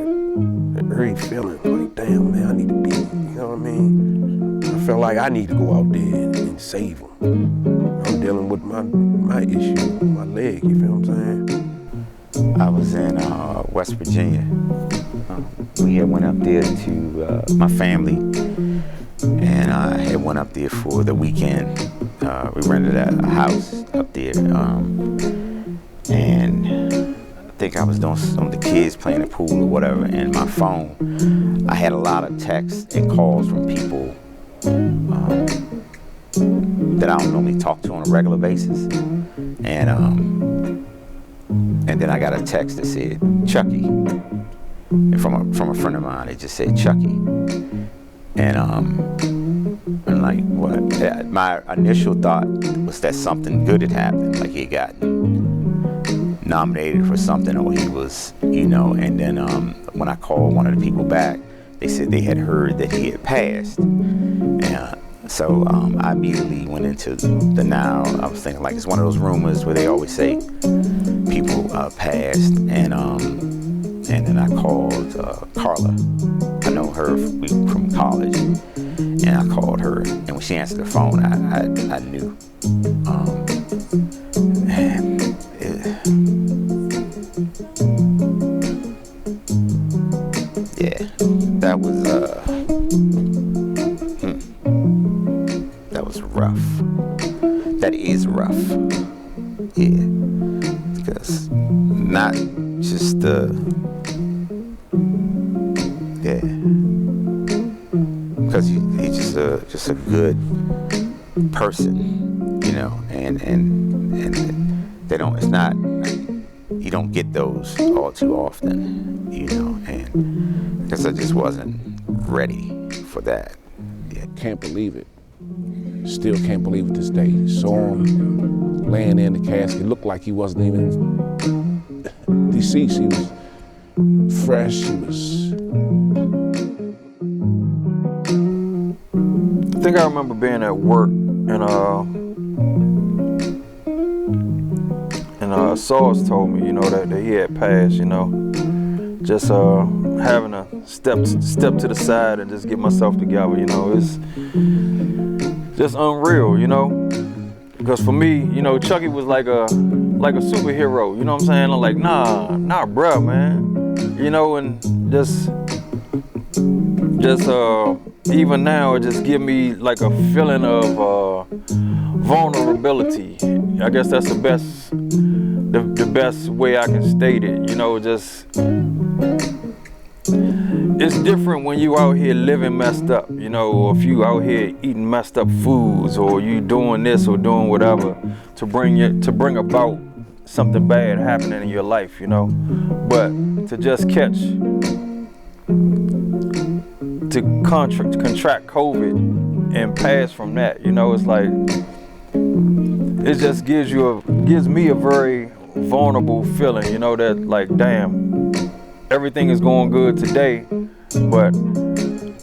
early feeling, like damn man, I need to be, you know what I mean? I felt like I need to go out there and save them. I'm dealing with my issue with my leg, you feel what I'm saying? I was in West Virginia. We had went up there to my family, and I had went up there for the weekend. We rented a house up there, and I think I was doing some of the kids playing the pool or whatever, and my phone, I had a lot of texts and calls from people that I don't normally talk to on a regular basis, and then I got a text that said Chucky, and from a friend of mine. It just said Chucky, and like what? My initial thought was that something good had happened, like he had gotten nominated for something, or he was, And then when I called one of the people back, they said they had heard that he had passed, and so I immediately went into the now. I was thinking like it's one of those rumors where they always say people passed, and then I called Carla. I know her from college, and I called her, and when she answered the phone, I knew. That was rough. That is rough. Yeah, because not just because he's just a good person, and they don't. It's not. You don't get those all too often, and because I just wasn't ready for that. Yeah. Can't believe it. Still can't believe it this day. Saw him laying in the casket. Looked like he wasn't even deceased. He was fresh. He was. I think I remember being at work and Sauce told me, that he had passed, just having to step to the side and just get myself together, it's just unreal, because for me, Chucky was like a superhero, you know what I'm saying? I'm like, nah, bruh, man, and just even now, it just give me like a feeling of vulnerability. I guess that's the best way I can state it. Just it's different when you out here living messed up, you know, or if you out here eating messed up foods, or you doing this or doing whatever to bring about something bad happening in your life, you know. But to just to contract COVID and pass from that, you know, it's like, it just gives me a very vulnerable feeling, you know, that like, damn, everything is going good today, but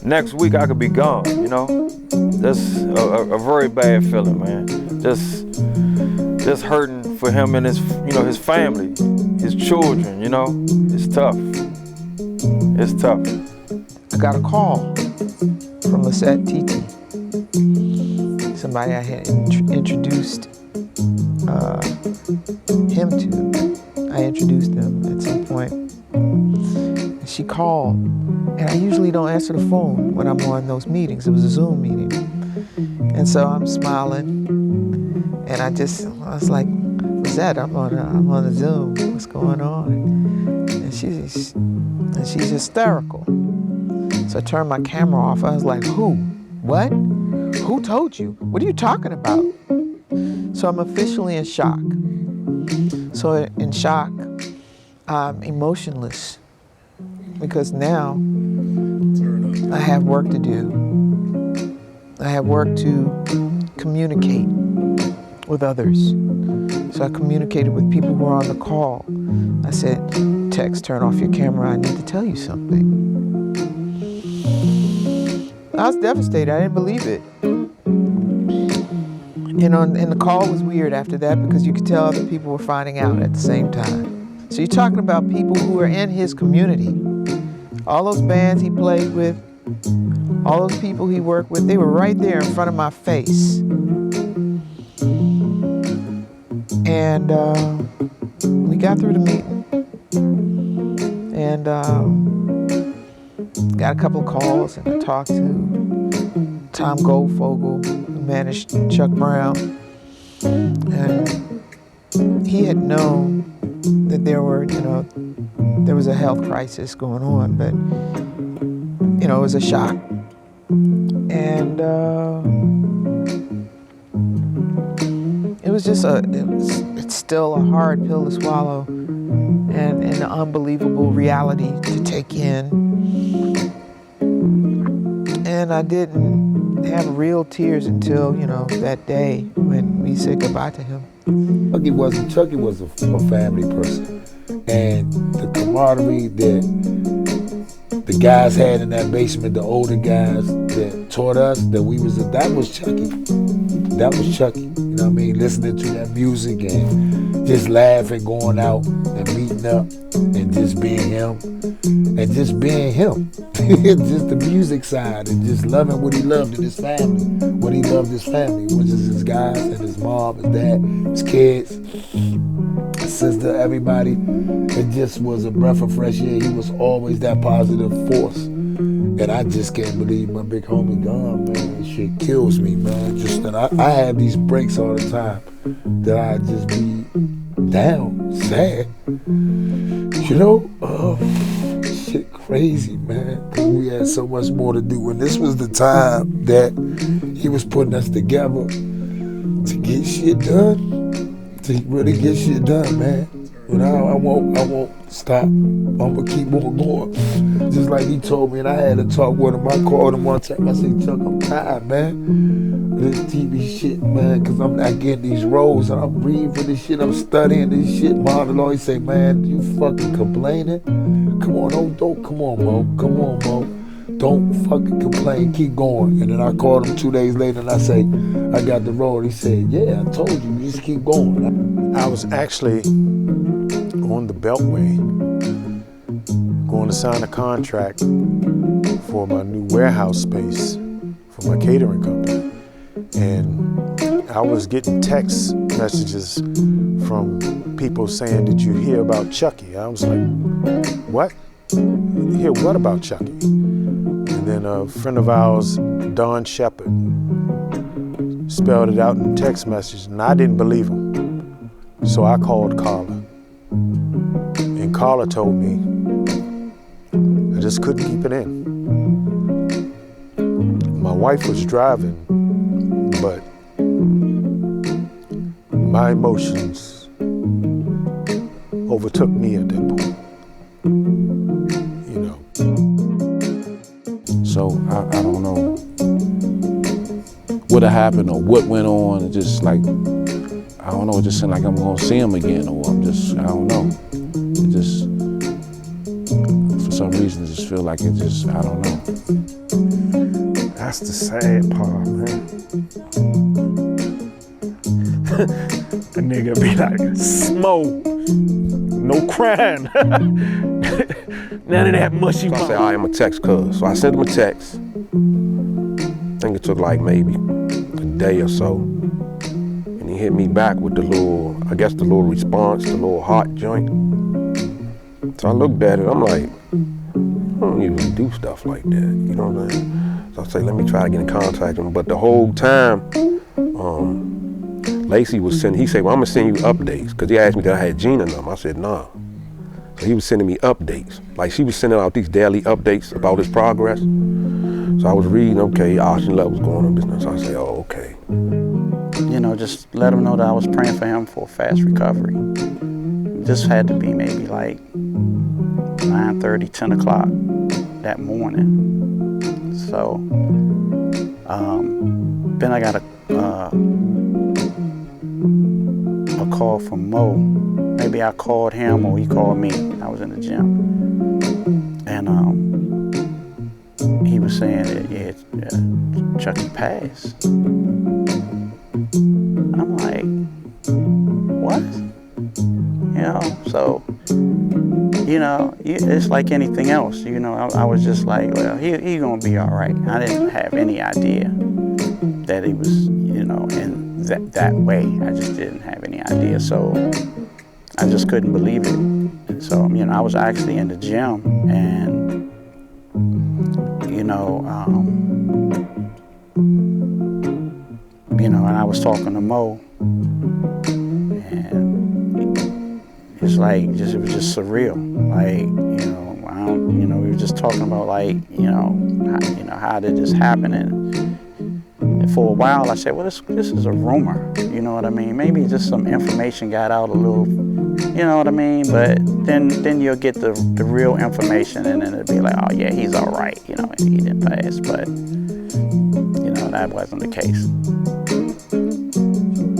next week I could be gone, you know. That's a very bad feeling, man. Just hurting for him and his, you know, his family, his children, you know. It's tough. It's tough. I got a call from Lisette TT, somebody I had introduced him to. I introduced him at some point. And she called, and I usually don't answer the phone when I'm on those meetings. It was a Zoom meeting. And so I'm smiling, and I was like, Lisette, I'm on a Zoom. What's going on? And she's hysterical. So I turned my camera off. I was like, who? What? Who told you? What are you talking about? So I'm officially in shock. So in shock, I'm emotionless, because now I have work to do. I have work to communicate with others. So I communicated with people who are on the call. I said, Tex, turn off your camera. I need to tell you something. I was devastated. I didn't believe it. You know, and the call was weird after that, because you could tell other people were finding out at the same time. So you're talking about people who are in his community. All those bands he played with, all those people he worked with, they were right there in front of my face. And we got through the meeting, and got a couple of calls, and I talked to Tom Goldfogle, who managed Chuck Brown, and he had known that there was a health crisis going on, but you know, it was a shock, and it's still a hard pill to swallow, and an unbelievable reality to take in. And I didn't have real tears until, you know, that day when we said goodbye to him. Chucky was a family person, and the camaraderie that the guys had in that basement, the older guys that taught us that that was Chucky. That was Chucky. You know what I mean? Listening to that music and just laughing, going out and meeting up and just being him. And just being him. Just the music side, and just loving what he loved in his family. What he loved his family, which is his guys and his mom, his dad, his kids, his sister, everybody. It just was a breath of fresh air. He was always that positive force. And I just can't believe my big homie gone, man. This shit kills me, man. I have these breaks all the time that I just be down, sad. You know, shit crazy, man. Cause we had so much more to do. And this was the time that he was putting us together to get shit done. To really get shit done, man. You know, I won't stop. I'm gonna keep on going. Just like he told me, and I had to talk with him. I called him one time. I said, Chuck, I'm tired, man. This TV shit, man, because I'm not getting these roles, and I'm reading for this shit. I'm studying this shit. Mom always say, man, you fucking complaining? Come on, don't come on, Mo. Come on, Mo. Don't fucking complain. Keep going. And then I called him 2 days later, and I say, I got the role. He said, yeah, I told you. Just keep going. I was actually on the Beltway going to sign a contract for my new warehouse space for my catering company. And I was getting text messages from people saying, did you hear about Chucky? I was like, what? Hear what about Chucky? And then a friend of ours, Don Shepard, spelled it out in text message, and I didn't believe him. So I called Carla. And Carla told me that just couldn't keep it in. My wife was driving, but my emotions overtook me at that point, you know. So I don't know what had happened or what went on. It just like, I don't know, it just seemed like I'm gonna see him again, or I don't know. It just, for some reason, it just feel like it just, I don't know. That's the sad part, man. A nigga be like, smoke, no crying. None of that mushy So I said, all right, I'm gonna text cuz. So I sent him a text. I think it took like maybe a day or so. And he hit me back with the little, I guess the little response, the little heart joint. So I looked at it, I'm like, I don't usually do stuff like that, you know what I'm saying? So I say, let me try to get in contact with him. But the whole time, Lacey was sending, he said, well, I'm gonna send you updates. Because he asked me that I had Gina number. I said, nah. So he was sending me updates. Like she was sending out these daily updates about his progress. So I was reading, okay, oxygen levels going up, this and that. So I said, oh, okay. You know, just let him know that I was praying for him for a fast recovery. This had to be maybe like 9:30, 10 o'clock that morning. So then I got a call from Mo. Maybe I called him or he called me. I was in the gym. And he was saying that, yeah, Chucky passed. And I'm like, what? You know, so, you know, it's like anything else. You know, I was just like, well, he gonna be all right. I didn't have any idea that he was, you know, in that way. I just didn't have any idea. So I just couldn't believe it. And so, you know, I was actually in the gym and, you know, and I was talking to Mo, and it's like, it was just surreal. Like, you know, we were just talking about like, how did this happen? And for a while I said, well, this is a rumor, you know what I mean? Maybe just some information got out a little, you know what I mean? But then you'll get the real information and then it'll be like, oh yeah, he's all right, you know, he didn't pass. But, you know, that wasn't the case.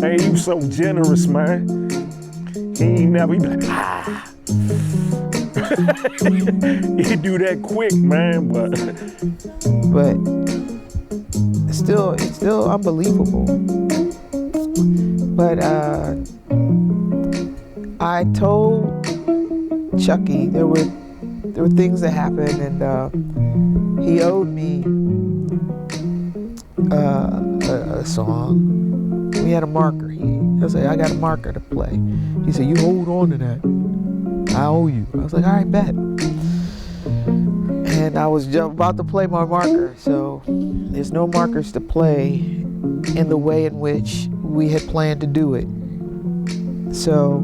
Man, you so generous, man. He ain't never, he be like, ah. He do that quick, man, but it's still unbelievable. But I told Chucky there were things that happened, and he owed me a song. We had a marker. I said, I got a marker to play. He said, you hold on to that. I owe you. I was like, all right, bet. And I was about to play my marker, so there's no markers to play in the way in which we had planned to do it. So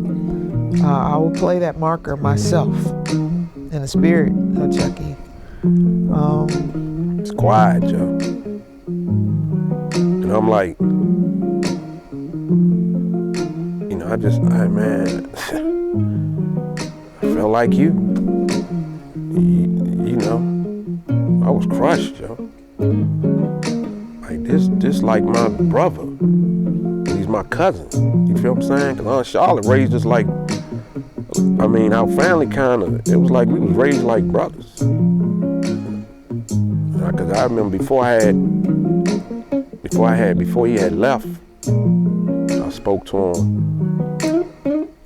I will play that marker myself in the spirit of Chucky. It's quiet, Joe. And I'm like, you know, I felt like you. You know, I was crushed, Joe. Like this like my brother. He's my cousin. You feel what I'm saying? Cause Aunt Charlotte raised us like, I mean, our family it was like we was raised like brothers. Cause I remember before he had left, I spoke to him.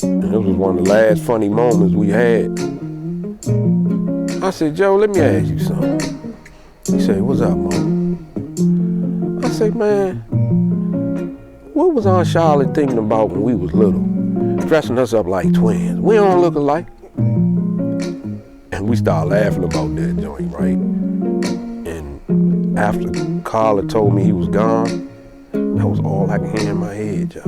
And it was one of the last funny moments we had. I said, Joe, let me ask you something. He said, what's up, Mom? I said, man, what was Aunt Charlotte thinking about when we was little? Dressing us up like twins. We don't look alike. And we started laughing about that joint, right? And after Carla told me he was gone, that was all I could hear in my head, Joe.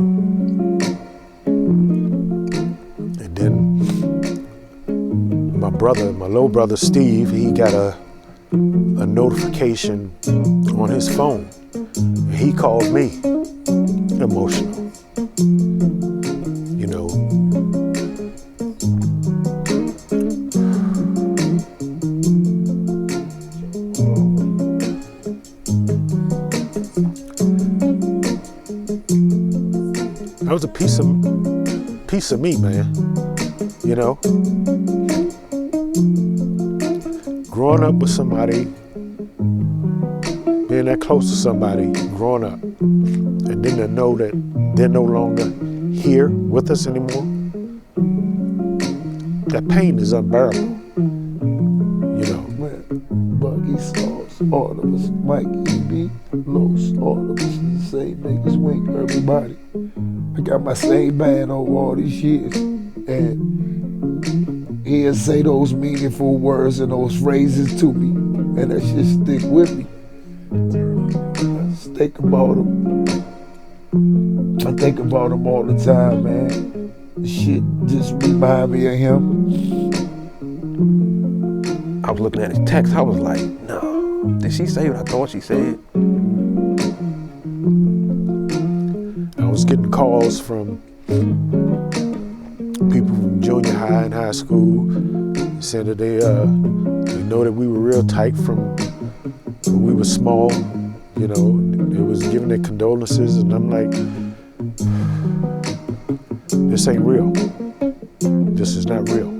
And then my my little brother Steve, he got a notification on his phone. He called me emotional. You know, that was a piece of me, man. You know, growing up with somebody, being that close to somebody, growing up, and then to know that they're no longer here with us anymore, that pain is unbearable. You know. Man, Buggy Sauce, all of us, Mike, EB, Los, all of us, the same niggas, Wink, everybody. I got my same band over all these years, and he'll say those meaningful words and those phrases to me, and that shit stick with me. I just think about him. I think about him all the time, man. The shit just remind me of him. I was looking at his text, I was like, no. Did she say what I thought she said? I was getting calls from people from junior high and high school saying that they know that we were real tight from when we were small. You know, they was giving their condolences, and I'm like, this ain't real. This is not real.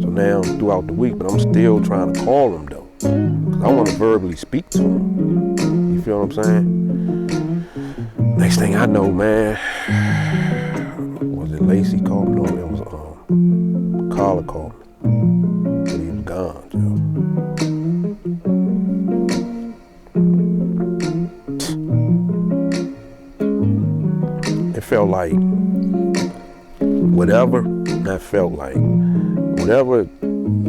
So now, throughout the week, but I'm still trying to call him though. 'Cause I want to verbally speak to him. You feel what I'm saying? Next thing I know, man, was it Lacey called me? No, it was Carla called me. But he was gone, Joe. It felt like whatever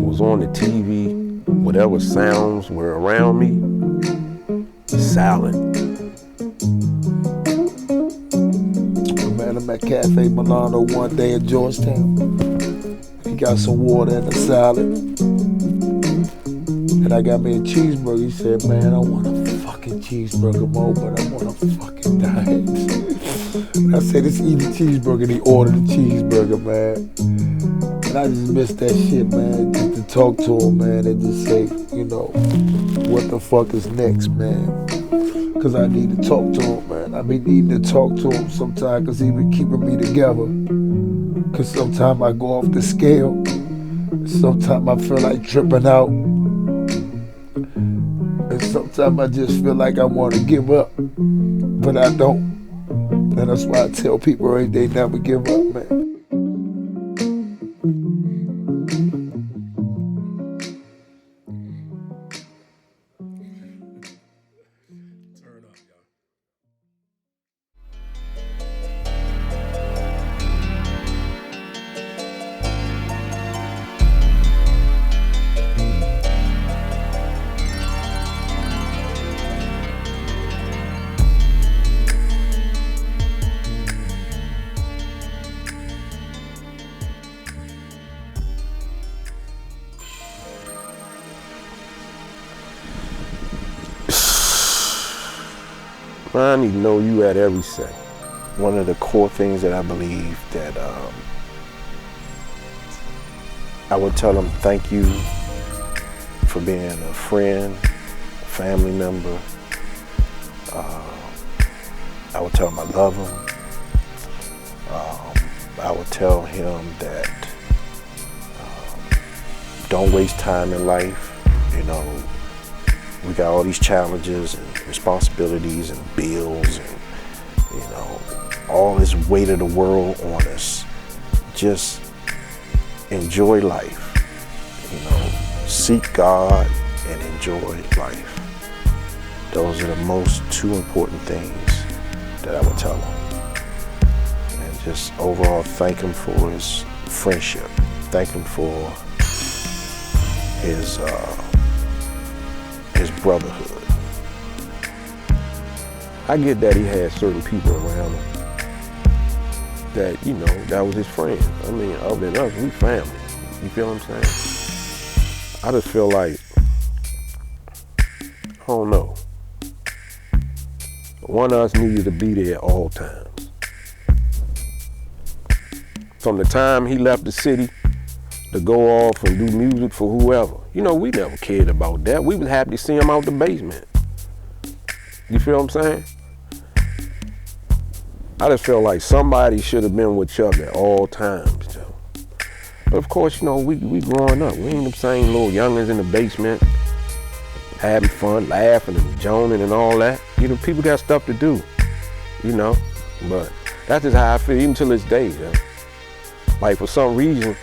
was on the TV, whatever sounds were around me, silent. Man, I'm at Cafe Milano one day in Georgetown. He got some water and a salad. And I got me a cheeseburger. He said, man, I want a fucking cheeseburger more, but I'm on a fucking diet. And I said, let's eat a cheeseburger. And he ordered a cheeseburger, man. And I just miss that shit, man. Just to talk to him, man, and just say, you know, what the fuck is next, man? Because I need to talk to him, man. I be needing to talk to him sometimes because he been keeping me together. Because sometimes I go off the scale. Sometimes I feel like tripping out. And sometimes I just feel like I want to give up. But I don't. And that's why I tell people every day, never give up, man. I need to know you at every second. One of the core things that I believe that I would tell them thank you for being a friend, family member. I would tell him I love him. I would tell him that don't waste time in life. You know, we got all these challenges and responsibilities and bills and, you know, all this weight of the world on us. Just enjoy life. You know, seek God and enjoy life. Those are the two important things that I would tell him. And just overall thank him for his friendship. Thank him for his brotherhood. I get that he had certain people around him that, you know, that was his friend. I mean, other than us, we family. You feel what I'm saying? I just feel like, I don't know. One of us needed to be there at all times. From the time he left the city to go off and do music for whoever, you know, we never cared about that. We was happy to see him out the basement. You feel what I'm saying? I just feel like somebody should have been with Chuck at all times, Joe. But of course, you know, we growing up. We ain't them same little youngins in the basement, having fun, laughing and joning and all that. You know, people got stuff to do, you know. But that's just how I feel, even to this day, Joe. Like, for some reason,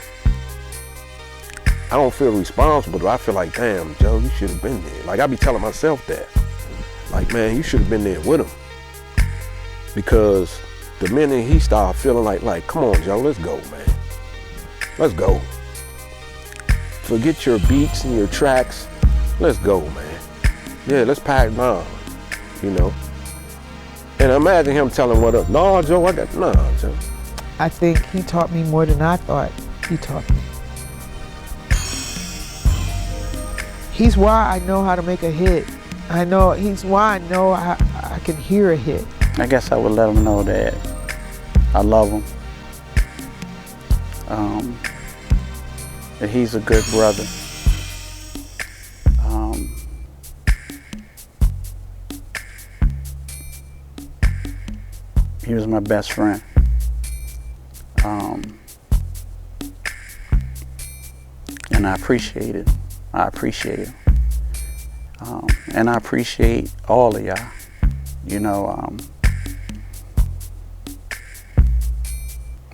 I don't feel responsible, but I feel like, damn, Joe, you should have been there. Like, I be telling myself that. Like, man, you should have been there with him. Because the minute he started feeling like, come on, Joe, let's go, man. Let's go. Forget your beats and your tracks. Let's go, man. Yeah, let's pack it on, you know. And imagine him telling what up. No, Joe, Joe. I think he taught me more than I thought he taught me. He's why I know how to make a hit. He's why I know I can hear a hit. I guess I would let him know that I love him. That he's a good brother. He was my best friend. And I appreciate it. I appreciate it. And I appreciate all of y'all. You know,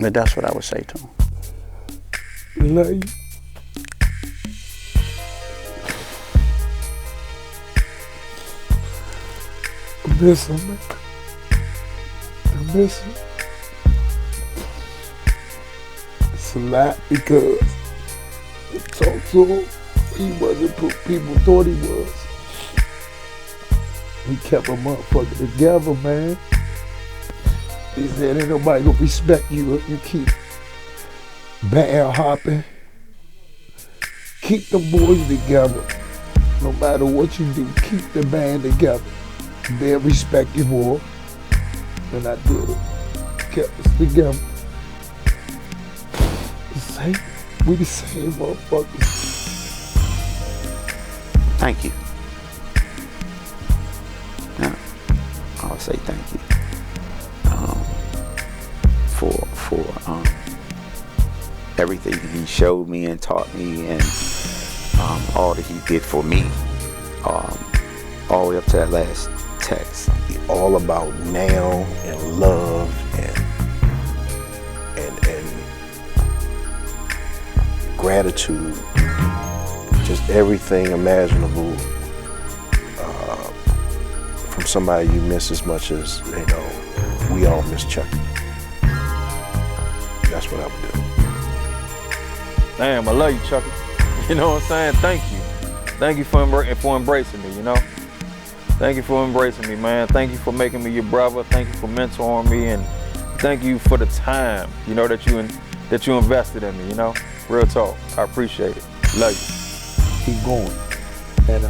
but that's what I would say to him. Love you. I miss him, man. I miss him. It's a lot because I talked to him. He wasn't what people thought he was. He kept a motherfucker together, man. He said, ain't nobody gonna respect you if you keep band hopping. Keep them boys together. No matter what you do, keep the band together. They'll respect you more. And I did it. Kept us together. We the same motherfuckers. Thank you. Yeah, I'll say thank you for everything he showed me and taught me, and all that he did for me, all the way up to that last text. All about now and love and gratitude, just everything imaginable from somebody you miss as much as, you know, we all miss Chucky. That's what I would do. Damn, I love you, Chucky. You know what I'm saying? Thank you. Thank you for embracing me, you know? Thank you for embracing me, man. Thank you for making me your brother. Thank you for mentoring me, and thank you for the time, you know, that you invested in me, you know? Real talk. I appreciate it. Love you. Keep going. And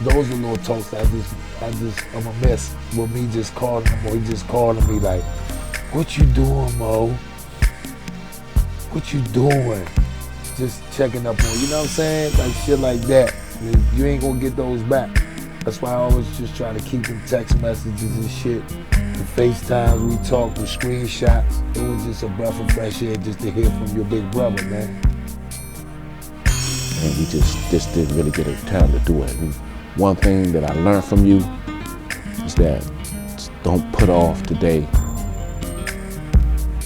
those are little talks I'm a mess with me just calling him, or he just calling me like, what you doing, Mo? What you doing? Just checking up on, you know what I'm saying? Like shit like that. You ain't gonna get those back. That's why I always just try to keep them text messages and shit. The FaceTimes we talk with screenshots. It was just a breath of fresh air just to hear from your big brother, man. And we just didn't really get a time to do it. And one thing that I learned from you is that don't put off today.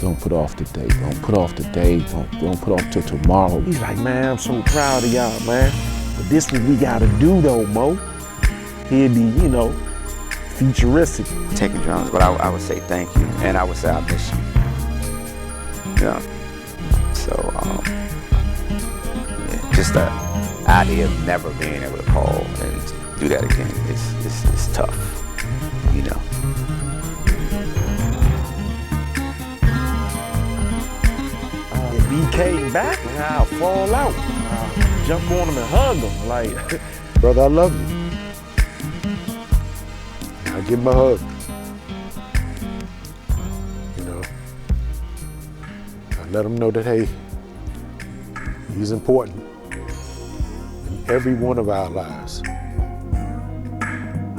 Don't put off today. Don't put off today. Don't put off till tomorrow. He's like, man, I'm so proud of y'all, man. But this what we gotta do though, Mo. He'd be, you know, futuristic. Taking drums, but I would say thank you, and I would say I miss you. Yeah. So, yeah, just the idea of never being able to call and do that again is tough, you know. he came back and I'll fall out. I'll jump on him and hug him. Like, brother, I love you. I give him a hug. You know, I let him know that, hey, he's important in every one of our lives.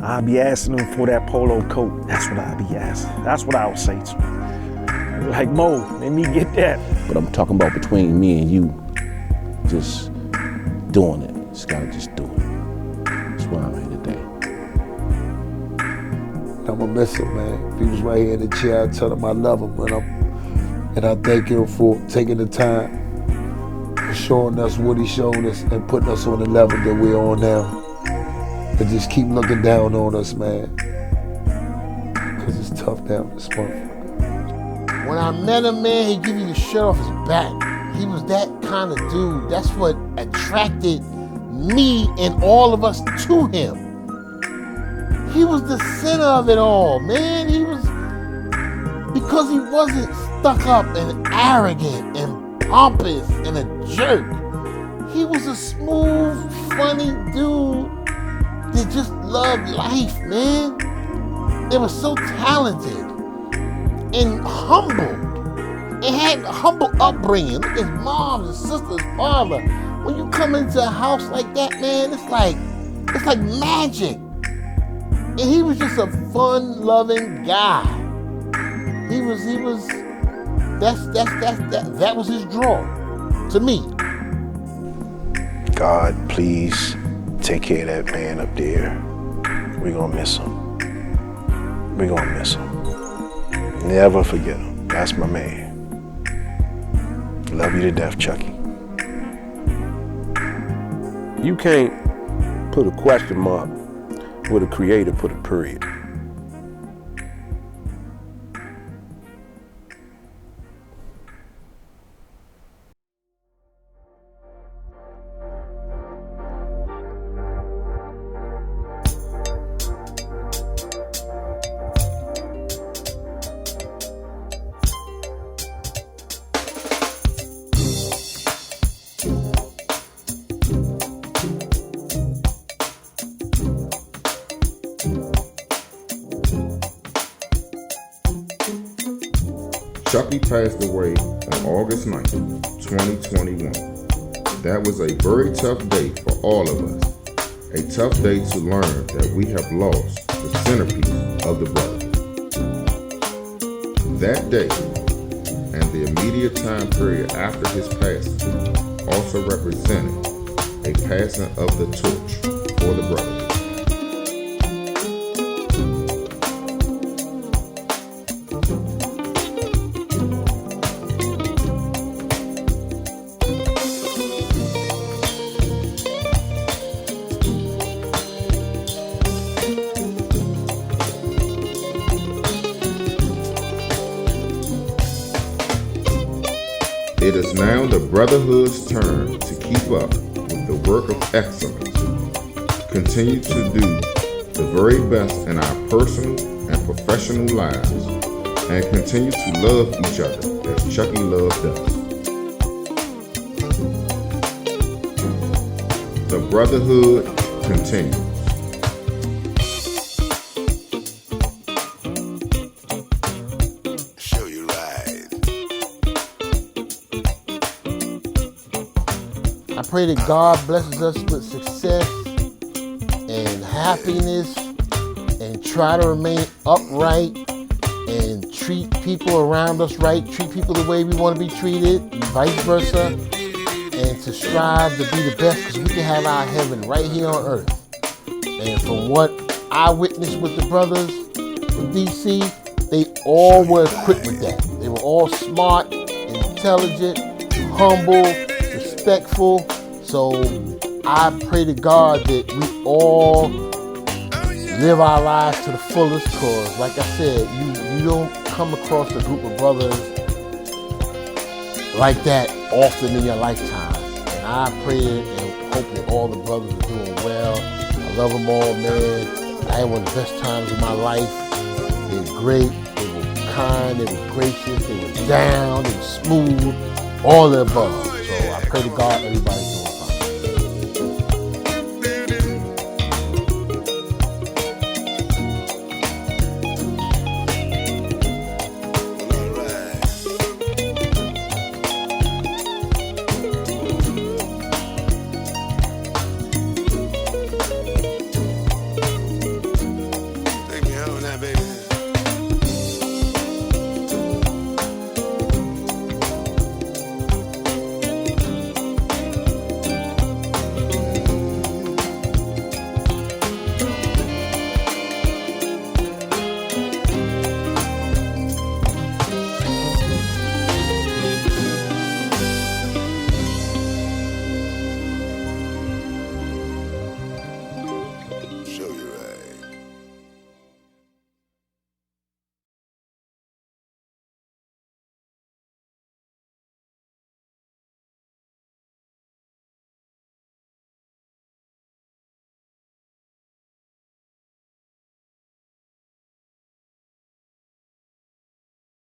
I'll be asking him for that polo coat. That's what I'll be asking. That's what I would say to him. Like, Mo, let me get that. But I'm talking about between me and you, just doing it. Just gotta just do it. That's why I'm here today. I'm gonna miss him, man. If he was right here in the chair, I'd tell him I love him, and I thank him for taking the time, for showing us what he showed us and putting us on the level that we're on now. And just keep looking down on us, man. Cause it's tough down this month. When I met him, man, he'd give you the shirt off his back. He was that kind of dude. That's what attracted me and all of us to him. He was the center of it all, man. He was, because he wasn't stuck up and arrogant and pompous and a jerk. He was a smooth, funny dude that just loved life, man. They were so talented and humble and had a humble upbringing. Look at his mom, his sister, his father. When you come into a house like that, man, it's like magic. And he was just a fun-loving guy. That was his draw to me. God, please take care of that man up there. We're gonna miss him. We're gonna miss him. Never forget him. That's my man. Love you to death, Chucky. You can't put a question mark where the creator put a period. Chucky passed away on August 9th, 2021. That was a very tough day for all of us. A tough day to learn that we have lost the centerpiece of the Brotherhood. That day and the immediate time period after his passing also represented a passing of the torch for the Brotherhood. It is now the Brotherhood's turn to keep up with the work of excellence, continue to do the very best in our personal and professional lives, and continue to love each other as Chucky loved us. The Brotherhood continues. I pray that God blesses us with success and happiness and try to remain upright and treat people around us right, treat people the way we want to be treated, vice versa, and to strive to be the best because we can have our heaven right here on earth. And from what I witnessed with the brothers from DC, they all were equipped with that. They were all smart, intelligent, humble, respectful. So I pray to God that we all live our lives to the fullest, because like I said, you don't come across a group of brothers like that often in your lifetime. And I pray and hope that all the brothers are doing well. I love them all, man. I had one of the best times of my life. They were great, they were kind, they were gracious, they were down, they were smooth. all the above. So I pray to God everybody's doing